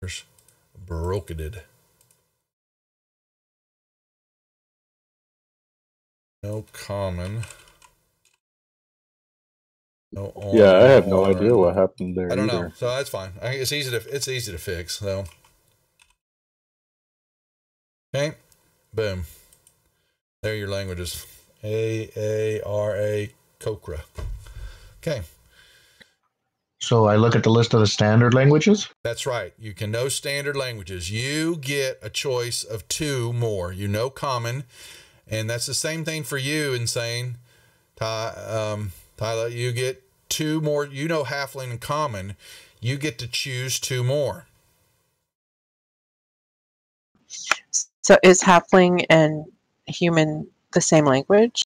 There's broken. No common. No on. Yeah, I have no idea what happened there. I don't know, so that's fine. It's easy to fix. So, okay, boom. There are your languages. A-A-R-A, Kokra. Okay. So I look at the list of the standard languages? That's right. You can know standard languages. You get a choice of 2 more. You know common, and that's the same thing for you, Insane. Tyler, you get 2 more. You know Halfling and common. You get to choose 2 more. So is Halfling and human the same language?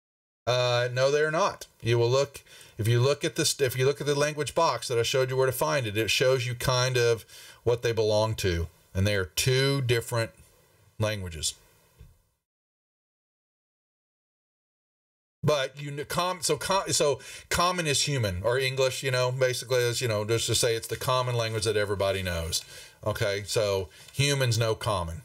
No, they're not. You will look, if you look at the language box that I showed you where to find it, it shows you kind of what they belong to, and they are 2 different languages. But so common is human, or English, you know, basically is, you know, just to say it's the common language that everybody knows. Okay, so humans know common.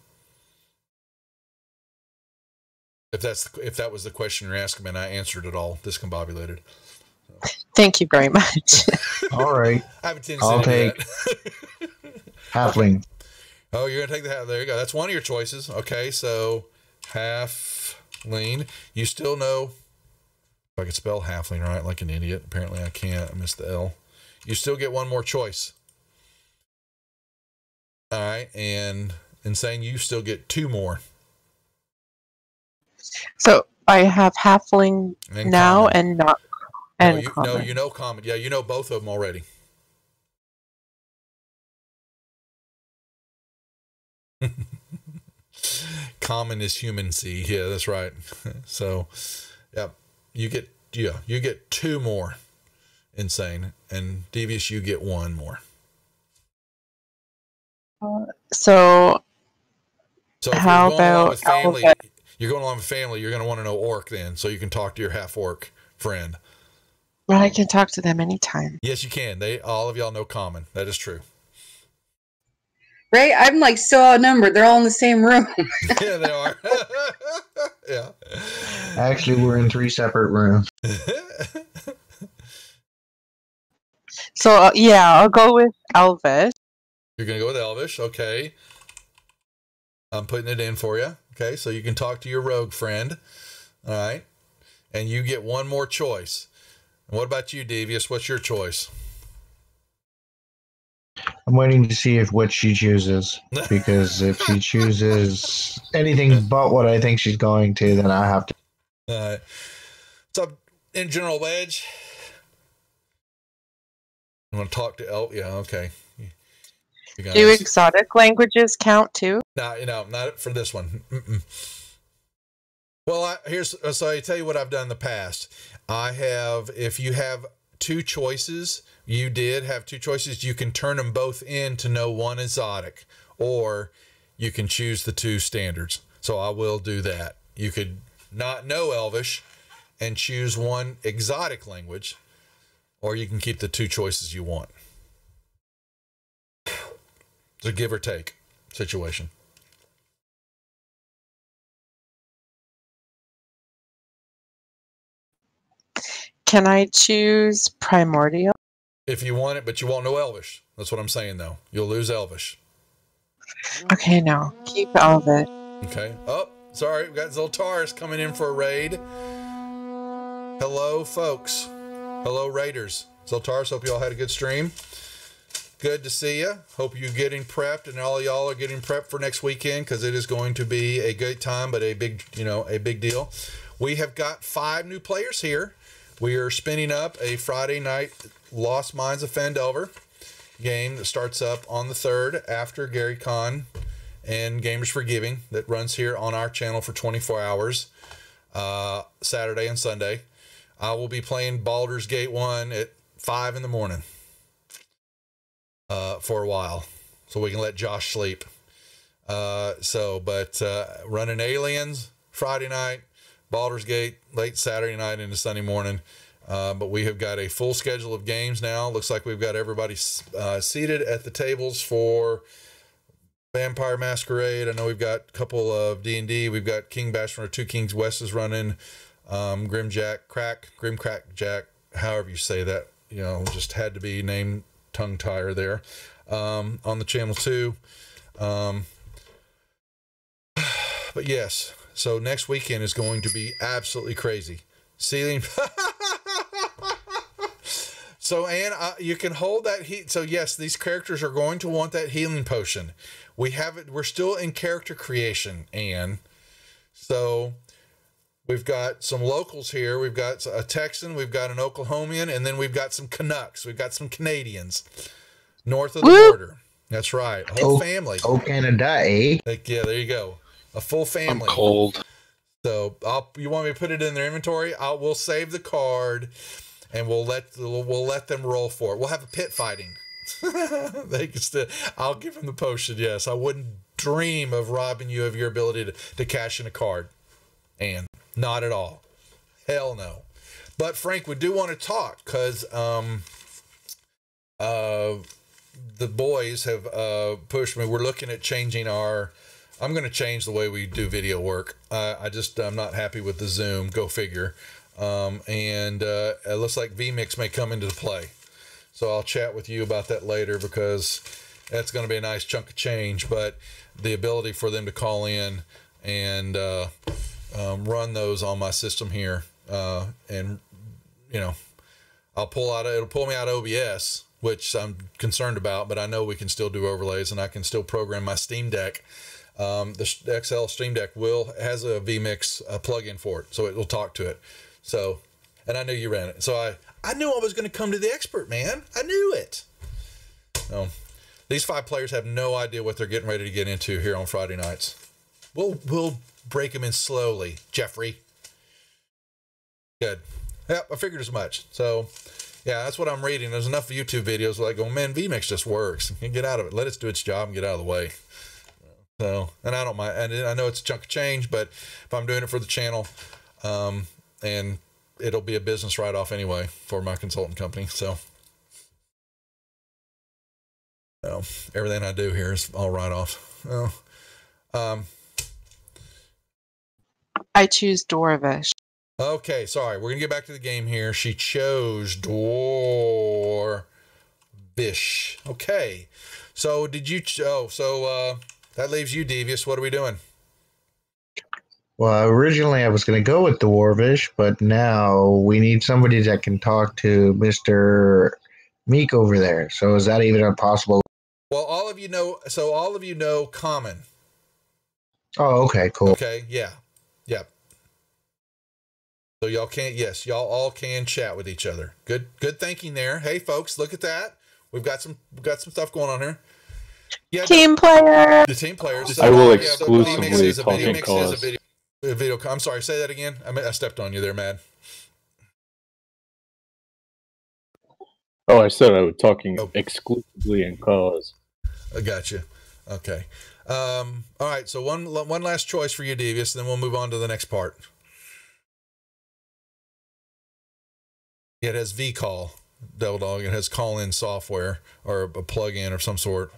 If that was the question you're asking me, and I answered it all discombobulated. So. Thank you very much. All right. I haven't I'll take Halfling. Okay. Oh, you're gonna take the there you go. That's one of your choices. Okay, so Halfling. You still know. If I could spell Halfling right, like an idiot. Apparently I can't. I missed the L. You still get one more choice. All right, and Insane, you still get 2 more. So I have Halfling and now common. And not and common. No, you know common. Yeah, you know both of them already. Common is human C. Yeah, that's right. So, yeah, you get 2 more, Insane, and Devious, you get 1 more. So how about family? You're going along with family. You're going to want to know Orc then, so you can talk to your half-orc friend. Well, I can talk to them anytime. Yes, you can. All of y'all know common. That is true. Right? I'm like so outnumbered. They're all in the same room. Yeah, they are. Yeah. Actually, we're in 3 separate rooms. So, yeah, I'll go with Elvish. You're going to go with Elvish. Okay. I'm putting it in for you. Okay, so you can talk to your rogue friend. All right. And you get 1 more choice. And what about you, Devious? What's your choice? I'm waiting to see what she chooses. Because if she chooses anything but what I think she's going to, then I have to. What's up, in General Wedge? You want to talk to Elf? Yeah, okay. Do exotic languages count too? No, not for this one. Well, so I tell you what I've done in the past. If you have 2 choices, you did have 2 choices, you can turn them both in to know 1 exotic, or you can choose the 2 standards. So I will do that. You could not know Elvish and choose 1 exotic language, or you can keep the 2 choices you want. It's a give or take situation. Can I choose Primordial? if you want it, but you won't know Elvish. That's what I'm saying, though. You'll lose Elvish. Okay, no. Keep all of it. Okay. Oh, sorry. We've got Zoltaris coming in for a raid. Hello, folks. Hello, raiders. Zoltaris, hope you all had a good stream. Good to see you. Hope you're getting prepped, and all y'all are getting prepped for next weekend, because it is going to be a good time, but a big deal. We have got 5 new players here. We are spinning up a Friday night Lost Mines of Phandelver game that starts up on the 3rd after Gary Con and Gamers for Giving, that runs here on our channel for 24 hours, Saturday and Sunday. I will be playing Baldur's Gate 1 at 5 in the morning for a while, so we can let Josh sleep. Running Aliens Friday night, Baldur's Gate late Saturday night into Sunday morning. But we have got a full schedule of games now. Looks like we've got everybody seated at the tables for Vampire Masquerade. I know we've got a couple of D&D. We've got King Bashman or Two Kings West is running. Grimcrack Jack, however you say that. Just had to be named tongue tire there. On the channel too. But yes. So next weekend is going to be absolutely crazy. Ceiling. So, Anne, you can hold that heat. So, yes, these characters are going to want that healing potion. We have it. We're still in character creation, Anne. So, we've got some locals here. We've got a Texan. We've got an Oklahomian. And then we've got some Canucks. We've got some Canadians north of the border. That's right. A whole family. Oh, Canada, eh? Yeah, there you go. A full family. I'm cold. So you want me to put it in their inventory? We'll save the card, and we'll let them roll for it. We'll have a pit fighting. They can still. I'll give them the potion. Yes, I wouldn't dream of robbing you of your ability to cash in a card, and not at all. Hell no. But Frank, we do want to talk because the boys have pushed me. We're looking at changing our. I'm going to change the way we do video work. I'm not happy with the Zoom. Go figure. It looks like vMix may come into play. So I'll chat with you about that later, because that's going to be a nice chunk of change. But the ability for them to call in and run those on my system here, it'll pull me out of OBS, which I'm concerned about. But I know we can still do overlays, and I can still program my Steam Deck. The XL Stream Deck has a vMix plugin for it, so it will talk to it. So, and I knew you ran it, so I knew I was going to come to the expert, man. I knew it. These 5 players have no idea what they're getting ready to get into here on Friday nights. We'll break them in slowly, Jeffrey. Good. Yep, I figured as much. So, yeah, that's what I'm reading. There's enough YouTube videos where I go, man, vMix just works. Get out of it. Let it do its job and get out of the way. So, and I don't mind. And I know it's a chunk of change, but if I'm doing it for the channel, and it'll be a business write-off anyway for my consultant company. So, everything I do here is all write-off. I choose Dorvish. Okay, sorry. We're going to get back to the game here. She chose Dwarvish. Okay. So, that leaves you, Devious. What are we doing? Well, originally I was going to go with Dwarvish, but now we need somebody that can talk to Mr. Meek over there. So is that even possible? Well, all of you know Common. Oh, okay, cool. Okay, yeah. Yep. So y'all all can chat with each other. Good thinking there. Hey folks, look at that. We've got some stuff going on here. Yeah, team player. The team players. I will exclusively talk in cause. Video. I'm sorry. Say that again. I stepped on you there, Mad. Oh, I said I was talking exclusively in cause. I got you. Okay. All right. So one last choice for you, Devious, and then we'll move on to the next part. It has vCall, Devil Dog. It has call-in software or a plug-in of some sort.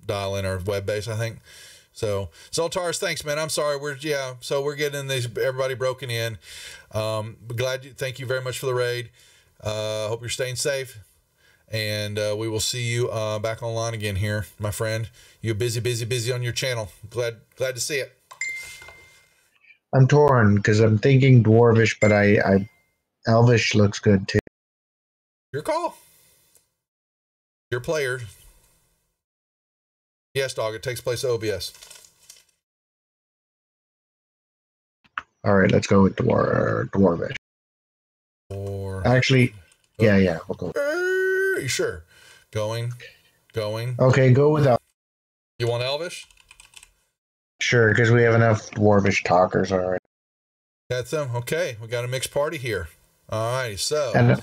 Dial-in or web-based, I think. So Zoltaris, thanks, man. I'm sorry. We're getting everybody broken in. Thank you very much for the raid. Hope you're staying safe. And we will see you back online again here, my friend. You're busy on your channel. Glad to see it. I'm torn because I'm thinking Dwarvish, but I Elvish looks good too. Your call. Your player. Yes, dog. It takes place at OBS. All right, let's go with Dwarvish. Or actually, yeah, we'll go. Are you sure? Going. Okay, go with Elvish. You want Elvish? Sure, because we have enough Dwarvish talkers already. That's them. Okay, we got a mixed party here. All right, so and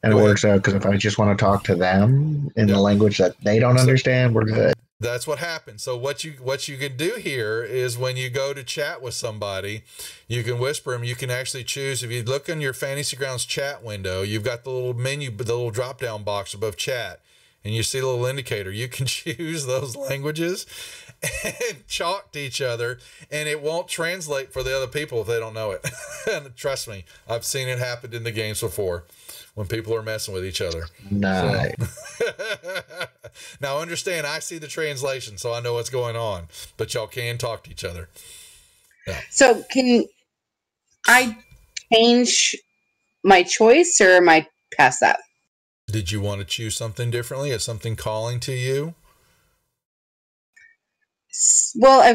it works out because if I just want to talk to them in the language that they don't understand, we're good. That's what happens. So what you can do here is when you go to chat with somebody, you can whisper them. You can actually choose. If you look in your Fantasy Grounds chat window, you've got the little menu, the little drop down box above chat, and you see the little indicator. You can choose those languages and talk to each other, and it won't translate for the other people if they don't know it. And trust me, I've seen it happen in the games before when people are messing with each other. Nice. So. Now understand, I see the translation, so I know what's going on, but y'all can talk to each other. Yeah. So can I change my choice, or am I past that? Did you want to choose something differently? Is something calling to you? Well, I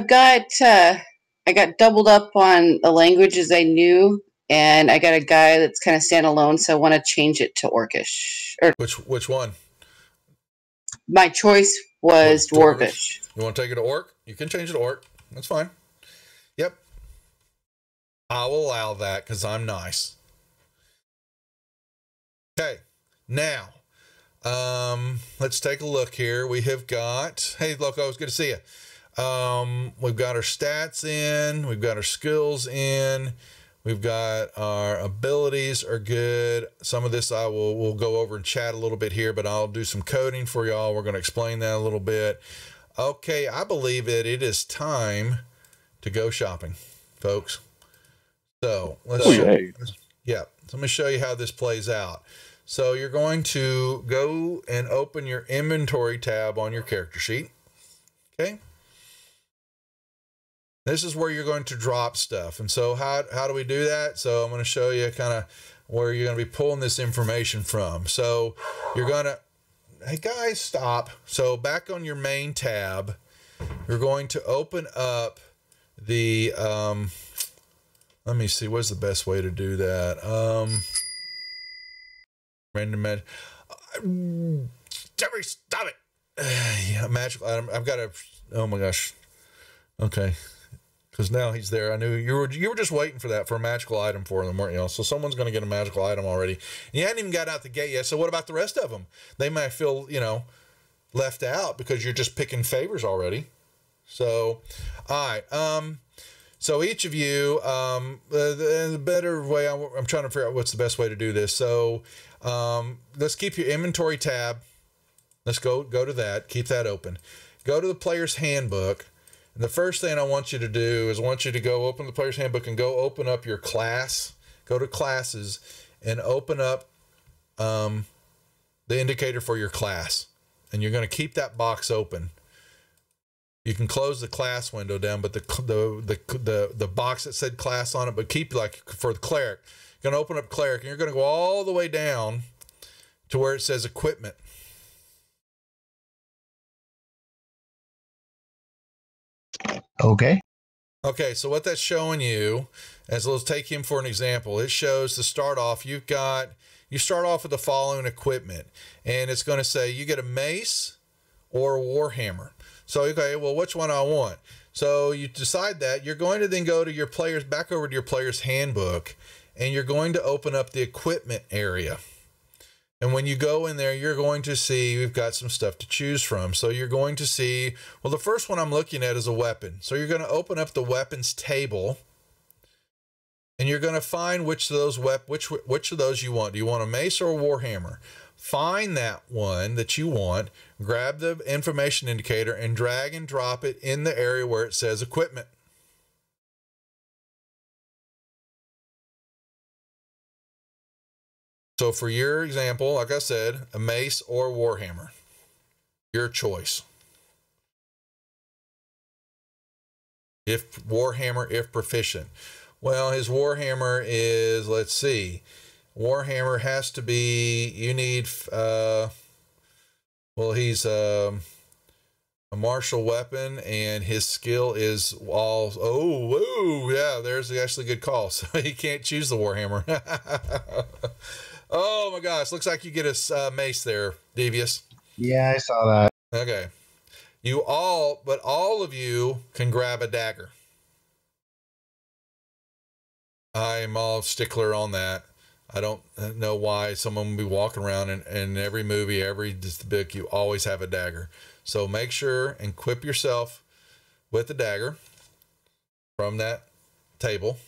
got doubled up on the languages I knew, and I got a guy that's kind of standalone, so I want to change it to Orcish. Or which one? My choice was Dwarvish. You want to take it to Orc? You can change it to Orc. That's fine. Yep. I will allow that because I'm nice. Okay. Now, let's take a look here. We have got, hey, Loco, it's good to see you. We've got our stats in, we've got our skills in, we've got our abilities are good. Some of this we'll go over and chat a little bit here, but I'll do some coding for y'all. We're going to explain that a little bit. Okay, I believe that it is time to go shopping, folks. So let's so let me show you how this plays out. So you're going to go and open your inventory tab on your character sheet. Okay. This is where you're going to drop stuff. And so how do we do that? So I'm going to show you kind of where you're going to be pulling this information from. So you're going to, hey guys, stop. So back on your main tab, you're going to open up the, let me see, what's the best way to do that? Random Jerry, stop it. Yeah, magical item. I've got a, oh my gosh. Okay. Because now he's there. I knew you were just waiting for that, for a magical item for them, weren't you? So someone's going to get a magical item already. And you hadn't even got out the gate yet. So what about the rest of them? They might feel, left out because you're just picking favors already. So, all right. So each of you, the better way, I'm trying to figure out what's the best way to do this. So let's keep your inventory tab. Let's go to that. Keep that open. Go to the player's handbook. And the first thing I want you to do is I want you to go open the player's handbook and go open up your class. Go to classes and open up the indicator for your class. And you're going to keep that box open. You can close the class window down, but the box that said class on it, but keep, like for the cleric, you're going to open up cleric and you're going to go all the way down to where it says equipment. Okay. Okay, so what that's showing you, as let's take him for an example, it shows to start off, you start off with the following equipment, and it's going to say you get a mace or a warhammer. So, okay, well, which one I want? So you decide that. You're going to then go to your players, back over to your player's handbook, and you're going to open up the equipment area. And when you go in there, you're going to see we've got some stuff to choose from. So you're going to see, well, the first one I'm looking at is a weapon. So you're going to open up the weapons table, and you're going to find which of those which of those you want. Do you want a mace or a warhammer? Find that one that you want, grab the information indicator, and drag and drop it in the area where it says equipment. So for your example, like I said, a mace or warhammer, your choice. If warhammer, if proficient. Well, his warhammer is, let's see, warhammer has to be, you need, well, he's a martial weapon, and his skill is all, yeah, there's actually a good call. So he can't choose the warhammer. Oh my gosh, looks like you get a mace there, Devious. Yeah, I saw that. Okay. But all of you can grab a dagger. I'm all stickler on that. I don't know why someone will be walking around in every movie, every book, you always have a dagger. So make sure and equip yourself with a dagger from that table.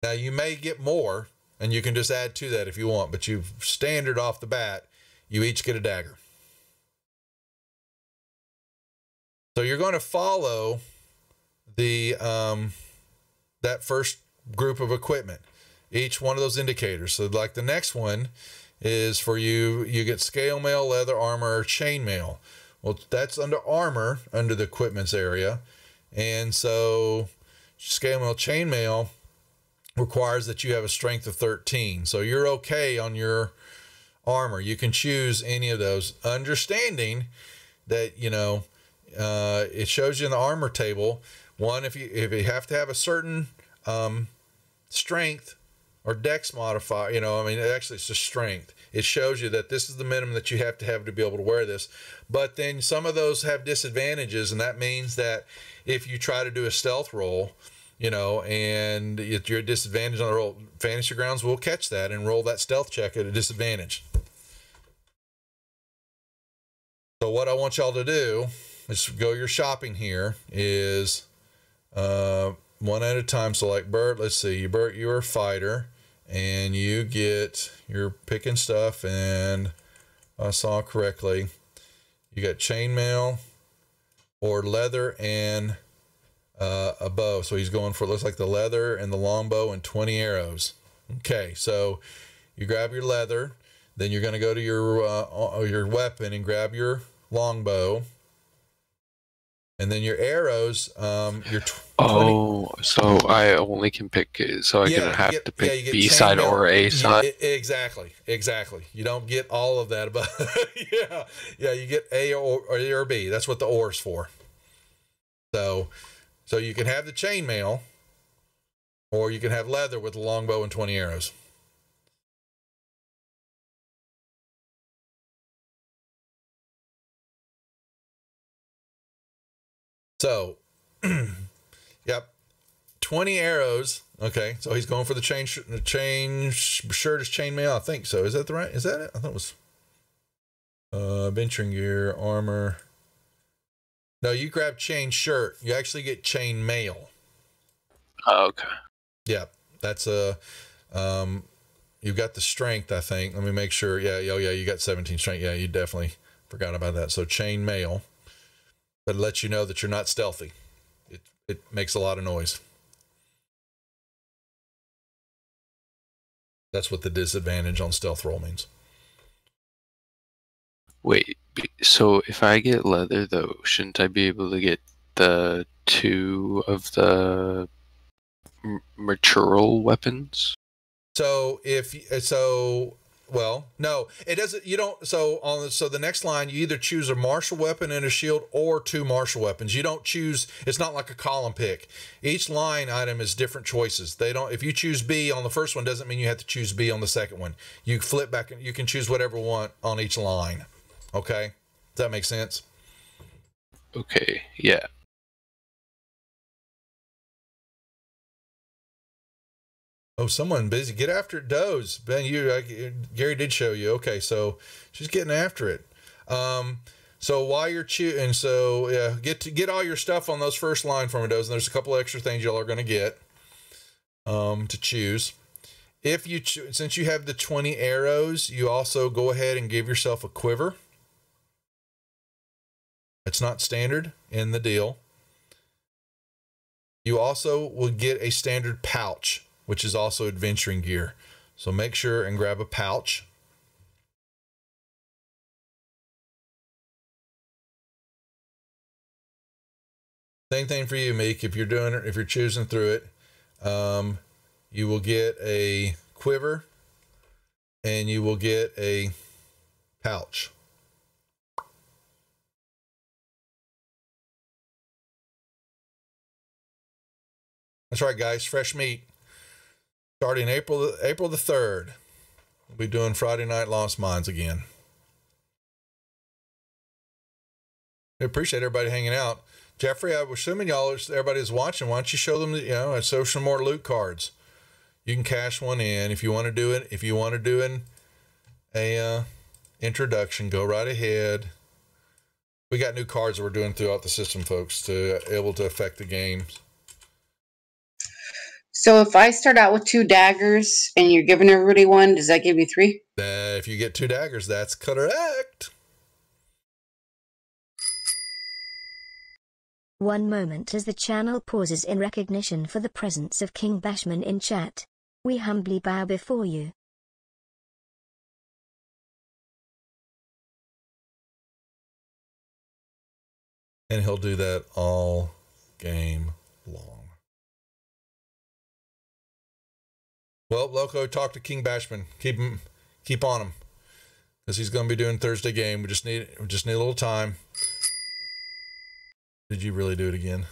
Now you may get more, and you can just add to that if you want, but you standard off the bat, you each get a dagger. So you're going to follow the that first group of equipment, each one of those indicators. So like the next one is for you get scale mail, leather, armor, or chainmail. Well, that's under armor, under the equipments area. And so scale mail, chainmail requires that you have a strength of 13. So you're okay on your armor. You can choose any of those, understanding that, you know, it shows you in the armor table, one, if you have to have a certain strength or dex modifier, you know, I mean, actually it's just strength. It shows you that this is the minimum that you have to be able to wear this. But then some of those have disadvantages, and that means that if you try to do a stealth roll, you know, and if you're at disadvantage on the roll, Fantasy Grounds will catch that and roll that stealth check at a disadvantage. So what I want y'all to do is go your shopping here is one at a time. So like Bert, let's see, Bert, you're a fighter, and you're picking stuff, and I saw correctly, you got chainmail or leather and a bow. So he's going for, looks like the leather and the longbow and 20 arrows. Okay, so you grab your leather, then you're going to go to your weapon and grab your longbow, and then your arrows. So I only can pick. So I can have to pick B side or A side. Exactly. You don't get all of that, but yeah. You get A or B. That's what the or is for. So you can have the chainmail, or you can have leather with the longbow and 20 arrows. So, yep, 20 arrows. Okay, so he's going for the chain shirt is chainmail. I think so. Is that the right? Is that it? I thought it was venturing gear, armor. No, you grab chain shirt. You actually get chain mail. Oh, okay. Yeah, that's you've got the strength, I think. Let me make sure. Yeah, you got 17 strength. Yeah, you definitely forgot about that. So chain mail. But it lets you know that you're not stealthy. It makes a lot of noise. That's what the disadvantage on stealth roll means. Wait, so if I get leather, though, shouldn't I be able to get the 2 of the mature weapons? Well, no, it doesn't. You don't. So the next line, you either choose a martial weapon and a shield, or 2 martial weapons. You don't choose. It's not like a column pick. Each line item is different choices. They don't. If you choose B on the first one, doesn't mean you have to choose B on the second one. You flip back and you can choose whatever you want on each line. Okay, does that make sense? Okay. Yeah. Oh, someone busy. Get after it, Doze. Ben, Gary did show you. Okay, so she's getting after it. So while you're choosing, so yeah, get all your stuff on those first line from Doze, and there's a couple extra things y'all are going to get to choose. If you since you have the 20 arrows, you also go ahead and give yourself a quiver. It's not standard in the deal. You also will get a standard pouch, which is also adventuring gear. So make sure and grab a pouch. Same thing for you, Meek. If you're choosing through it, you will get a quiver and you will get a pouch. That's right, guys. Fresh meat. Starting April the 3rd. We'll be doing Friday Night Lost Mines again. I appreciate everybody hanging out. Jeffrey, I'm assuming everybody's watching. Why don't you show them, show some more loot cards. You can cash one in if you want to do it. If you want to do an introduction, go right ahead. We got new cards that we're doing throughout the system, folks, to able to affect the games. So if I start out with 2 daggers and you're giving everybody 1, does that give you 3? If you get 2 daggers, that's correct. One moment as the channel pauses in recognition for the presence of King Bashman in chat. We humbly bow before you. And he'll do that all game long. Well, Loco, talk to King Bashman. Keep on him. Because he's going to be doing Thursday game. We just need a little time. Did you really do it again?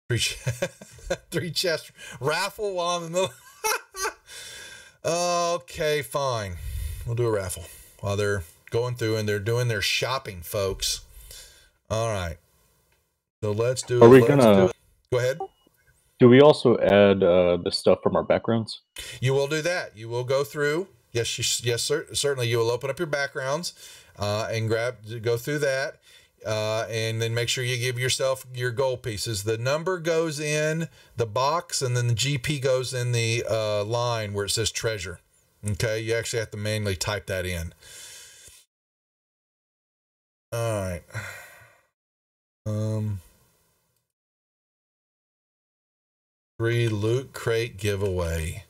3 chests raffle while I'm in the middle. Okay, fine. We'll do a raffle while they're going through and they're doing their shopping, folks. All right. So let's do it. Are we gonna go ahead? Do we also add the stuff from our backgrounds? You will do that. You will go through. Yes, certainly. You will open up your backgrounds and go through that. And then make sure you give yourself your gold pieces. The number goes in the box, and then the GP goes in the line where it says treasure. Okay, you actually have to manually type that in. All right. 3 loot crate giveaway.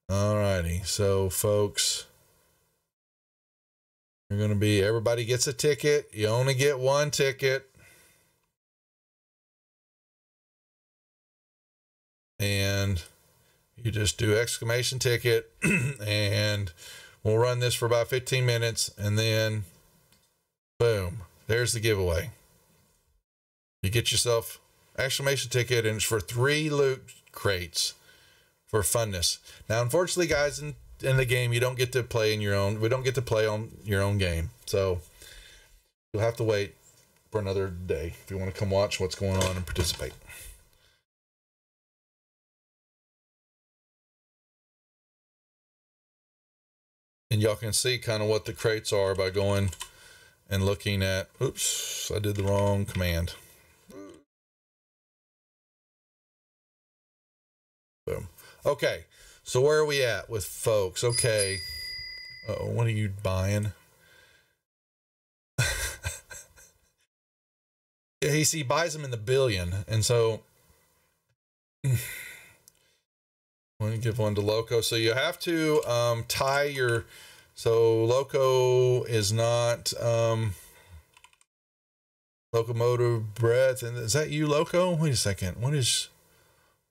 All righty, so folks. You're going to be, everybody gets a ticket. You only get 1 ticket. And you just do exclamation ticket and we'll run this for about 15 minutes and then boom, there's the giveaway. You get yourself exclamation ticket and it's for 3 loot crates for funness. Now, unfortunately, guys, in the game, you don't get to play we don't get to play on your own game. So you'll have to wait for another day if you want to come watch what's going on and participate. And y'all can see kind of what the crates are by going and looking at, oops, I did the wrong command. Boom. Okay. So where are we at with folks? Okay. Uh-oh, what are you buying? Yeah, he buys them in the billion. And so let me give one to Loco. So you have to tie your, so Loco is not locomotive breath. And is that you, Loco? Wait a second. What is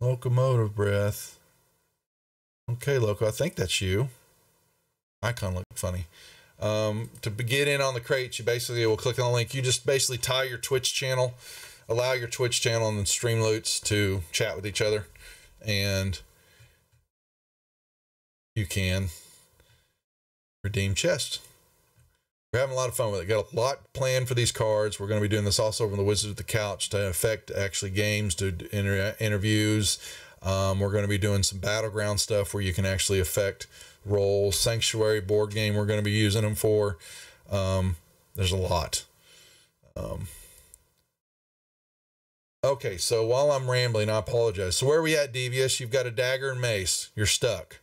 locomotive breath? Okay, Loco, I think that's you. Icon look funny. To get in on the crates, you basically will click on the link. You just basically tie your Twitch channel, allow your Twitch channel and then Streamloots to chat with each other, and you can redeem chests. We're having a lot of fun with it. Got a lot planned for these cards. We're going to be doing this also over on the Wizard of the Couch to affect actually games, to interviews. We're going to be doing some battleground stuff where you can actually affect roles. Sanctuary board game we're going to be using them for. There's a lot. Okay, so while I'm rambling, I apologize. So where are we at, Devious? You've got a dagger and mace. You're stuck.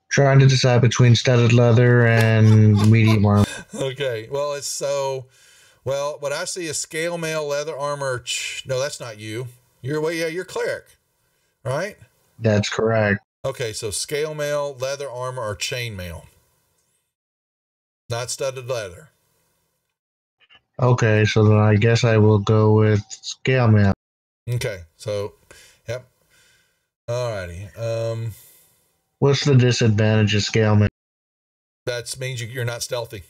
Trying to decide between studded leather and medium armor. Okay, well, what I see is scale mail, leather armor. No, that's not you. You're cleric, right? That's correct. Okay, so scale mail, leather armor, or chain mail. Not studded leather. Okay, so then I guess I will go with scale mail. Okay, so, yep. Alrighty. What's the disadvantage of scale mail? That means you're not stealthy.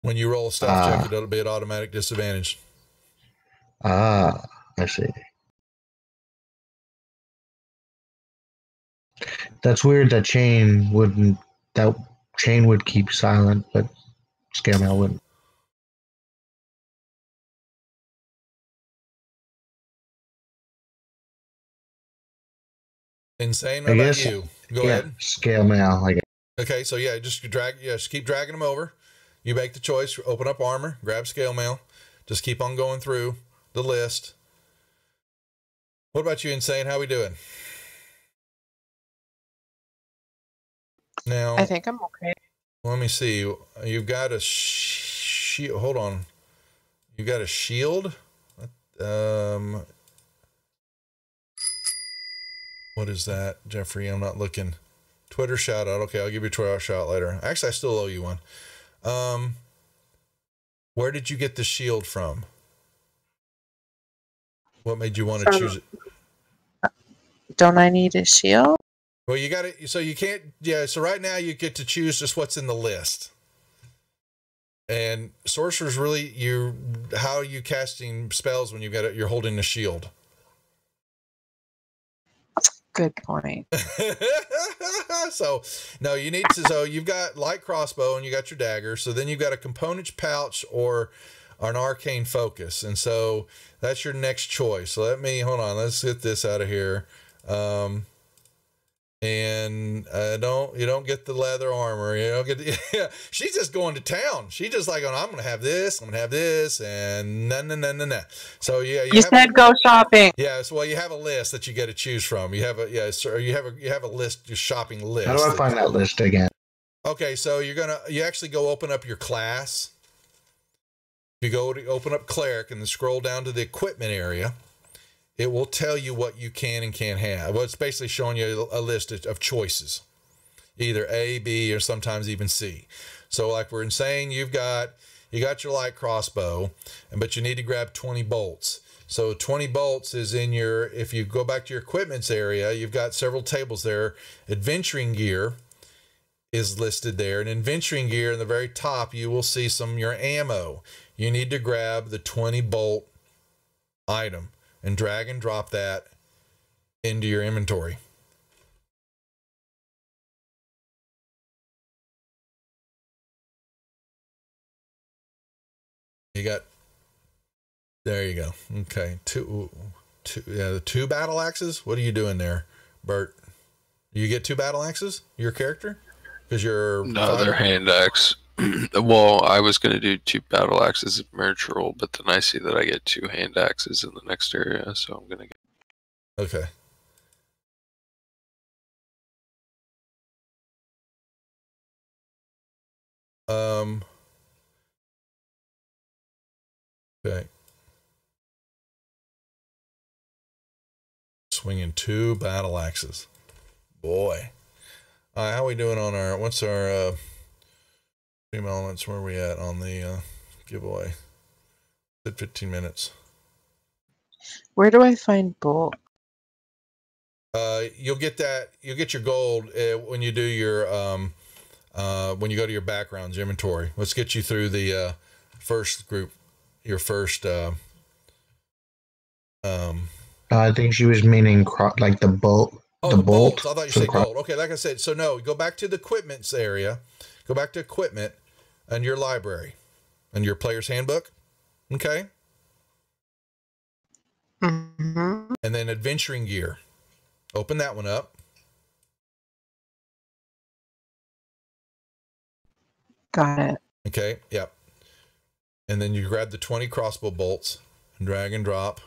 When you roll a stealth check, it'll be an automatic disadvantage. I see. That's weird that chain would keep silent, but scale mail wouldn't. Insane. What about you? Go ahead. Scale mail. Okay, so yeah, just keep dragging them over. You make the choice, open up armor, grab scale mail, just keep on going through the list. What about you, Insane? How we doing? Now, I think I'm okay. Let me see. You've got a shield. Hold on. You got a shield? What is that, Jeffrey? I'm not looking. Twitter shout out. Okay, I'll give you a Twitter shout out later. Actually, I still owe you one. Where did you get the shield from? What made you want to choose it? Don't I need a shield? Well, you got it. So you can't. Yeah. So right now you get to choose just what's in the list. And sorcerer's really how are you casting spells when you're holding a shield? Good point. So no, you need to. So you've got light crossbow and you got your dagger. So then you've got a components pouch or an arcane focus, and so that's your next choice. So hold on. Let's get this out of here. And you don't get the leather armor. You don't get yeah. She's just going to town. She's just like, I'm gonna have this. I'm gonna have this, and no. So yeah, you said go shopping. Yeah, so you have a list that you get to choose from. You have a you have a list, your shopping list. How do I find that list again? Okay, so you actually go open up your class. You go to open up cleric and then scroll down to the equipment area. It will tell you what you can and can't have. Well, it's basically showing you a list of choices, either A, B, or sometimes even C. So like we're saying, you got your light crossbow, but you need to grab 20 bolts. So 20 bolts is in if you go back to your equipments area, you've got several tables there. Adventuring gear is listed there. And adventuring gear in the very top, you will see your ammo. You need to grab the 20 bolt item and drag and drop that into your inventory. There you go. Okay. The 2 battle axes. What are you doing there, Bert? You get 2 battle axes, your character? Because they're hand axe. Well, I was going to do 2 battle axes at merge roll, but then I see that I get 2 hand axes in the next area, so I'm going to get. Okay. Okay. Swinging 2 battle axes. Boy. How are we doing on what's our Dream Elements? Where are we at on the giveaway? At 15 minutes. Where do I find bolt? You'll get your gold when you do your when you go to your backgrounds, your inventory. Let's get you through the first group, your first I think she was meaning like the bolt. Oh, the bolt. I thought you said gold. Okay, like I said, so no, go back to the equipments area. Go back to equipment and your library and your player's handbook. Okay. Mm-hmm. And then adventuring gear. Open that one up. Got it. Okay. Yep. And then you grab the 20 crossbow bolts and drag and drop.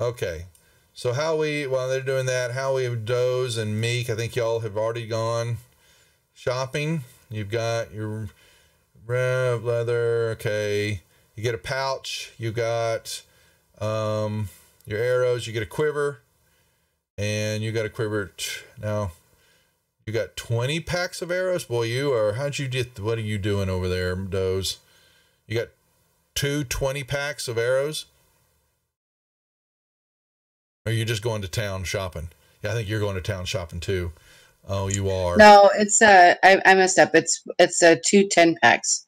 Okay, so while they're doing that, Howie, Doze, and Meek, I think y'all have already gone shopping. You've got your leather, okay. You get a pouch. You got your arrows. You get a quiver. And you got a quiver. Now, you got 20 packs of arrows? Boy, how'd you get, what are you doing over there, Doze? You got 20 packs of arrows? Or are you just going to town shopping? Yeah, I think you're going to town shopping too. Oh, you are. No, it's I messed up. It's 2 10-packs.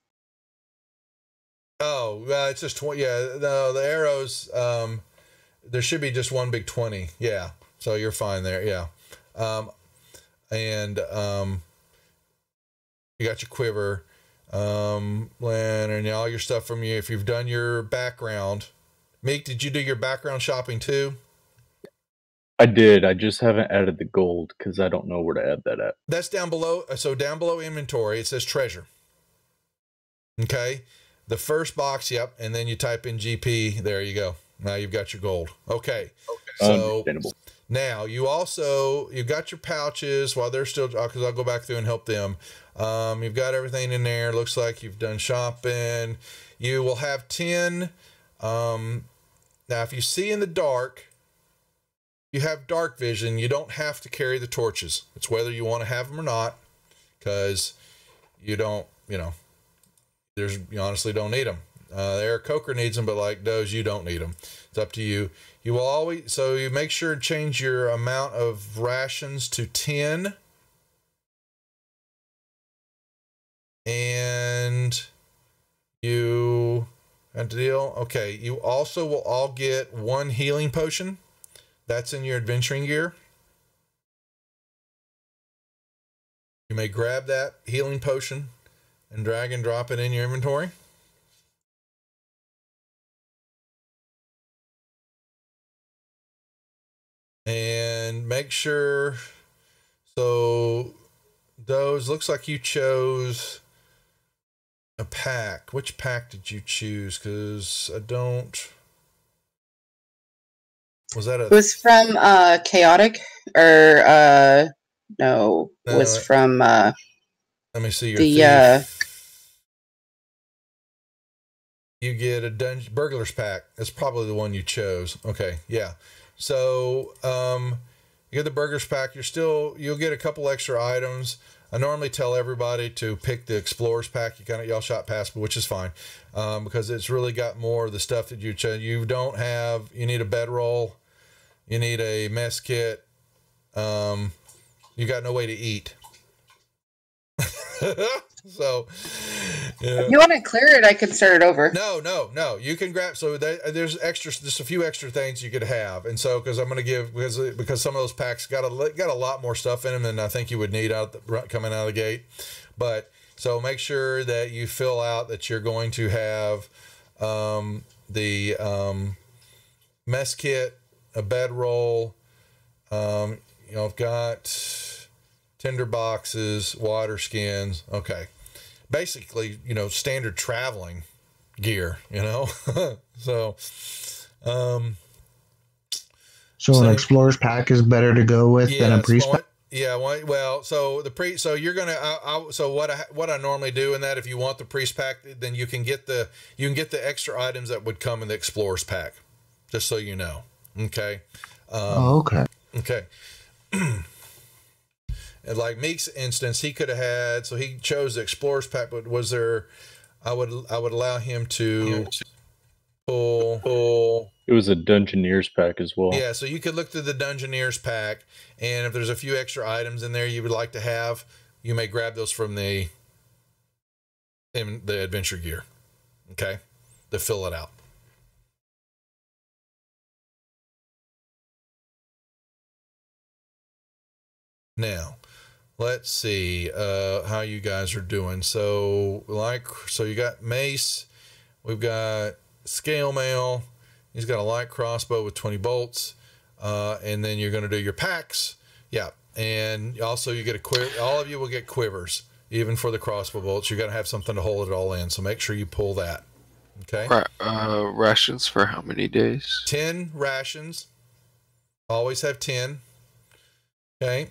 Oh, it's just 20. Yeah, no, the arrows. There should be just one big 20. Yeah, so you're fine there. Yeah, and you got your quiver, and all your stuff from you. If you've done your background, Meek, did you do your background shopping too? I did. I just haven't added the gold because I don't know where to add that at. That's down below. So down below inventory, it says treasure. Okay. The first box, yep. And then you type in GP. There you go. Now you've got your gold. Okay. So now you've got your pouches while they're still, because I'll go back through and help them. You've got everything in there. Looks like you've done shopping. You will have 10. Now, if you see in the dark, you have dark vision, you don't have to carry the torches. It's whether you want to have them or not, because you don't, you honestly don't need them. Eric Coker needs them, but like Doze, you don't need them. It's up to you. You will always, so you make sure to change your amount of rations to 10. And you have to deal. Okay. You also will all get 1 healing potion. That's in your adventuring gear. You may grab that healing potion and drag and drop it in your inventory. And make sure, so those, looks like you chose a pack. Which pack did you choose? Because I don't... Was that It was from Chaotic, or no, it was from let me see your you get a burglar's pack. That's probably the one you chose. Okay, yeah. So you get the burglar's pack. You'll get a couple extra items. I normally tell everybody to pick the explorer's pack. Y'all shot past, which is fine, because it's really got more of the stuff that you chose. You need a bedroll. You need a mess kit. You got no way to eat. So, if you want to clear it, I can start it over. No. You can grab. So there's just a few extra things you could have, and so because I'm going to give because some of those packs got a lot more stuff in them than I think you would need coming out of the gate. But so make sure that you fill out that you're going to have the mess kit, a bedroll. I've got tinder boxes, water skins. Okay. Basically, standard traveling gear, So an explorer's pack is better to go with than a priest pack? Yeah, well, so you're gonna. So what I normally do in that, if you want the priest pack, then you can get the extra items that would come in the explorer's pack, just so you know. Okay. Okay. Okay. And like Meek's instance, he could have had. So he chose the explorer's pack, but was there? I would allow him to pull. It was a Dungeoneer's pack as well. Yeah, so you could look through the Dungeoneer's pack, and if there's a few extra items in there you would like to have, you may grab those from the adventure gear. Okay, to fill it out. Now, let's see how you guys are doing. So you got mace, we've got scale mail. He's got a light crossbow with 20 bolts, and then you're going to do your packs. Yeah, and also you get a quiver. All of you will get quivers, even for the crossbow bolts. You're going to have something to hold it all in, so make sure you pull that. Okay. Rations for how many days? 10 rations. Always have 10. Okay.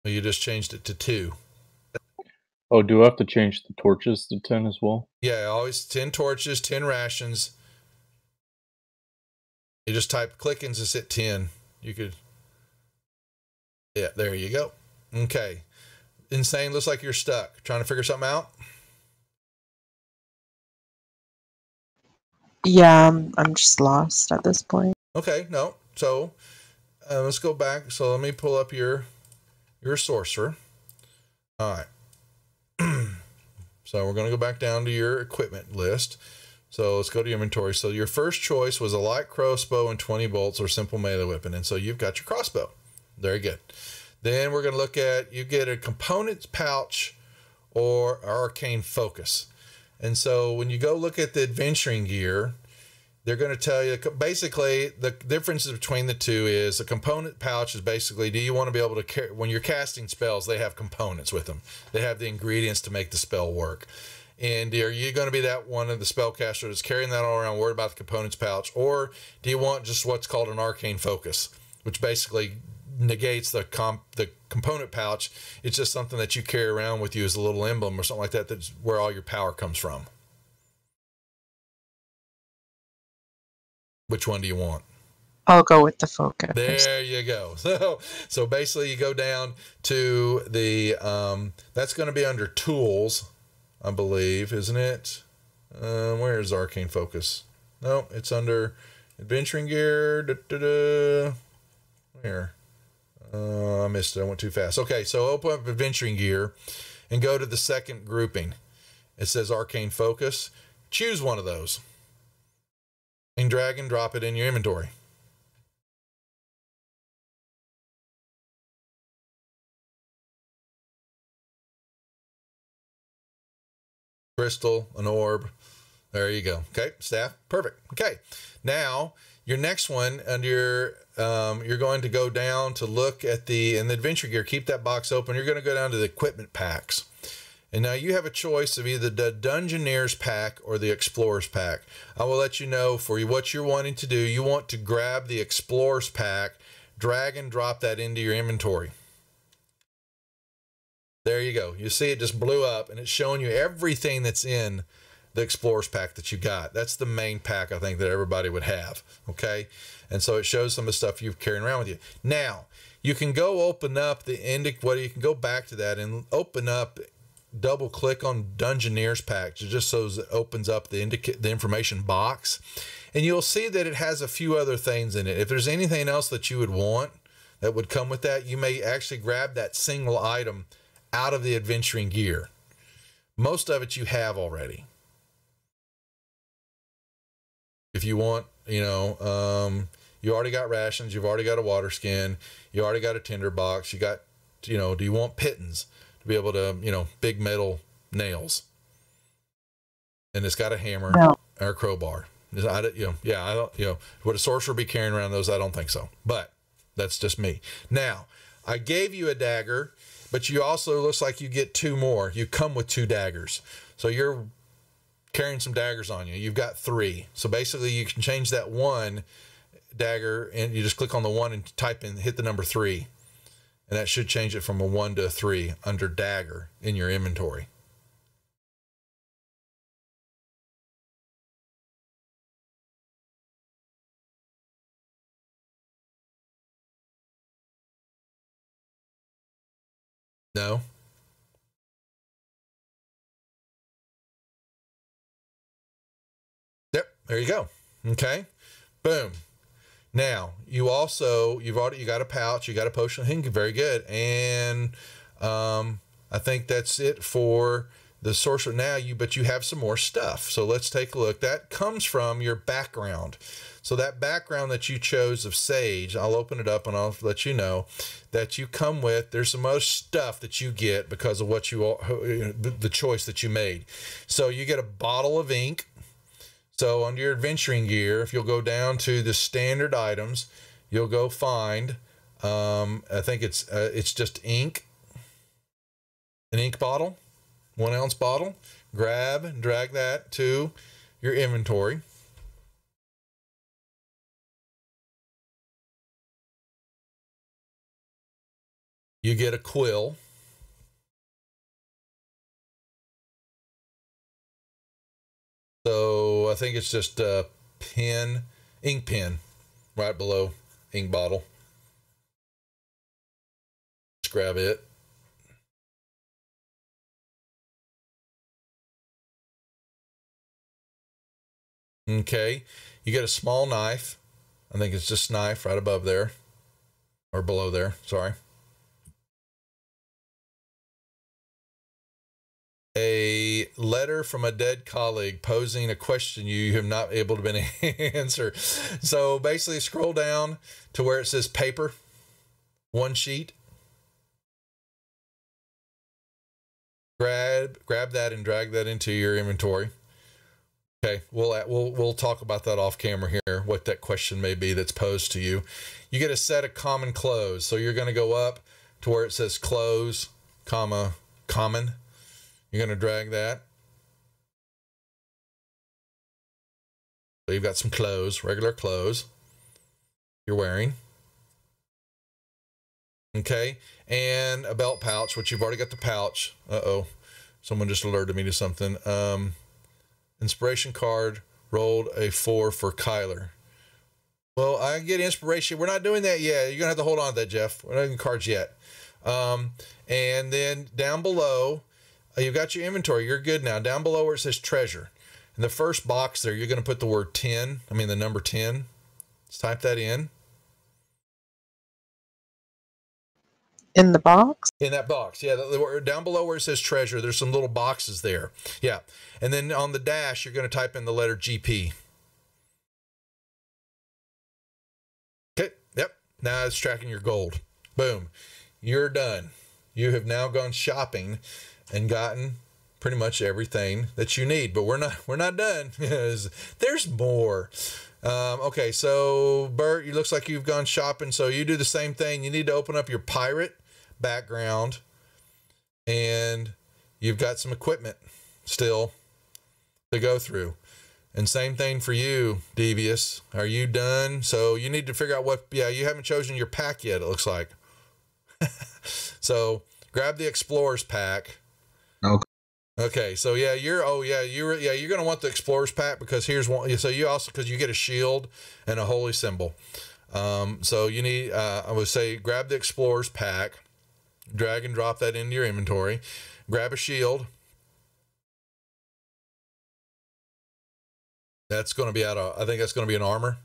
You just changed it to 2. Oh, do I have to change the torches to 10 as well? Yeah, always 10 torches, 10 rations. You just type clickings, it's at 10. You could, yeah, there you go. Okay. Insane, looks like you're stuck. Trying to figure something out? Yeah, I'm just lost at this point. Okay, no. So let's go back. So let me pull up your sorcerer. All right. So we're going to go back down to your equipment list. So let's go to your inventory. So your first choice was a light crossbow and 20 bolts or simple melee weapon. And so you've got your crossbow. Very good. Then we're going to look at, you get a components pouch or arcane focus. And so when you go look at the adventuring gear, they're going to tell you, basically, the differences between the two is a component pouch is basically, do you want to be able to carry, when you're casting spells, they have components with them. They have the ingredients to make the spell work. And are you going to be that one of the spellcaster that's carrying that all around, worried about the components pouch? Or do you want just what's called an arcane focus, which basically negates the component pouch? It's just something that you carry around with you as a little emblem or something like that. That's where all your power comes from. Which one do you want? I'll go with the focus. There you go. So basically you go down to the, that's going to be under tools, I believe, isn't it? Where is arcane focus? No, it's under adventuring gear. Where? I missed it. I went too fast. Okay, so open up adventuring gear and go to the second grouping. It says arcane focus. Choose one of those and drag and drop it in your inventory. Crystal, an orb. There you go. Okay, staff. Perfect. Okay. Now, your next one under you're going to go down to look at in the adventure gear. Keep that box open. You're going to go down to the equipment packs. And now you have a choice of either the Dungeoneers pack or the Explorers pack. I will let you know for you what you're wanting to do. You want to grab the Explorers pack, drag and drop that into your inventory. There you go. You see it just blew up and it's showing you everything that's in the Explorers pack that you got. That's the main pack I think that everybody would have. Okay. And so it shows some of the stuff you're carrying around with you. Now you can go open up you can go back to that and open up, double click on Dungeoneers pack just so it opens up the information box, and you'll see that it has a few other things in it. If there's anything else that you would want that would come with that, you may actually grab that single item out of the adventuring gear. Most of it you have already. If you want, you already got rations, you've already got a water skin, you already got a tinder box, you got, do you want pittons to be able to, big metal nails? And it's got a hammer or a crowbar. Would a sorcerer be carrying around those? I don't think so, but that's just me. Now, I gave you a dagger, but you also, looks like you get 2 more. You come with 2 daggers. So you're carrying some daggers on you. You've got 3. So basically you can change that 1 dagger and you just click on the 1 and hit the number 3. And that should change it from a 1 to a 3 under dagger in your inventory. No? Yep, there you go. Okay, boom. Now you got a pouch, you got a potion. Very good. And I think that's it for the sorcerer. Now but you have some more stuff. So let's take a look. That comes from your background. So that background that you chose of Sage, I'll open it up and I'll let you know that you come with. There's some other stuff that you get because of the choice that you made. So you get a bottle of ink. So under your adventuring gear, if you'll go down to the standard items, you'll go find, I think it's just ink, an ink bottle, 1 ounce bottle. Grab and drag that to your inventory. You get a quill. I think it's just a pen, ink pen, right below ink bottle. Let's grab it. Okay, you get a small knife. I think it's just knife right above there, or below there, sorry. A letter from a dead colleague posing a question you have not able to been answer. So basically scroll down to where it says paper, one sheet. Grab that and drag that into your inventory. Okay, we'll talk about that off camera here, what that question may be that's posed to you. You get a set of common clothes. So you're going to go up to where it says clothes, comma, common. You're going to drag that. So you've got some clothes, regular clothes you're wearing. Okay, and a belt pouch, which you've already got the pouch. Uh-oh, someone just alerted me to something. Inspiration card, rolled a 4 for Kyler. Well, I get inspiration. We're not doing that yet. You're going to have to hold on to that, Jeff. We're not doing cards yet. And then down below, you've got your inventory. You're good now. Down below where it says treasure. In the first box there, you're going to put the word 10. I mean the number 10. Let's type that in. In the box? In that box, yeah. Down below where it says treasure, there's some little boxes there. Yeah. And then on the dash, you're going to type in the letter GP. Okay. Yep. Now it's tracking your gold. Boom. You're done. You have now gone shopping and gotten pretty much everything that you need. But we're not done. There's more. Okay, so Bert, it looks like you've gone shopping. So you do the same thing. You need to open up your pirate background, and you've got some equipment still to go through. And same thing for you, Devious. Are you done? So you need to figure out what, yeah, you haven't chosen your pack yet, it looks like. So grab the Explorers pack. Okay, so yeah, you're going to want the Explorers pack, because here's one. So you also, because you get a shield and a holy symbol. So you need, I would say, grab the Explorers pack, drag and drop that into your inventory, grab a shield. That's going to be out of, I think that's going to be an armor.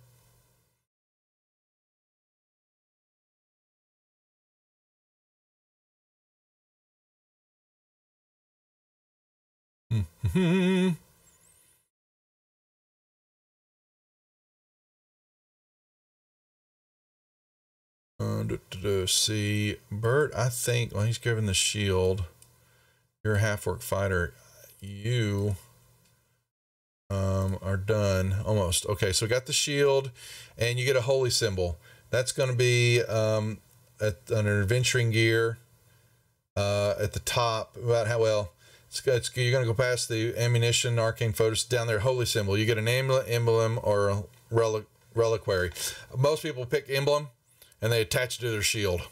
See, Bert, I think, well, he's given the shield. You're a half-orc fighter. You are done almost. Okay, so we got the shield, and you get a holy symbol. That's going to be under adventuring gear at the top. About how well you're going to go past the ammunition, arcane photos, down there, holy symbol. You get an emblem or a reliquary. Most people pick emblem, and they attach it to their shield.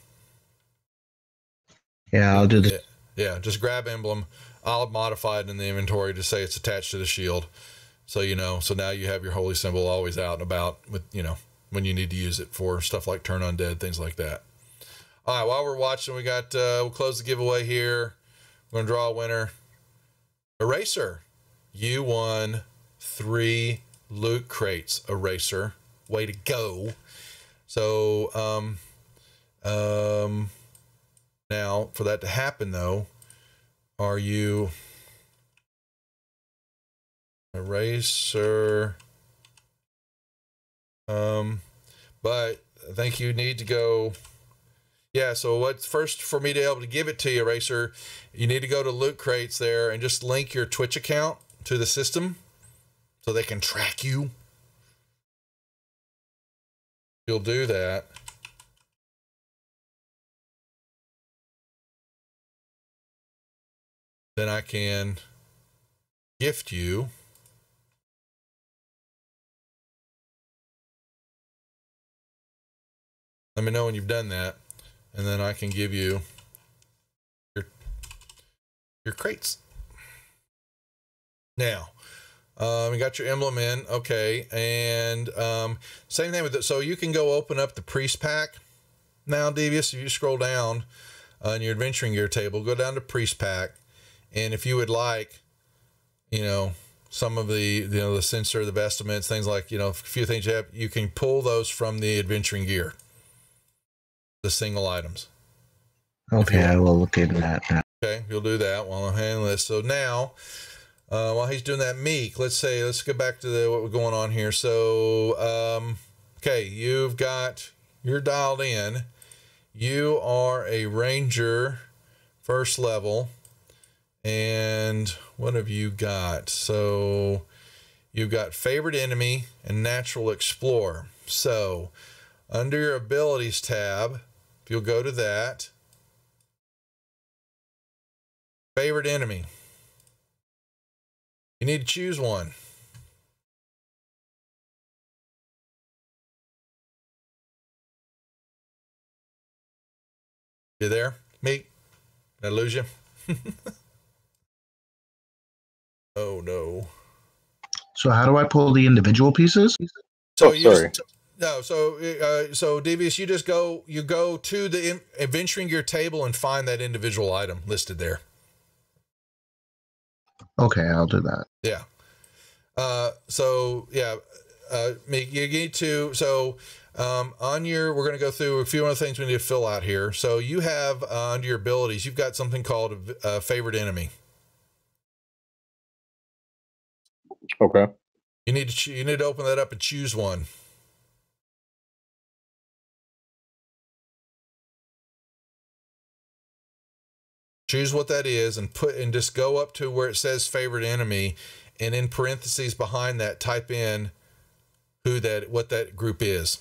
Yeah, I'll do that. Yeah, just grab emblem. I'll modify it in the inventory to say it's attached to the shield. So, you know, so now you have your holy symbol always out and about with, you know, when you need to use it for stuff like turn undead, things like that. All right, while we're watching, we got, we'll close the giveaway here. We're going to draw a winner. Eraser, you won 3 loot crates. Eraser, way to go. So, now for that to happen though, are you Eraser? But I think you need to go. Yeah, so what's first for me to be able to give it to you, Eraser, you need to go to Loot Crates there and just link your Twitch account to the system so they can track you. You'll do that. Then I can gift you let me know when you've done that, and then I can give you your crates. Now, You got your emblem in. Okay. And same thing with it. So you can go open up the priest pack now, Devious. If you scroll down on your adventuring gear table, go down to priest pack. And if you would like, you know, some of the, you know, the censer, the vestments, things like, you know, a few things you have, you can pull those from the adventuring gear, the single items. Okay, I will look into that now. Okay, you'll do that while I'm handling this. So now, while he's doing that, Meek, let's go back to what we're going on here. So, okay, you're dialed in. You are a ranger, first level. And what have you got? So you've got favorite enemy and natural explorer. So under your abilities tab, if you'll go to that, favorite enemy, you need to choose one. You there, Meek? Did I lose you? Oh no. So how do I pull the individual pieces? So so Devious, you go to the adventuring gear table and find that individual item listed there. Okay, I'll do that. Yeah. You need to, we're going to go through a few other things we need to fill out here. So you have under your abilities, you've got something called a favorite enemy. Okay. You need to open that up and choose one. Choose what that is and just go up to where it says favorite enemy, and in parentheses behind that type in what that group is.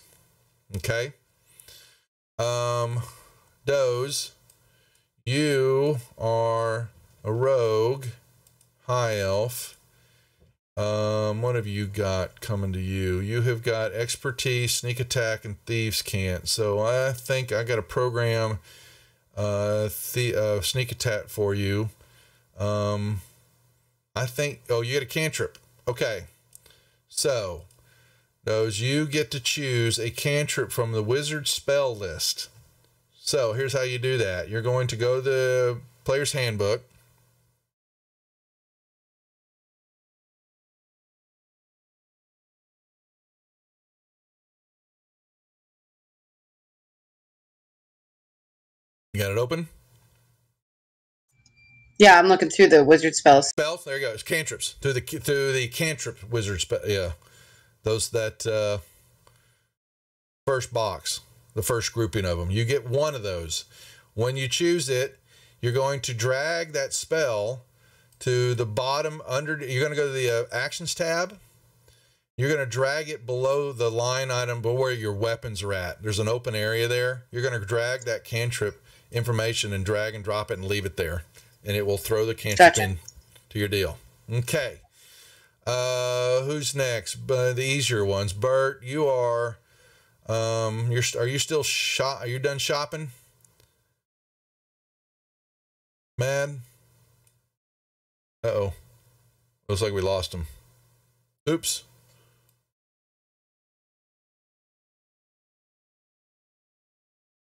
Okay. Doze, you are a rogue, high elf. What have you got coming to you? You have got expertise, sneak attack, and thieves' cant. So I think I got a program sneak attack for you. I think, you get a cantrip. Okay. So those, you get to choose a cantrip from the wizard spell list. So here's how you do that. You're going to go to the player's handbook. You got it open? Yeah, I'm looking through the wizard spells. Spells, there you go. It's cantrips. Through the cantrip wizard spell. Yeah. That first box, the first grouping of them. You get one of those. When you choose it, you're going to drag that spell to the bottom under. You're going to go to the actions tab. You're going to drag it below the line item, but where your weapons are at. There's an open area there. You're going to drag that cantrip information and drag and drop it and leave it there, and it will throw the cantrip in to your deal. Okay. Who's next? The easier ones. Bert, you are. Are you still Are you done shopping? Mad. Uh-oh. Looks like we lost him. Oops.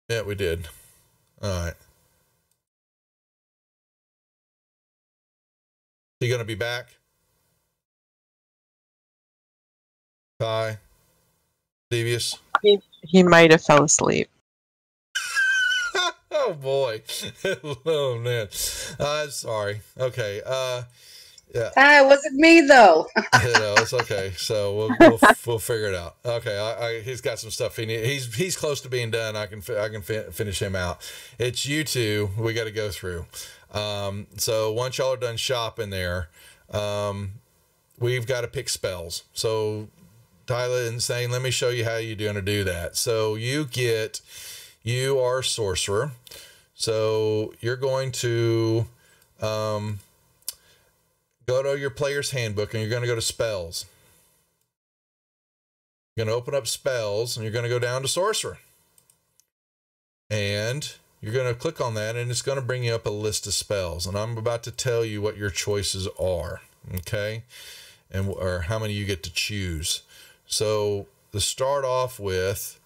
Yeah, we did. All right. He gonna be back? Ty? Devious? He might have fell asleep. Oh boy. Oh man. I'm sorry. Okay. Yeah. It wasn't me though. It's okay. So we'll figure it out. Okay. He's got some stuff he needs. He's close to being done. I can finish him out. It's you two we got to go through. So once y'all are done shopping there, we've got to pick spells. So Tyler is saying, let me show you how you're going to do that. So you are a sorcerer. So you're going to go to your player's handbook and you're going to go to spells. You're going to open up spells and you're going to go down to sorcerer. And you're going to click on that and it's going to bring you up a list of spells. And I'm about to tell you what your choices are. Okay. or how many you get to choose. So to start off with,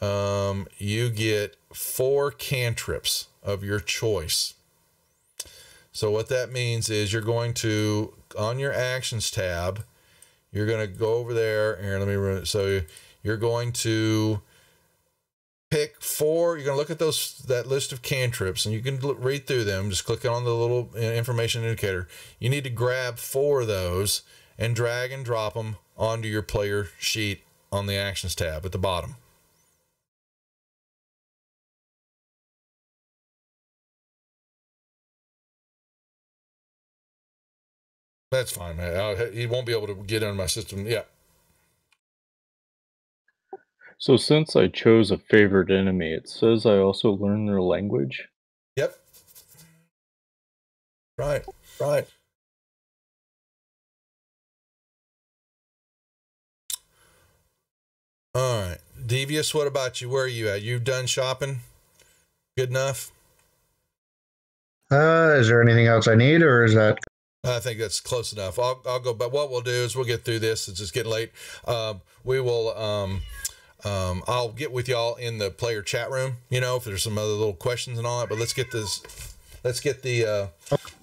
you get 4 cantrips of your choice. So what that means is you're going to, on your actions tab, you're going to go over there. Here, let me run it. So you're going to pick 4. You're going to look at that list of cantrips, and you can read through them. Just click on the little information indicator. You need to grab 4 of those and drag and drop them onto your player sheet on the actions tab at the bottom. That's fine, man. He won't be able to get in my system. Yeah. So since I chose a favorite enemy, it says I also learn their language? Yep. Right. Right. All right. Devious, what about you? Where are you at? You done shopping? Good enough? Is there anything else I need, or is that... I think that's close enough. I'll go, but what we'll do is we'll get through this. It's just getting late. We will, I'll get with y'all in the player chat room, if there's some other little questions and all that, but let's get the,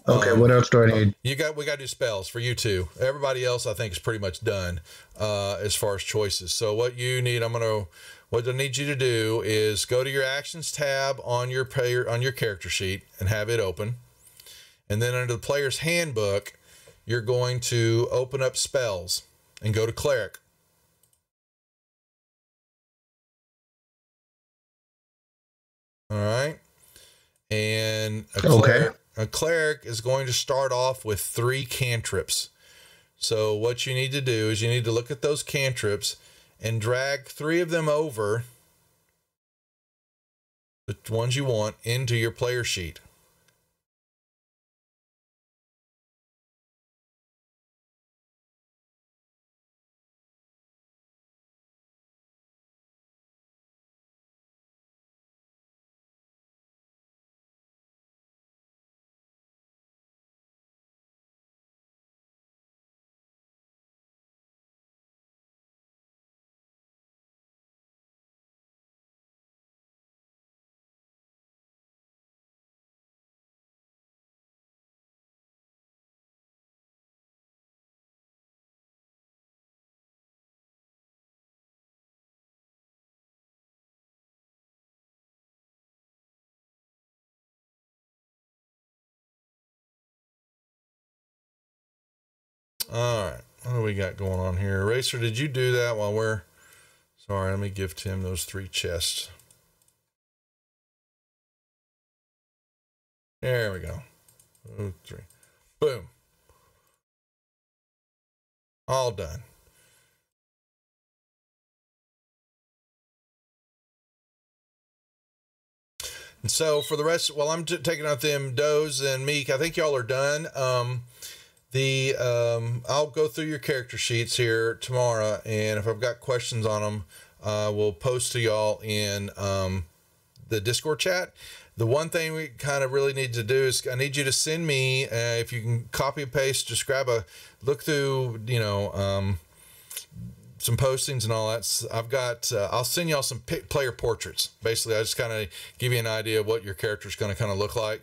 okay. What else do I need? We got to do spells for you two. Everybody else, I think, is pretty much done, as far as choices. So what you need, what I need you to do is go to your actions tab on your character sheet and have it open. And then under the player's handbook, you're going to open up spells and go to cleric. All right. And a cleric is going to start off with 3 cantrips. So what you need to do is you need to look at those cantrips and drag 3 of them over, the ones you want, into your player sheet. All right, what do we got going on here? Racer, did you do that while we're... Sorry, let me give Tim those 3 chests. There we go. 2, 3. Boom. All done. And so for the rest, while I'm taking out them Doze and Meek, I think y'all are done. I'll go through your character sheets here tomorrow, and if I've got questions on them, we'll post to y'all in the Discord chat. The one thing we kind of really need to do is I need you to send me, if you can copy and paste, just look through, some postings and all that. I've got, I'll send y'all some player portraits. Basically, I just kind of give you an idea of what your character is going to kind of look like,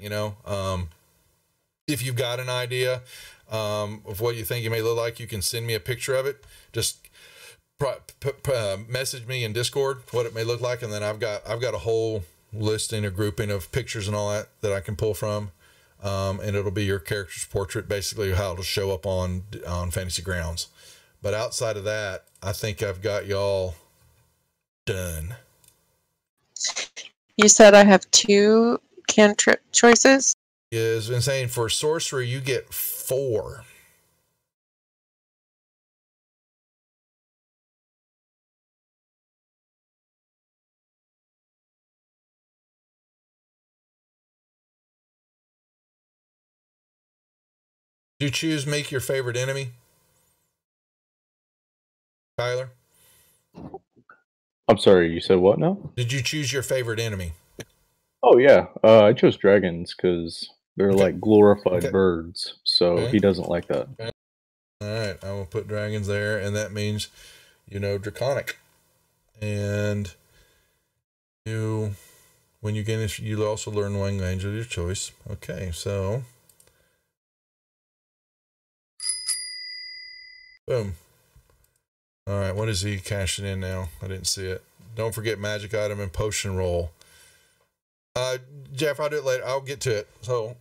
if you've got an idea of what you think you may look like, you can send me a picture of it. Just message me in Discord what it may look like, and then I've got a whole listing or grouping of pictures and all that I can pull from, and it'll be your character's portrait, basically how it'll show up on Fantasy Grounds. But outside of that, I think I've got y'all done. You said I have 2 cantrip choices? Is been saying for sorcery you get 4. Do you choose make your favorite enemy, Tyler? I'm sorry, you said what now? Did you choose your favorite enemy? Oh yeah, I chose dragons because they're like glorified birds, so he doesn't like that. Okay. All right, I will put dragons there, and that means you know Draconic. And when you gain this, you'll also learn one language of your choice. Okay, so boom. All right, what is he cashing in now? I didn't see it. Don't forget magic item and potion roll. Jeff, I'll do it later. I'll get to it. So,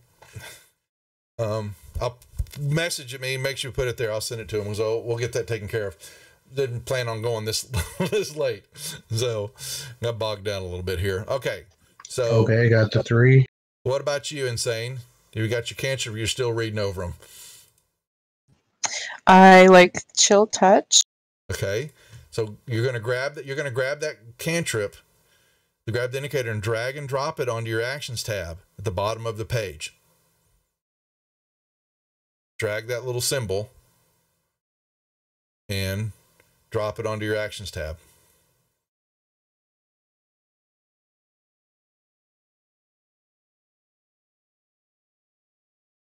I'll message it me. Make sure you put it there. I'll send it to him. So we'll get that taken care of. Didn't plan on going this this late, so got bogged down a little bit here. Okay, so okay, got the 3. What about you, Insane? You got your cantrip? You're still reading over them. I like Chill Touch. Okay, so you're gonna grab that. You're gonna grab that cantrip. You grab the indicator and drag and drop it onto your actions tab at the bottom of the page. Drag that little symbol and drop it onto your actions tab.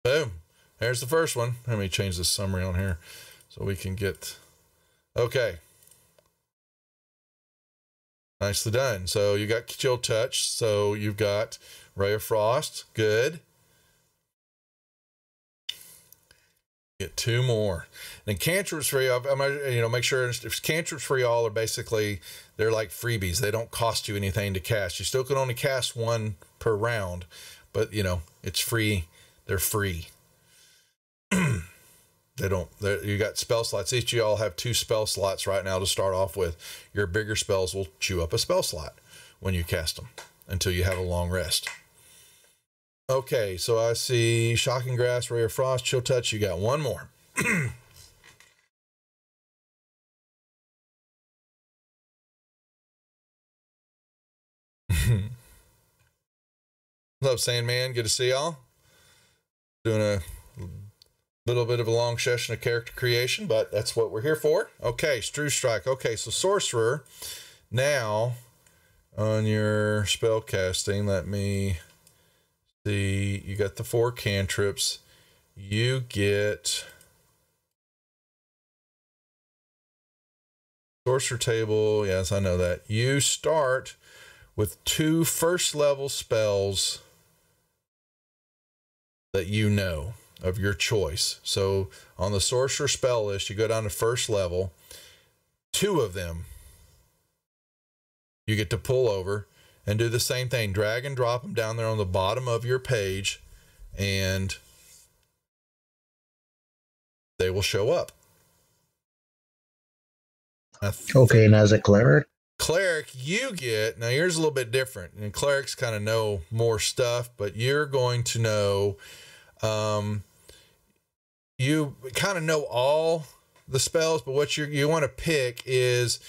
Boom. There's the first one. Let me change the summary on here so we can get... Okay. Nicely done. So you got Chill Touch. So you've got Ray of Frost. Good. Get 2 more. And cantrips for you, make sure if cantrips for y'all are basically, they're like freebies. They don't cost you anything to cast. You still can only cast 1 per round, but it's free. They're free. You got spell slots. Each of y'all have 2 spell slots right now to start off with. Your bigger spells will chew up a spell slot when you cast them until you have a long rest. Okay, so I see Shocking Grasp, Ray of Frost, Chill Touch. You got 1 more. Hello, Sandman. Good to see y'all. Doing a little bit of a long session of character creation, but that's what we're here for. Okay, Strew Strike. Okay, so Sorcerer. Now, on your spell casting, let me... see, you got the 4 cantrips. You get Sorcerer table. Yes, I know that. You start with 2 first level spells that you know of your choice. So on the Sorcerer spell list, you go down to first level. 2 of them you get to pull over and do the same thing. Drag and drop them down there on the bottom of your page, and they will show up. Okay, and as a cleric? Cleric, you get, now yours is a little bit different, and clerics kind of know more stuff, but you're going to know, you kind of know all the spells, but what you want to pick is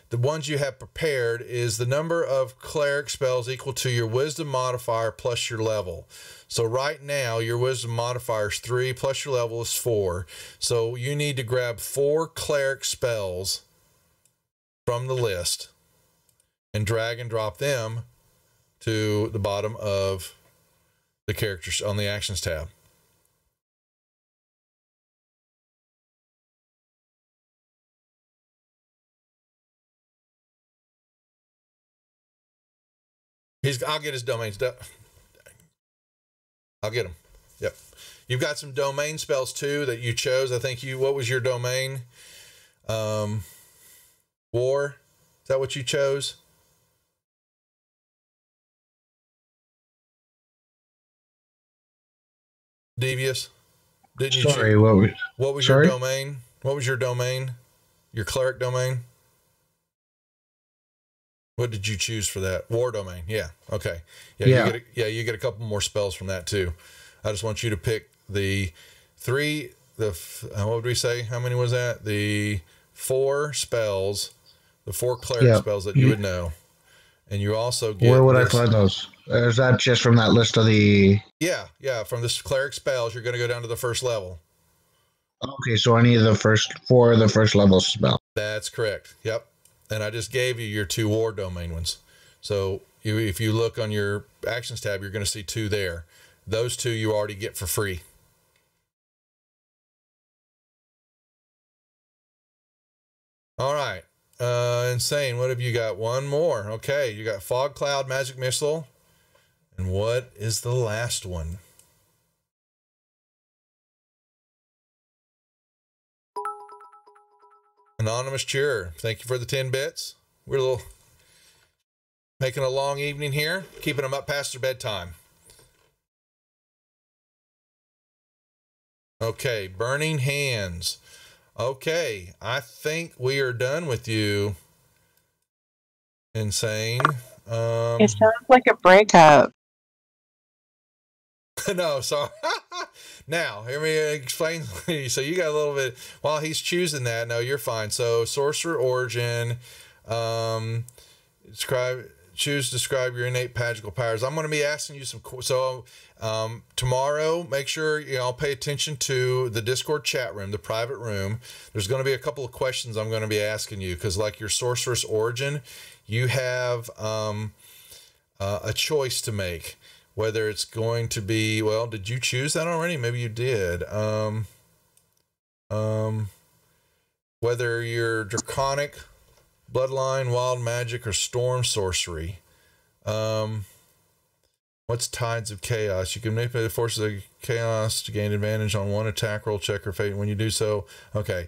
the ones you have prepared is the number of cleric spells equal to your wisdom modifier plus your level. So right now, your wisdom modifier is 3 plus your level is 4. So you need to grab 4 cleric spells from the list and drag and drop them to the bottom of the characters on the actions tab. I'll get his domains. I'll get them. Yep. You've got some domain spells too that you chose. I think what was your domain? War. Is that what you chose? Devious. Didn't you? Sorry, what was your domain? What was your domain? Your cleric domain? What did you choose for that? War domain. Yeah. Okay. Yeah. You get a couple more spells from that too. I just want you to pick the 3, what would we say? How many was that? The 4 spells, the 4 cleric spells that you would know. And you also get... Where would I find those? Is that just from that list of the... Yeah. From the cleric spells, you're going to go down to the first level. Okay, so I need the first 4 of the first level spell. That's correct. Yep. And I just gave you your 2 war domain ones. So if you look on your actions tab, you're going to see 2 there. Those 2 you already get for free. All right. Insane. What have you got? One more. Okay. You got Fog Cloud, Magic Missile. And what is the last one? Anonymous Cheer. Thank you for the 10 bits. We're making a long evening here, keeping them up past their bedtime. Okay, Burning Hands. Okay, I think we are done with you, Insane. It sounds like a breakup. No, sorry. Now, hear me explain. So you got a little bit, while he's choosing that, no, you're fine. So Sorcerer Origin, describe your innate magical powers. I'm going to be asking you some, so tomorrow, make sure, I'll pay attention to the Discord chat room, the private room. There's going to be a couple of questions I'm going to be asking you, because like your Sorceress Origin, you have a choice to make. Whether it's going to be, well, did you choose that already? Maybe you did. Whether you're Draconic, Bloodline, Wild Magic, or Storm Sorcery. What's Tides of Chaos? You can manipulate the forces of chaos to gain advantage on one attack roll, check, or fate. When you do so, okay.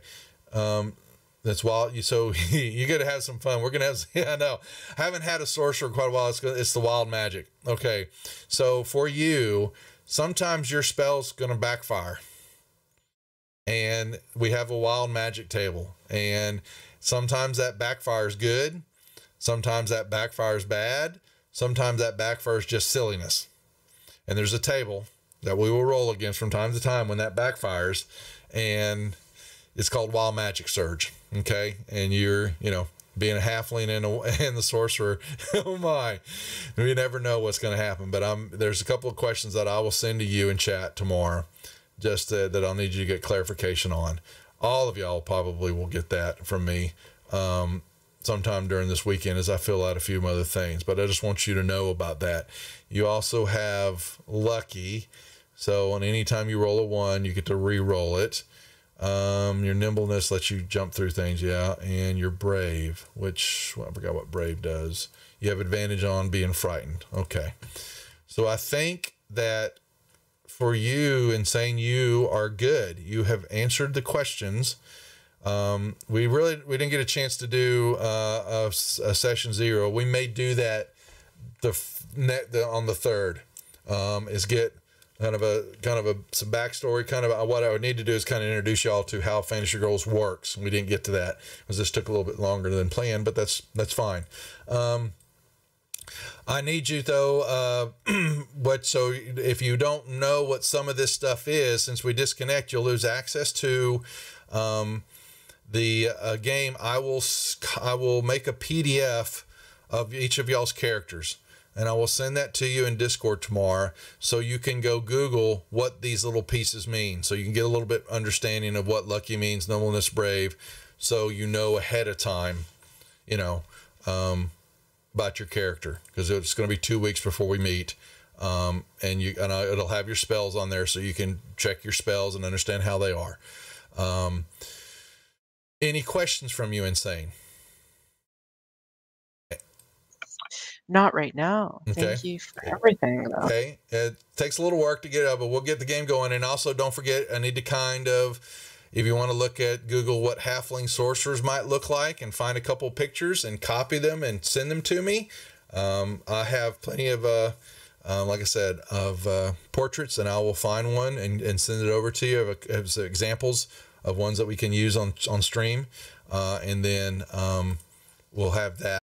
That's wild. So you're going to have some fun. We're going to have, yeah, I know. I haven't had a sorcerer in quite a while. It's the wild magic. Okay. So for you, sometimes your spell's going to backfire. And we have a wild magic table. And sometimes that backfires good. Sometimes that backfires bad. Sometimes that backfires just silliness. And there's a table that we will roll against from time to time when that backfires. And it's called Wild Magic Surge. Okay. And you're, being a halfling and the sorcerer. Oh my, we never know what's going to happen, but there's a couple of questions that I will send to you in chat tomorrow, just that I'll need you to get clarification on. All of y'all probably will get that from me sometime during this weekend as I fill out a few other things, but I just want you to know about that. You also have Lucky. So on any time you roll a 1, you get to re-roll it. Your Nimbleness lets you jump through things, yeah, and you're Brave, which, I forgot what Brave does. You have advantage on being frightened. Okay. So I think that for you, Insane, you are good. You have answered the questions. We didn't get a chance to do a session 0. We may do that on the 3rd, is get kind of some backstory. Kind of what I would need to do is kind of introduce y'all to how Fantasy Girls works. We didn't get to that because this took a little bit longer than planned, but that's fine. I need you though. So if you don't know what some of this stuff is, since we disconnect, you'll lose access to the game. I will make a PDF of each of y'all's characters. And I will send that to you in Discord tomorrow so you can go Google what these little pieces mean. So you can get a little bit understanding of what Lucky means, Nimbleness, Brave, so you know ahead of time, about your character. Because it's going to be 2 weeks before we meet. It'll have your spells on there so you can check your spells and understand how they are. Any questions from you, Insane? Not right now. Okay. Thank you for everything, though. Okay. It takes a little work to get up, but we'll get the game going. And also, don't forget, I need to if you want to look at Google what halfling sorcerers might look like and find a couple pictures and copy them and send them to me. I have plenty of, like I said, of portraits, and I will find one and send it over to you as examples of ones that we can use on stream. And then we'll have that.